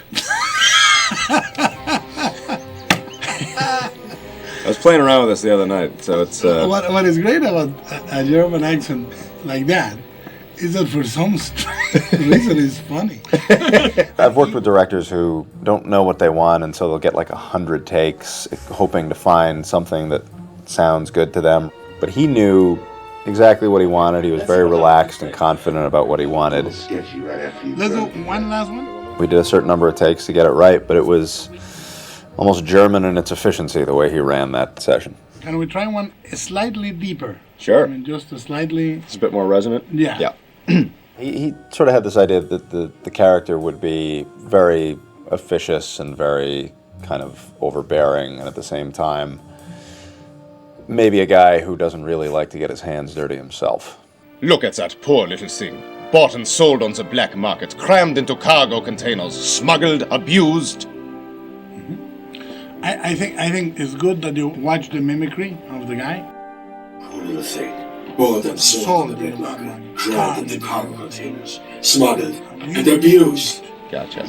I was playing around with this the other night, so it's... What is great about a German accent like that is that for some reason it's funny. I've worked with directors who don't know what they want, and so they'll get like 100 takes, hoping to find something that sounds good to them. But he knew exactly what he wanted. He was very relaxed and confident about what he wanted. Let's do one last one. We did a certain number of takes to get it right, but it was almost German in its efficiency, the way he ran that session. Can we try one slightly deeper? Sure. I mean, just a slightly... It's a bit more resonant? Yeah. He sort of had this idea that the character would be very officious and very kind of overbearing, and at the same time, maybe a guy who doesn't really like to get his hands dirty himself. Look at that poor little thing. Bought and sold on the black market, crammed into cargo containers, smuggled, abused. I think it's good that you watch the mimicry of the guy. Another thing. Bought and sold in the black market, crammed into cargo containers, smuggled, and abused. Gotcha.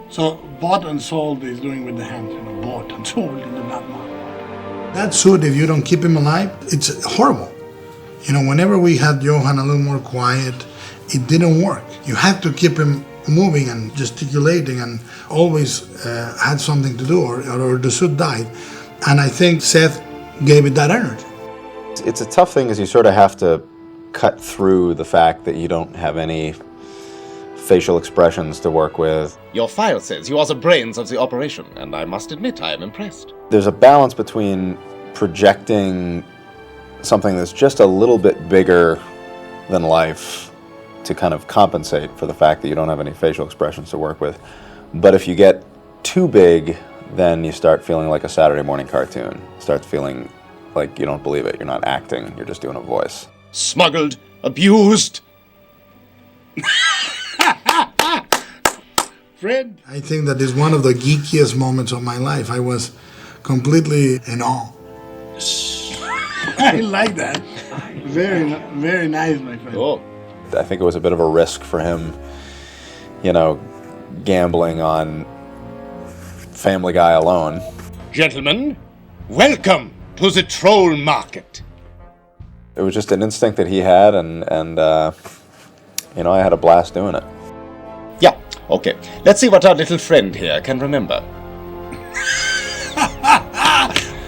So bought and sold is doing with the hands, bought and sold in the black market. That suit, if you don't keep him alive, it's horrible. Whenever we had Johann a little more quiet, it didn't work. You had to keep him moving and gesticulating and always had something to do, or the suit died. And I think Seth gave it that energy. It's a tough thing, because you sort of have to cut through the fact that you don't have any facial expressions to work with. Your file says you are the brains of the operation, and I must admit I am impressed. There's a balance between projecting something that's just a little bit bigger than life to kind of compensate for the fact that you don't have any facial expressions to work with. But if you get too big, then you start feeling like a Saturday morning cartoon. Starts feeling like you don't believe it. You're not acting, you're just doing a voice. Smuggled, abused. Fred? I think that is one of the geekiest moments of my life. I was completely in awe. I like that. Very, very nice, my friend. Cool. I think it was a bit of a risk for him, you know, gambling on Family Guy alone. Gentlemen, welcome to the troll market. It was just an instinct that he had, and you know, I had a blast doing it. Yeah, okay. Let's see what our little friend here can remember.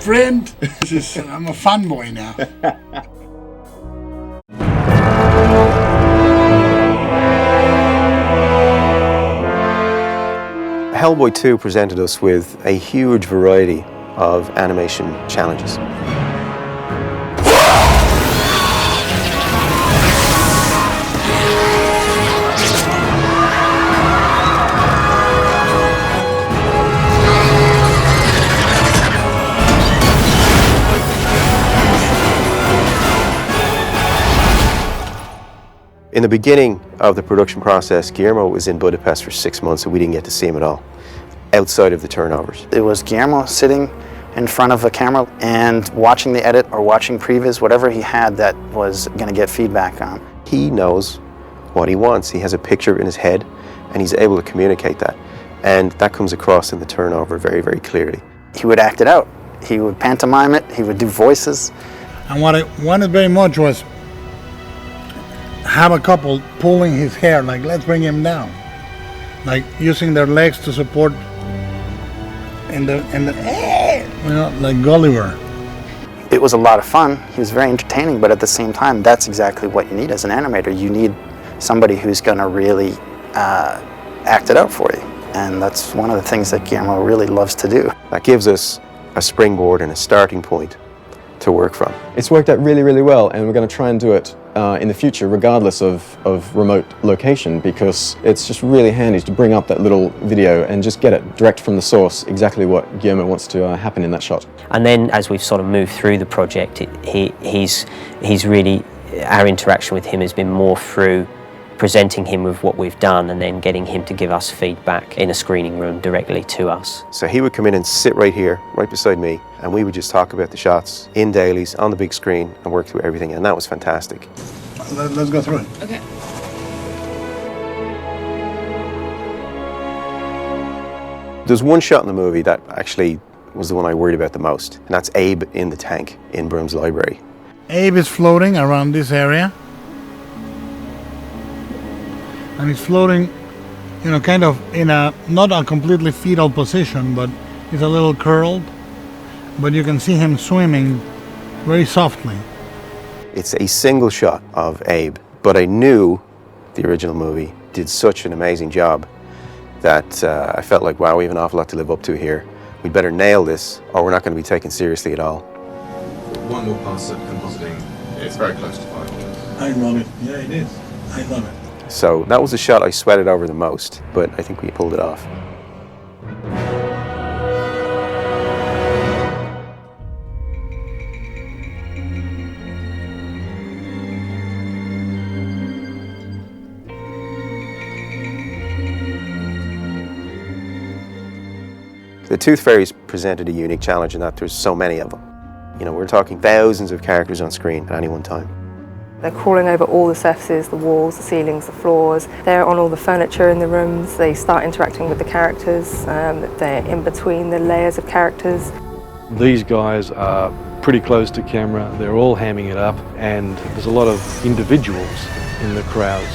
Friend? I'm a fanboy now. Hellboy 2 presented us with a huge variety of animation challenges. In the beginning of the production process, Guillermo was in Budapest for 6 months, and we didn't get to see him at all, outside of the turnovers. It was Guillermo sitting in front of a camera and watching the edit or watching previs, whatever he had that was going to get feedback on. He knows what he wants. He has a picture in his head, and he's able to communicate that. And that comes across in the turnover very, very clearly. He would act it out. He would pantomime it. He would do voices. And what I wanted very much was have a couple pulling his hair, like, let's bring him down. Like using their legs to support in the you know, like Gulliver. It was a lot of fun. He was very entertaining, but at the same time, that's exactly what you need as an animator. You need somebody who's going to really act it out for you. And that's one of the things that Guillermo really loves to do. That gives us a springboard and a starting point to work from. It's worked out really, really well, and we're going to try and do it in the future, regardless of remote location, because it's just really handy to bring up that little video and just get it direct from the source, exactly what Guillermo wants to happen in that shot. And then as we've sort of moved through the project, he's really, our interaction with him has been more through presenting him with what we've done and then getting him to give us feedback in a screening room directly to us. So he would come in and sit right here, right beside me, and we would just talk about the shots in dailies, on the big screen, and work through everything, and that was fantastic. Let's go through it. Okay. There's one shot in the movie that actually was the one I worried about the most, and that's Abe in the tank in Broom's library. Abe is floating around this area. And he's floating, you know, kind of in a, not a completely fetal position, but he's a little curled. But you can see him swimming very softly. It's a single shot of Abe, but I knew the original movie did such an amazing job that I felt like, wow, we have an awful lot to live up to here. We better nail this, or we're not going to be taken seriously at all. One more pass at compositing. It's very close to 5 minutes. I love it. Yeah, it is. I love it. So that was the shot I sweated over the most, but I think we pulled it off. The Tooth Fairies presented a unique challenge in that there's so many of them. You know, we're talking thousands of characters on screen at any one time. They're crawling over all the surfaces, the walls, the ceilings, the floors. They're on all the furniture in the rooms. They start interacting with the characters. They're in between the layers of characters. These guys are pretty close to camera. They're all hamming it up, and there's a lot of individuals in the crowds.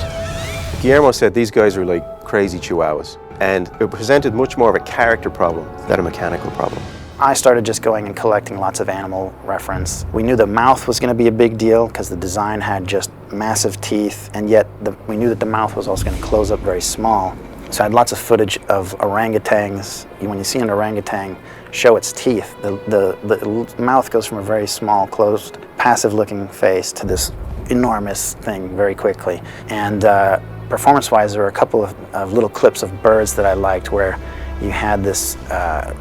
Guillermo said these guys are like crazy chihuahuas, and it presented much more of a character problem than a mechanical problem. I started just going and collecting lots of animal reference. We knew the mouth was going to be a big deal because the design had just massive teeth, and yet we knew that the mouth was also going to close up very small. So I had lots of footage of orangutans. When you see an orangutan show its teeth, the mouth goes from a very small, closed, passive-looking face to this enormous thing very quickly. And performance-wise, there were a couple of little clips of birds that I liked where you had this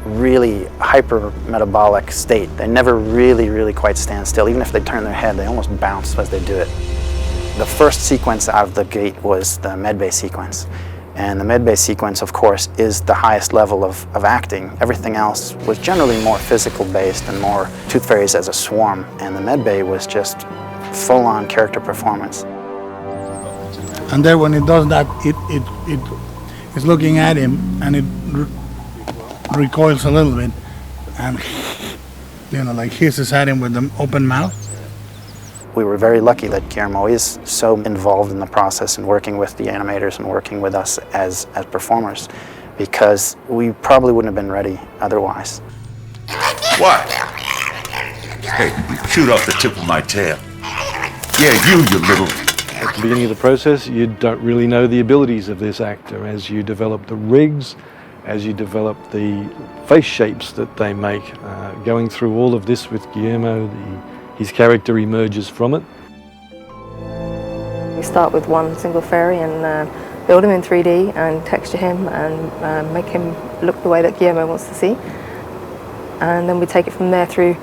really hyper-metabolic state. They never really quite stand still. Even if they turn their head, they almost bounce as they do it. The first sequence out of the gate was the medbay sequence. And the medbay sequence, of course, is the highest level of acting. Everything else was generally more physical-based and more tooth fairies as a swarm. And the medbay was just full-on character performance. And then when it does that, it is looking at him, and it recoils a little bit, and like hisses at him with the open mouth. We were very lucky that Guillermo is so involved in the process and working with the animators and working with us as performers, because we probably wouldn't have been ready otherwise. What? Hey, shoot off the tip of my tail. Yeah, you little... At the beginning of the process, you don't really know the abilities of this actor. As you develop the rigs, as you develop the face shapes that they make, going through all of this with Guillermo, his character emerges from it. We start with one single fairy and build him in 3D and texture him and make him look the way that Guillermo wants to see. And then we take it from there through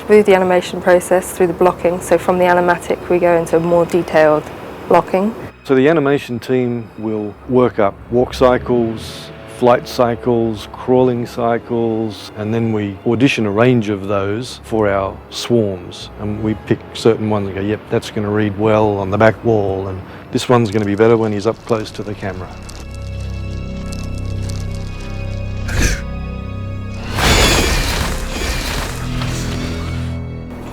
the animation process, through the blocking. So from the animatic, we go into more detailed blocking. So the animation team will work up walk cycles, flight cycles, crawling cycles, and then we audition a range of those for our swarms. And we pick certain ones and go, yep, that's going to read well on the back wall, and this one's going to be better when he's up close to the camera.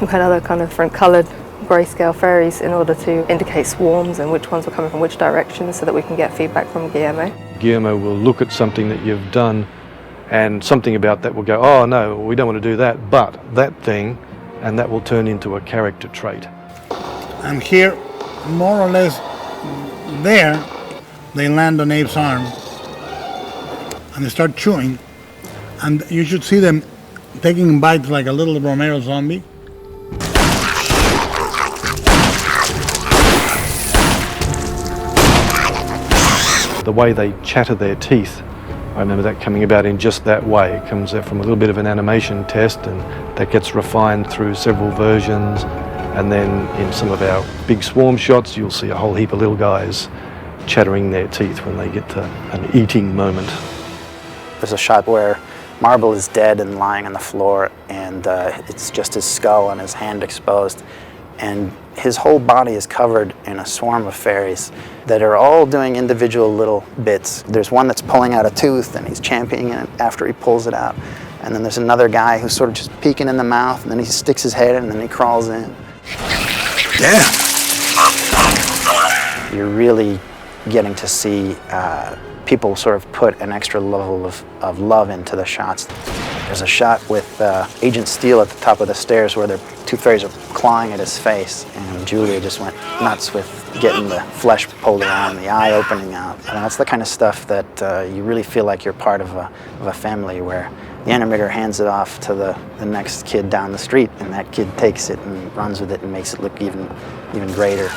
We had other kind of different coloured grayscale fairies in order to indicate swarms and which ones were coming from which direction, so that we can get feedback from Guillermo. Guillermo will look at something that you've done, and something about that will go, oh no, we don't want to do that, but that thing, and that will turn into a character trait. And here, more or less there, they land on Abe's arm and they start chewing, and you should see them taking bites like a little Romero zombie. The way they chatter their teeth, I remember that coming about in just that way. It comes out from a little bit of an animation test, and that gets refined through several versions. And then in some of our big swarm shots, you'll see a whole heap of little guys chattering their teeth when they get to an eating moment. There's a shot where Marble is dead and lying on the floor, and it's just his skull and his hand exposed. And his whole body is covered in a swarm of fairies that are all doing individual little bits. There's one that's pulling out a tooth and he's championing it after he pulls it out. And then there's another guy who's sort of just peeking in the mouth, and then he sticks his head in and then he crawls in. Damn! You're really getting to see people sort of put an extra level of love into the shots. There's a shot with Agent Steele at the top of the stairs where the tooth fairies are clawing at his face, and Julia just went nuts with getting the flesh pulled around, the eye opening out. And that's the kind of stuff that you really feel like you're part of a family, where the animator hands it off to the next kid down the street, and that kid takes it and runs with it and makes it look even greater.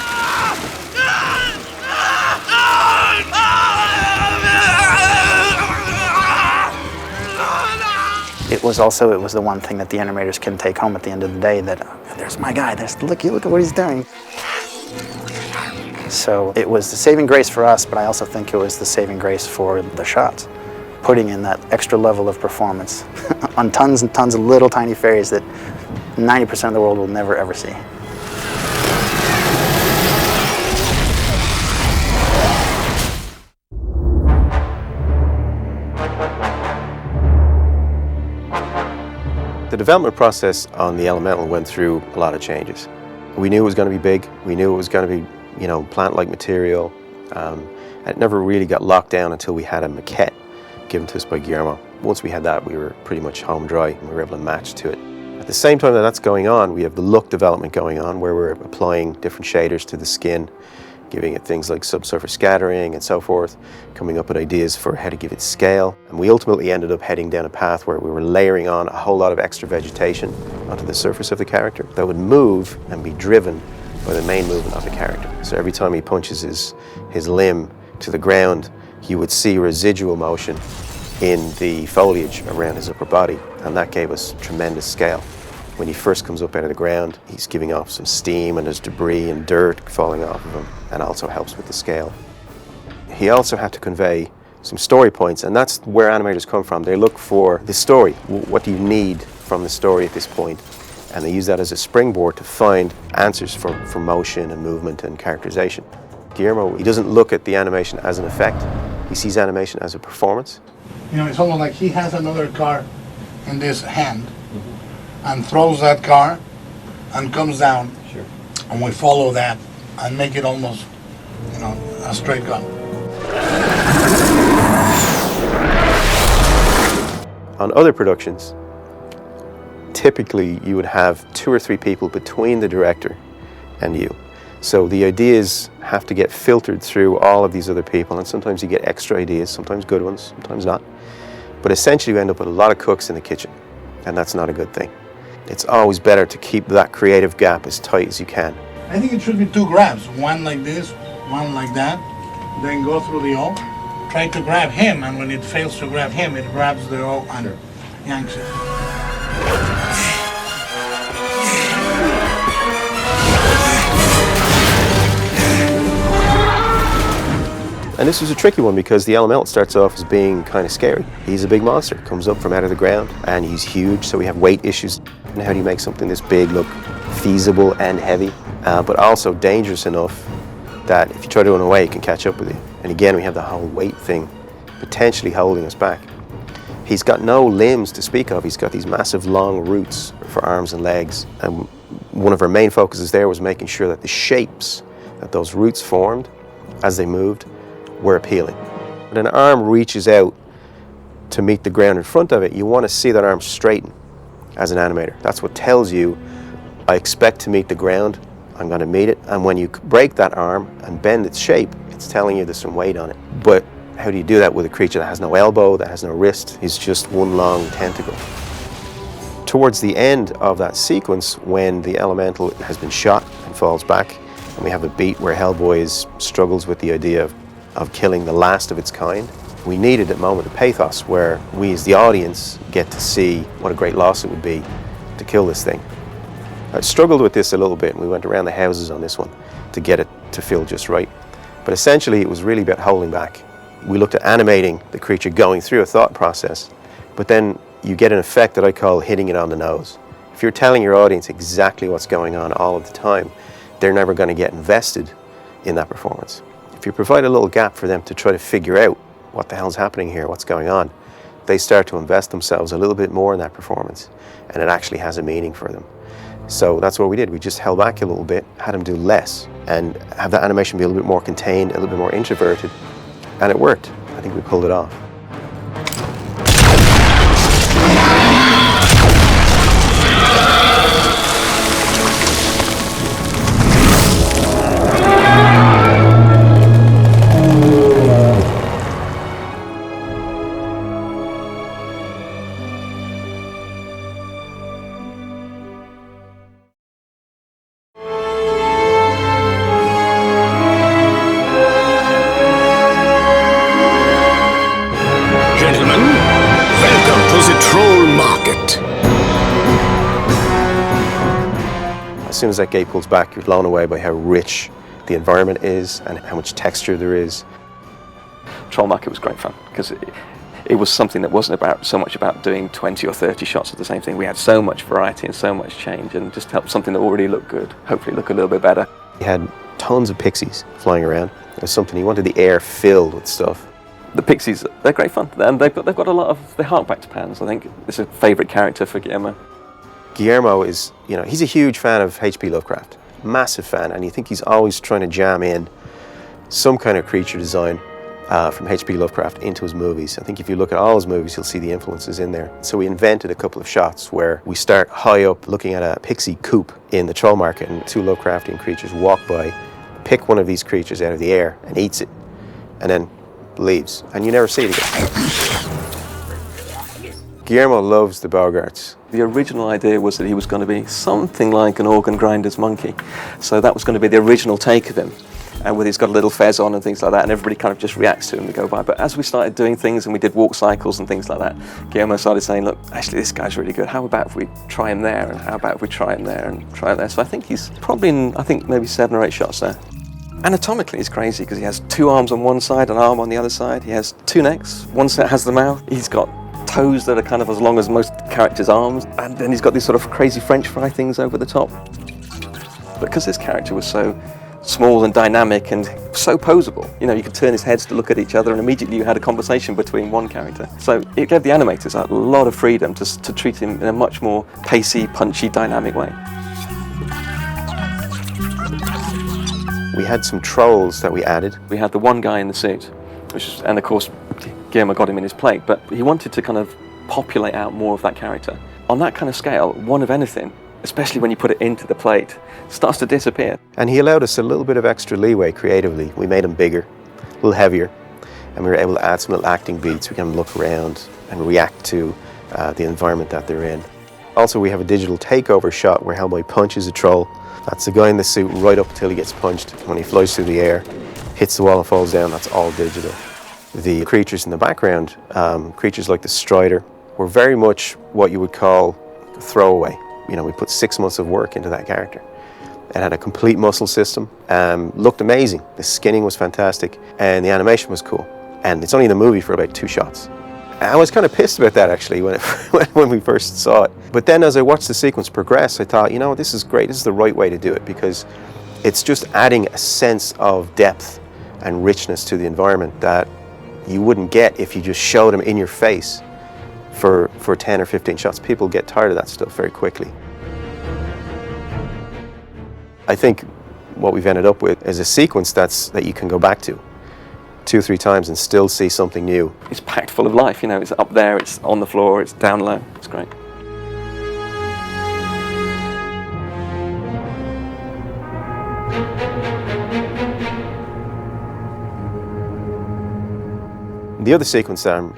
It was the one thing that the animators can take home at the end of the day, that there's my guy, look at what he's doing. So it was the saving grace for us, but I also think it was the saving grace for the shots, putting in that extra level of performance on tons and tons of little tiny fairies that 90% of the world will never ever see. The development process on the Elemental went through a lot of changes. We knew it was going to be big. We knew it was going to be, plant-like material. It never really got locked down until we had a maquette given to us by Guillermo. Once we had that, we were pretty much home dry, and we were able to match to it. At the same time that that's going on, we have the look development going on, where we're applying different shaders to the skin, giving it things like subsurface scattering and so forth, coming up with ideas for how to give it scale. And we ultimately ended up heading down a path where we were layering on a whole lot of extra vegetation onto the surface of the character that would move and be driven by the main movement of the character. So every time he punches his limb to the ground, you would see residual motion in the foliage around his upper body, and that gave us tremendous scale. When he first comes up out of the ground, he's giving off some steam and there's debris and dirt falling off of him, and also helps with the scale. He also had to convey some story points, and that's where animators come from. They look for the story. What do you need from the story at this point? And they use that as a springboard to find answers for motion and movement and characterization. Guillermo, he doesn't look at the animation as an effect. He sees animation as a performance. You know, it's almost like he has another car in this hand and throws that car and comes down. Sure. And we follow that and make it almost, you know, a straight gun. On other productions, typically you would have 2 or 3 people between the director and you. So the ideas have to get filtered through all of these other people, and sometimes you get extra ideas, sometimes good ones, sometimes not. But essentially you end up with a lot of cooks in the kitchen, and that's not a good thing. It's always better to keep that creative gap as tight as you can. I think it should be 2 grabs, one like this, one like that, then go through the O, try to grab him, and when it fails to grab him, it grabs the O and yanks it. And this was a tricky one because the elemental starts off as being kind of scary. He's a big monster, comes up from out of the ground, and he's huge, so we have weight issues. And how do you make something this big look feasible and heavy, but also dangerous enough that if you try to run away, it can catch up with you. And again, we have the whole weight thing potentially holding us back. He's got no limbs to speak of. He's got these massive long roots for arms and legs. And one of our main focuses there was making sure that the shapes that those roots formed as they moved were appealing. When an arm reaches out to meet the ground in front of it, you want to see that arm straighten as an animator. That's what tells you, I expect to meet the ground, I'm going to meet it. And when you break that arm and bend its shape, it's telling you there's some weight on it. But how do you do that with a creature that has no elbow, that has no wrist? He's just one long tentacle. Towards the end of that sequence, when the elemental has been shot and falls back, and we have a beat where Hellboy struggles with the idea of killing the last of its kind, we needed a moment of pathos where we as the audience get to see what a great loss it would be to kill this thing. I struggled with this a little bit, and we went around the houses on this one to get it to feel just right. But essentially it was really about holding back. We looked at animating the creature going through a thought process, but then you get an effect that I call hitting it on the nose. If you're telling your audience exactly what's going on all of the time, they're never going to get invested in that performance. If you provide a little gap for them to try to figure out what the hell's happening here, what's going on, they start to invest themselves a little bit more in that performance, and it actually has a meaning for them. So that's what we did. We just held back a little bit, had them do less, and have that animation be a little bit more contained, a little bit more introverted, and it worked. I think we pulled it off. As soon as that gate pulls back, you're blown away by how rich the environment is and how much texture there is. Troll Market was great fun because it was something that wasn't so much about doing 20 or 30 shots of the same thing. We had so much variety and so much change, and just helped something that already looked good hopefully look a little bit better. He had tons of pixies flying around. It was something, he wanted the air filled with stuff. The pixies, they're great fun, and they've got a lot of, they hark back to Pans. I think it's a favourite character for Guillermo. Guillermo is, he's a huge fan of H.P. Lovecraft, massive fan, and you think he's always trying to jam in some kind of creature design from H.P. Lovecraft into his movies. I think if you look at all his movies, you'll see the influences in there. So we invented a couple of shots where we start high up looking at a pixie coop in the Troll Market, and 2 Lovecraftian creatures walk by, pick one of these creatures out of the air and eats it, and then leaves, and you never see it again. Guillermo loves the Bogarts. The original idea was that he was going to be something like an organ grinder's monkey. So that was going to be the original take of him. And with he's got a little fez on and things like that, and everybody kind of just reacts to him and go by. But as we started doing things and we did walk cycles and things like that, Guillermo started saying, look, actually this guy's really good. How about if we try him there, and how about if we try him there and try it there? So I think he's probably in, maybe 7 or 8 shots there. Anatomically, he's crazy because he has 2 arms on one side, an arm on the other side. He has 2 necks. One set has the mouth. He's got toes that are kind of as long as most characters' arms. And then he's got these sort of crazy French fry things over the top. But because this character was so small and dynamic and so posable, you know, you could turn his heads to look at each other and immediately you had a conversation between one character. So it gave the animators a lot of freedom to treat him in a much more pacey, punchy, dynamic way. We had some trolls that we added. We had the one guy in the suit, and of course Guillermo got him in his plate, but he wanted to kind of populate out more of that character. On that kind of scale, one of anything, especially when you put it into the plate, starts to disappear. And he allowed us a little bit of extra leeway creatively. We made him bigger, a little heavier, and we were able to add some little acting beats. We can look around and react to the environment that they're in. Also, we have a digital takeover shot where Hellboy punches a troll. That's the guy in the suit right up until he gets punched. When he flies through the air, hits the wall and falls down, that's all digital. The creatures in the background, creatures like the Strider, were very much what you would call a throwaway. You know, we put 6 months of work into that character. It had a complete muscle system, looked amazing. The skinning was fantastic, and the animation was cool. And it's only in the movie for about 2 shots. I was kind of pissed about that actually when we first saw it. But then as I watched the sequence progress, I thought, you know, this is great. This is the right way to do it because it's just adding a sense of depth and richness to the environment that you wouldn't get if you just showed them in your face for 10 or 15 shots. People get tired of that stuff very quickly. I think what we've ended up with is a sequence that you can go back to 2 or 3 times and still see something new. It's packed full of life, you know, it's up there, it's on the floor, it's down low, it's great. The other sequence that I'm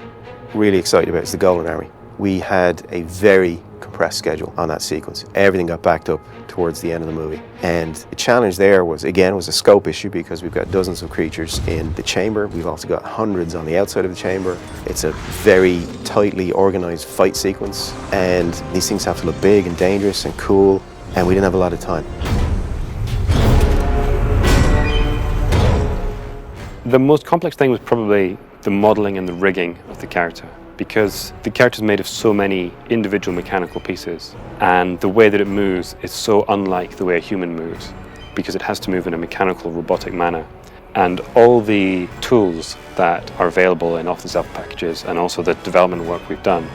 really excited about is the Golden Army. We had a very compressed schedule on that sequence. Everything got backed up towards the end of the movie. And the challenge there was a scope issue because we've got dozens of creatures in the chamber. We've also got hundreds on the outside of the chamber. It's a very tightly organized fight sequence. And these things have to look big and dangerous and cool. And we didn't have a lot of time. The most complex thing was probably the modeling and the rigging of the character, because the character is made of so many individual mechanical pieces, and the way that it moves is so unlike the way a human moves, because it has to move in a mechanical, robotic manner. And all the tools that are available in off-the-shelf packages, and also the development work we've done,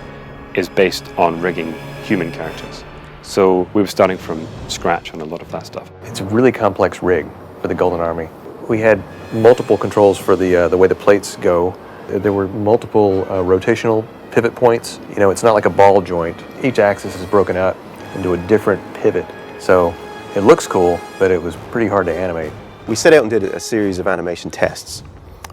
is based on rigging human characters. So we were starting from scratch on a lot of that stuff. It's a really complex rig for the Golden Army. We had multiple controls for the way the plates go. There were multiple rotational pivot points. You know, it's not like a ball joint. Each axis is broken out into a different pivot. So it looks cool, but it was pretty hard to animate. We set out and did a series of animation tests.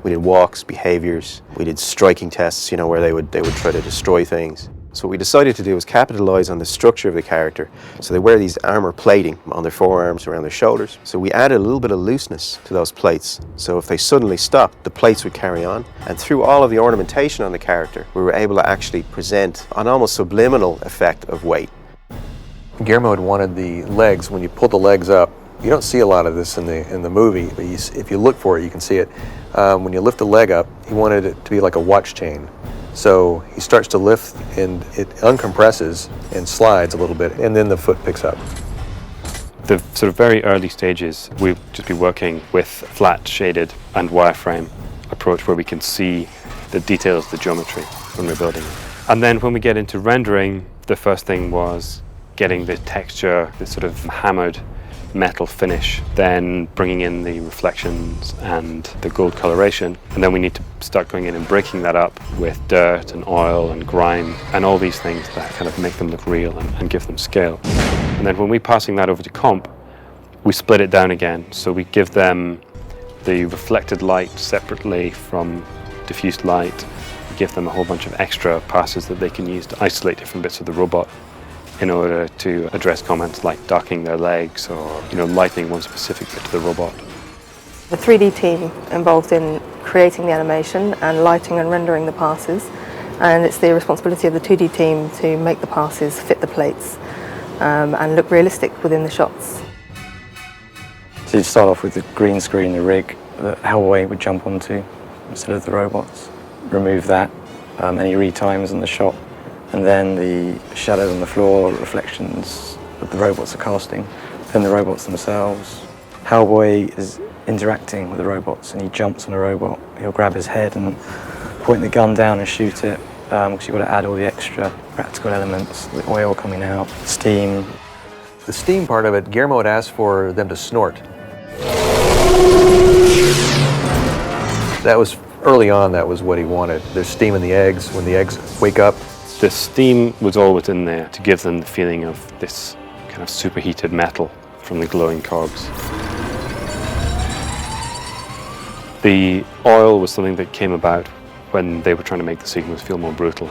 We did walks, behaviors. We did striking tests, you know, where they would try to destroy things. So what we decided to do was capitalize on the structure of the character. So they wear these armor plating on their forearms, around their shoulders. So we added a little bit of looseness to those plates. So if they suddenly stopped, the plates would carry on. And through all of the ornamentation on the character, we were able to actually present an almost subliminal effect of weight. Guillermo had wanted the legs, when you pull the legs up, you don't see a lot of this in the movie, but if you look for it, you can see it. When you lift the leg up, he wanted it to be like a watch chain. So he starts to lift and it uncompresses and slides a little bit, and then the foot picks up. The sort of very early stages, we'd just be working with flat, shaded, and wireframe approach where we can see the details, the geometry when we're building it. And then when we get into rendering, the first thing was getting the texture, the sort of hammered metal finish, then bringing in the reflections and the gold coloration, and then we need to start going in and breaking that up with dirt and oil and grime and all these things that kind of make them look real and give them scale. And then when we're passing that over to comp, We split it down again, so we give them the reflected light separately from diffused light. We give them a whole bunch of extra passes that they can use to isolate different bits of the robot in order to address comments like docking their legs or lightening one specific bit of the robot. The 3D team involved in creating the animation and lighting and rendering the passes, and it's the responsibility of the 2D team to make the passes fit the plates and look realistic within the shots. So you start off with the green screen, the rig that Hellboy would jump onto instead of the robots. Remove that, any retimes in the shot, and then the shadows on the floor, reflections that the robots are casting, then the robots themselves. Hellboy is interacting with the robots and he jumps on a robot. He'll grab his head and point the gun down and shoot it, because you've got to add all the extra practical elements, the oil coming out, steam. The steam part of it, Guillermo had asked for them to snort. That was early on, that was what he wanted. There's steam in the eggs. When the eggs wake up, the steam was always in there to give them the feeling of this kind of superheated metal from the glowing cogs. The oil was something that came about when they were trying to make the sequence feel more brutal.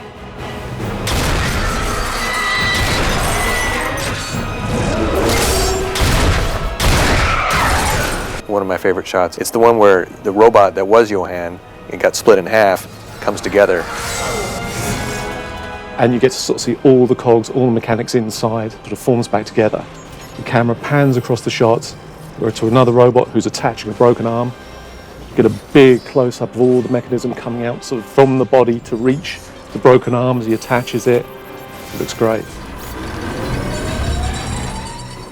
one of my favorite shots. It's the one where the robot that was Johan, it got split in half, comes together. And you get to sort of see all the cogs, all the mechanics inside, sort of forms back together. The camera pans across the shots, where to another robot who's attaching a broken arm. You get a big close-up of all the mechanism coming out sort of from the body to reach the broken arm as he attaches it. It looks great.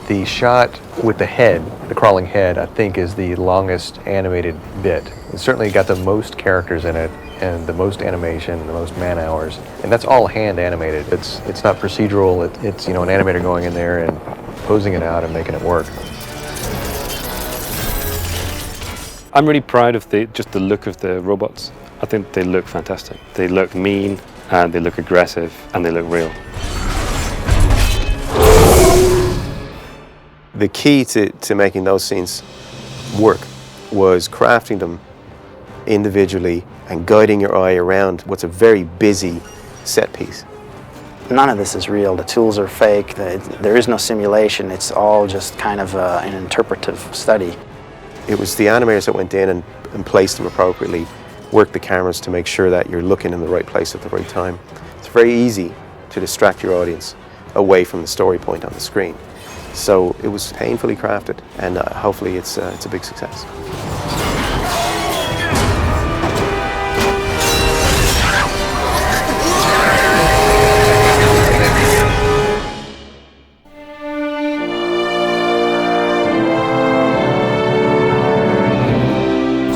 The shot with the head, the crawling head, I think is the longest animated bit. It's certainly got the most characters in it, and the most animation, the most man hours, and that's all hand animated. It's not procedural. It's an animator going in there and posing it out and making it work. I'm really proud of just the look of the robots. I think they look fantastic. They look mean, and they look aggressive, and they look real. The key to making those scenes work was crafting them individually and guiding your eye around what's a very busy set piece. None of this is real. The tools are fake. There is no simulation. It's all just kind of an interpretive study. It was the animators that went in and placed them appropriately, worked the cameras to make sure that you're looking in the right place at the right time. It's very easy to distract your audience away from the story point on the screen. So it was painfully crafted, and hopefully it's a big success.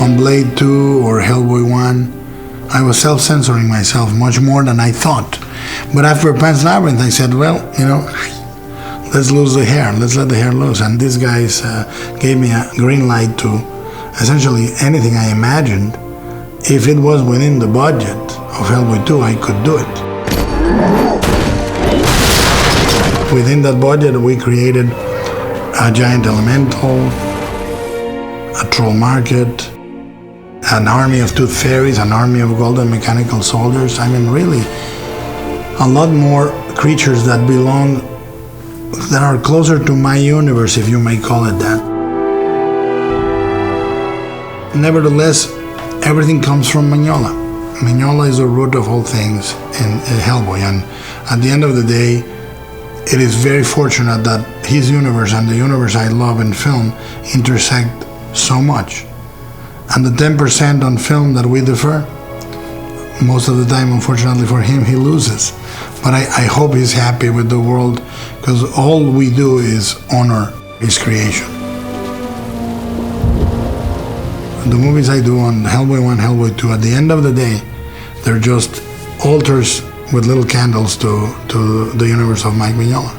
On Blade 2 or Hellboy 1, I was self-censoring myself much more than I thought. But after Pan's Labyrinth, I said, well, let's lose the hair, let's let the hair loose. And these guys gave me a green light to essentially anything I imagined. If it was within the budget of Hellboy 2, I could do it. Within that budget, we created a giant elemental, a troll market, an army of tooth fairies, an army of golden mechanical soldiers. I mean, really, a lot more creatures that are closer to my universe, if you may call it that. Nevertheless, everything comes from Mignola. Mignola is the root of all things in Hellboy, and at the end of the day, it is very fortunate that his universe and the universe I love in film intersect so much. And the 10% on film that we defer, most of the time, unfortunately for him, he loses. But I hope he's happy with the world, because all we do is honor his creation. The movies I do on Hellboy 1, Hellboy 2, at the end of the day, they're just altars with little candles to the universe of Mike Mignola.